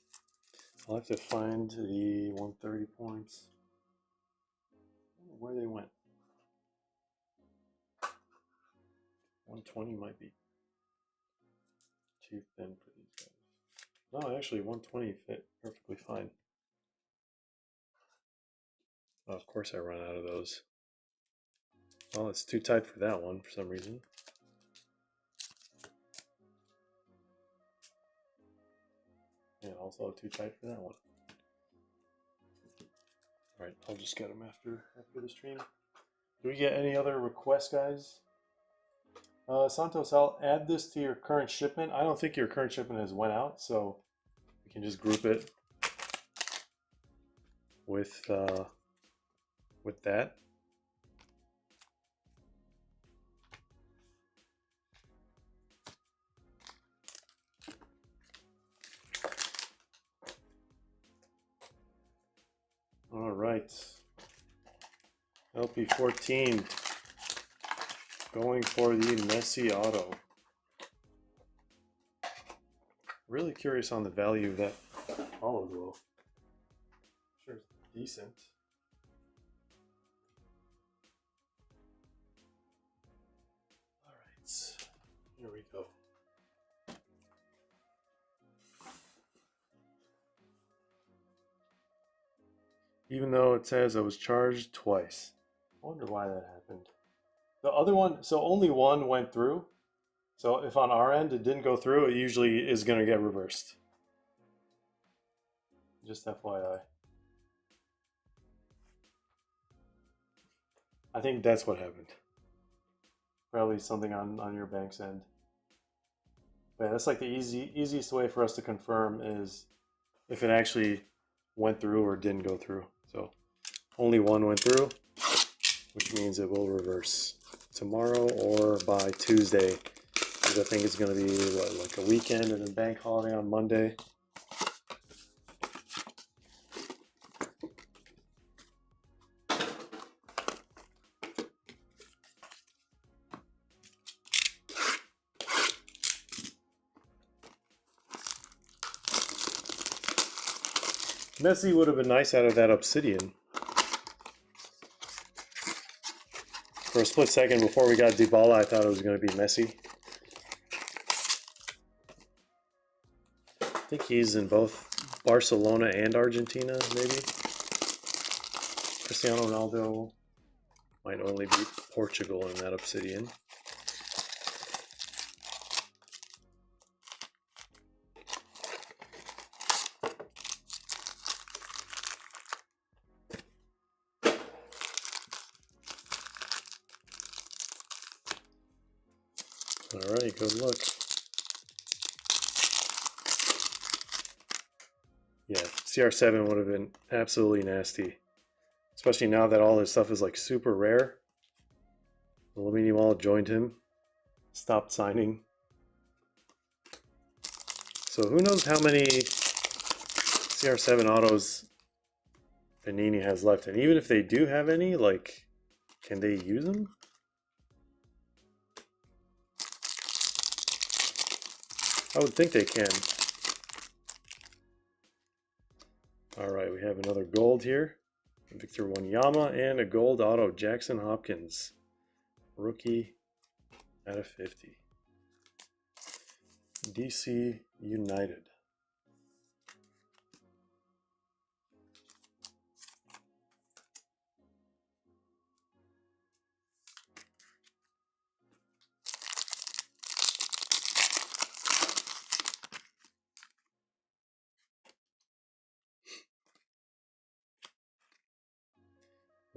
I'll have to find the 130 points. I don't know where they went. 120 might be too thin for these guys. No, actually 120 fit perfectly fine. Oh, of course I run out of those. Well, it's too tight for that one for some reason. And also too tight for that one. Alright, I'll just get them after the stream. Do we get any other requests, guys? Santos, I'll add this to your current shipment. I don't think your current shipment has went out, so we can just group it with that. All right, LP14 going for the Messi auto. Really curious on the value of that hollow glow. Sure, it's decent. All right, here we go. Even though it says I was charged twice. I wonder why that happened. The other one, so only one went through. So if on our end it didn't go through, it usually is going to get reversed. Just FYI. I think that's what happened. Probably something on your bank's end. But yeah, that's like the easiest way for us to confirm is if it actually went through or didn't go through. So only one went through, which means it will reverse tomorrow or by Tuesday. Because I think it's going to be what, like a weekend and a bank holiday on Monday. Messi would have been nice out of that obsidian. For a split second before we got Dybala, I thought it was going to be Messi. I think he's in both Barcelona and Argentina, maybe. Cristiano Ronaldo might only be Portugal in that obsidian. All right, good luck. Yeah, CR7 would have been absolutely nasty. Especially now that all his stuff is like super rare. Lamine Yamal joined him. Stopped signing. So who knows how many CR7 autos Panini has left. And even if they do have any, like, can they use them? I would think they can. All right, we have another gold here. Victor Wanyama and a gold auto, Jackson Hopkins. Rookie out of 50. DC United.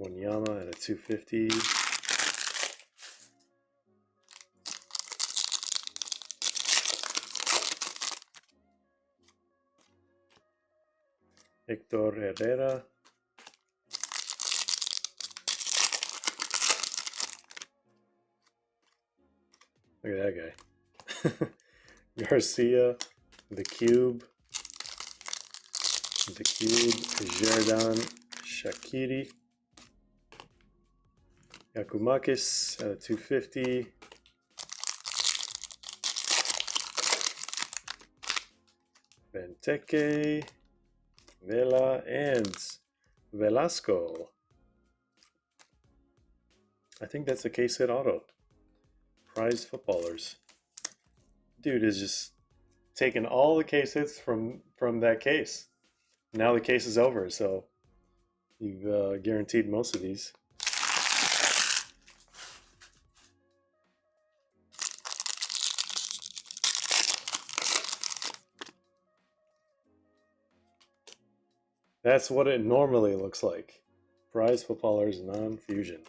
Wanyama at a 250. Hector Herrera. Look at that guy. Garcia, the Cube, Jerdan Shaqiri, Yakumakis at a 250. Benteke, Vela, and Velasco. I think that's a case hit auto. Prize footballers. Dude is just taking all the case hits from that case. Now the case is over, so you've guaranteed most of these. That's what it normally looks like. Prize footballers non-fusion.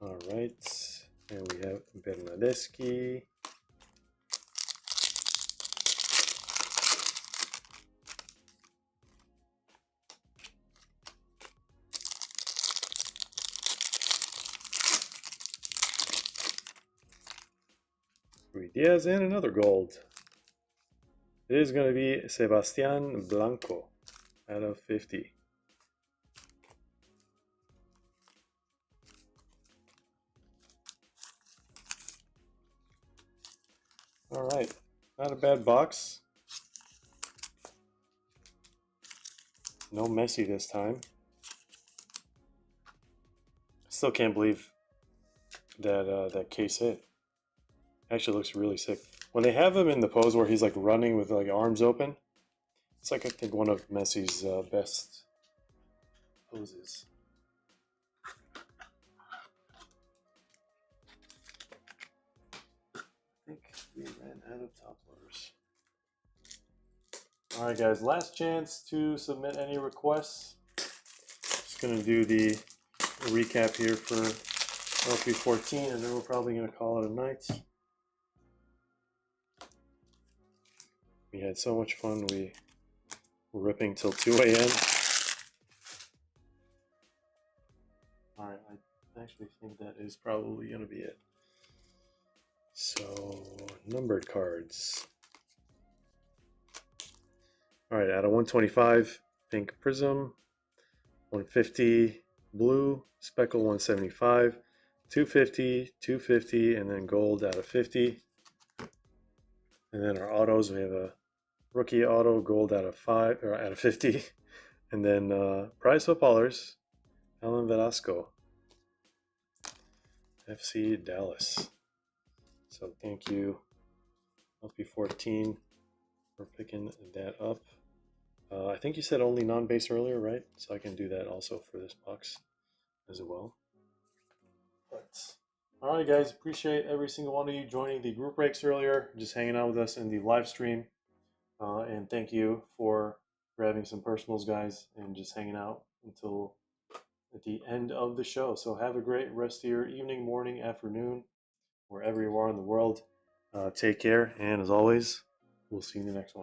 All right, and we have Bernadeschi. Diaz and another gold. It is going to be Sebastian Blanco out of 50. All right, not a bad box. No Messi this time. Still can't believe that that case hit. Actually looks really sick. When they have him in the pose where he's like running with like arms open, it's like I think one of Messi's best poses. out of top loaders. All right, guys, last chance to submit any requests. Just going to do the recap here for LP14, and then we're probably going to call it a night. We had so much fun. We were ripping till 2 a.m. All right, I actually think that is probably going to be it. So, numbered cards. All right, out of 125, pink Prizm, 150 blue, speckle 175, 250, 250, and then gold out of 50. And then our autos, we have a rookie auto, gold out of 5 or out of 50, and then prize footballers, Alan Velasco, FC Dallas. So thank you, LP14, for picking that up. I think you said only non-base earlier, right? So I can do that also for this box as well. But all right, guys, appreciate every single one of you joining the group breaks earlier, just hanging out with us in the live stream. And thank you for grabbing some personals, guys, and just hanging out until at the end of the show. So have a great rest of your evening, morning, afternoon, wherever you are in the world. Take care, and as always, we'll see you in the next one.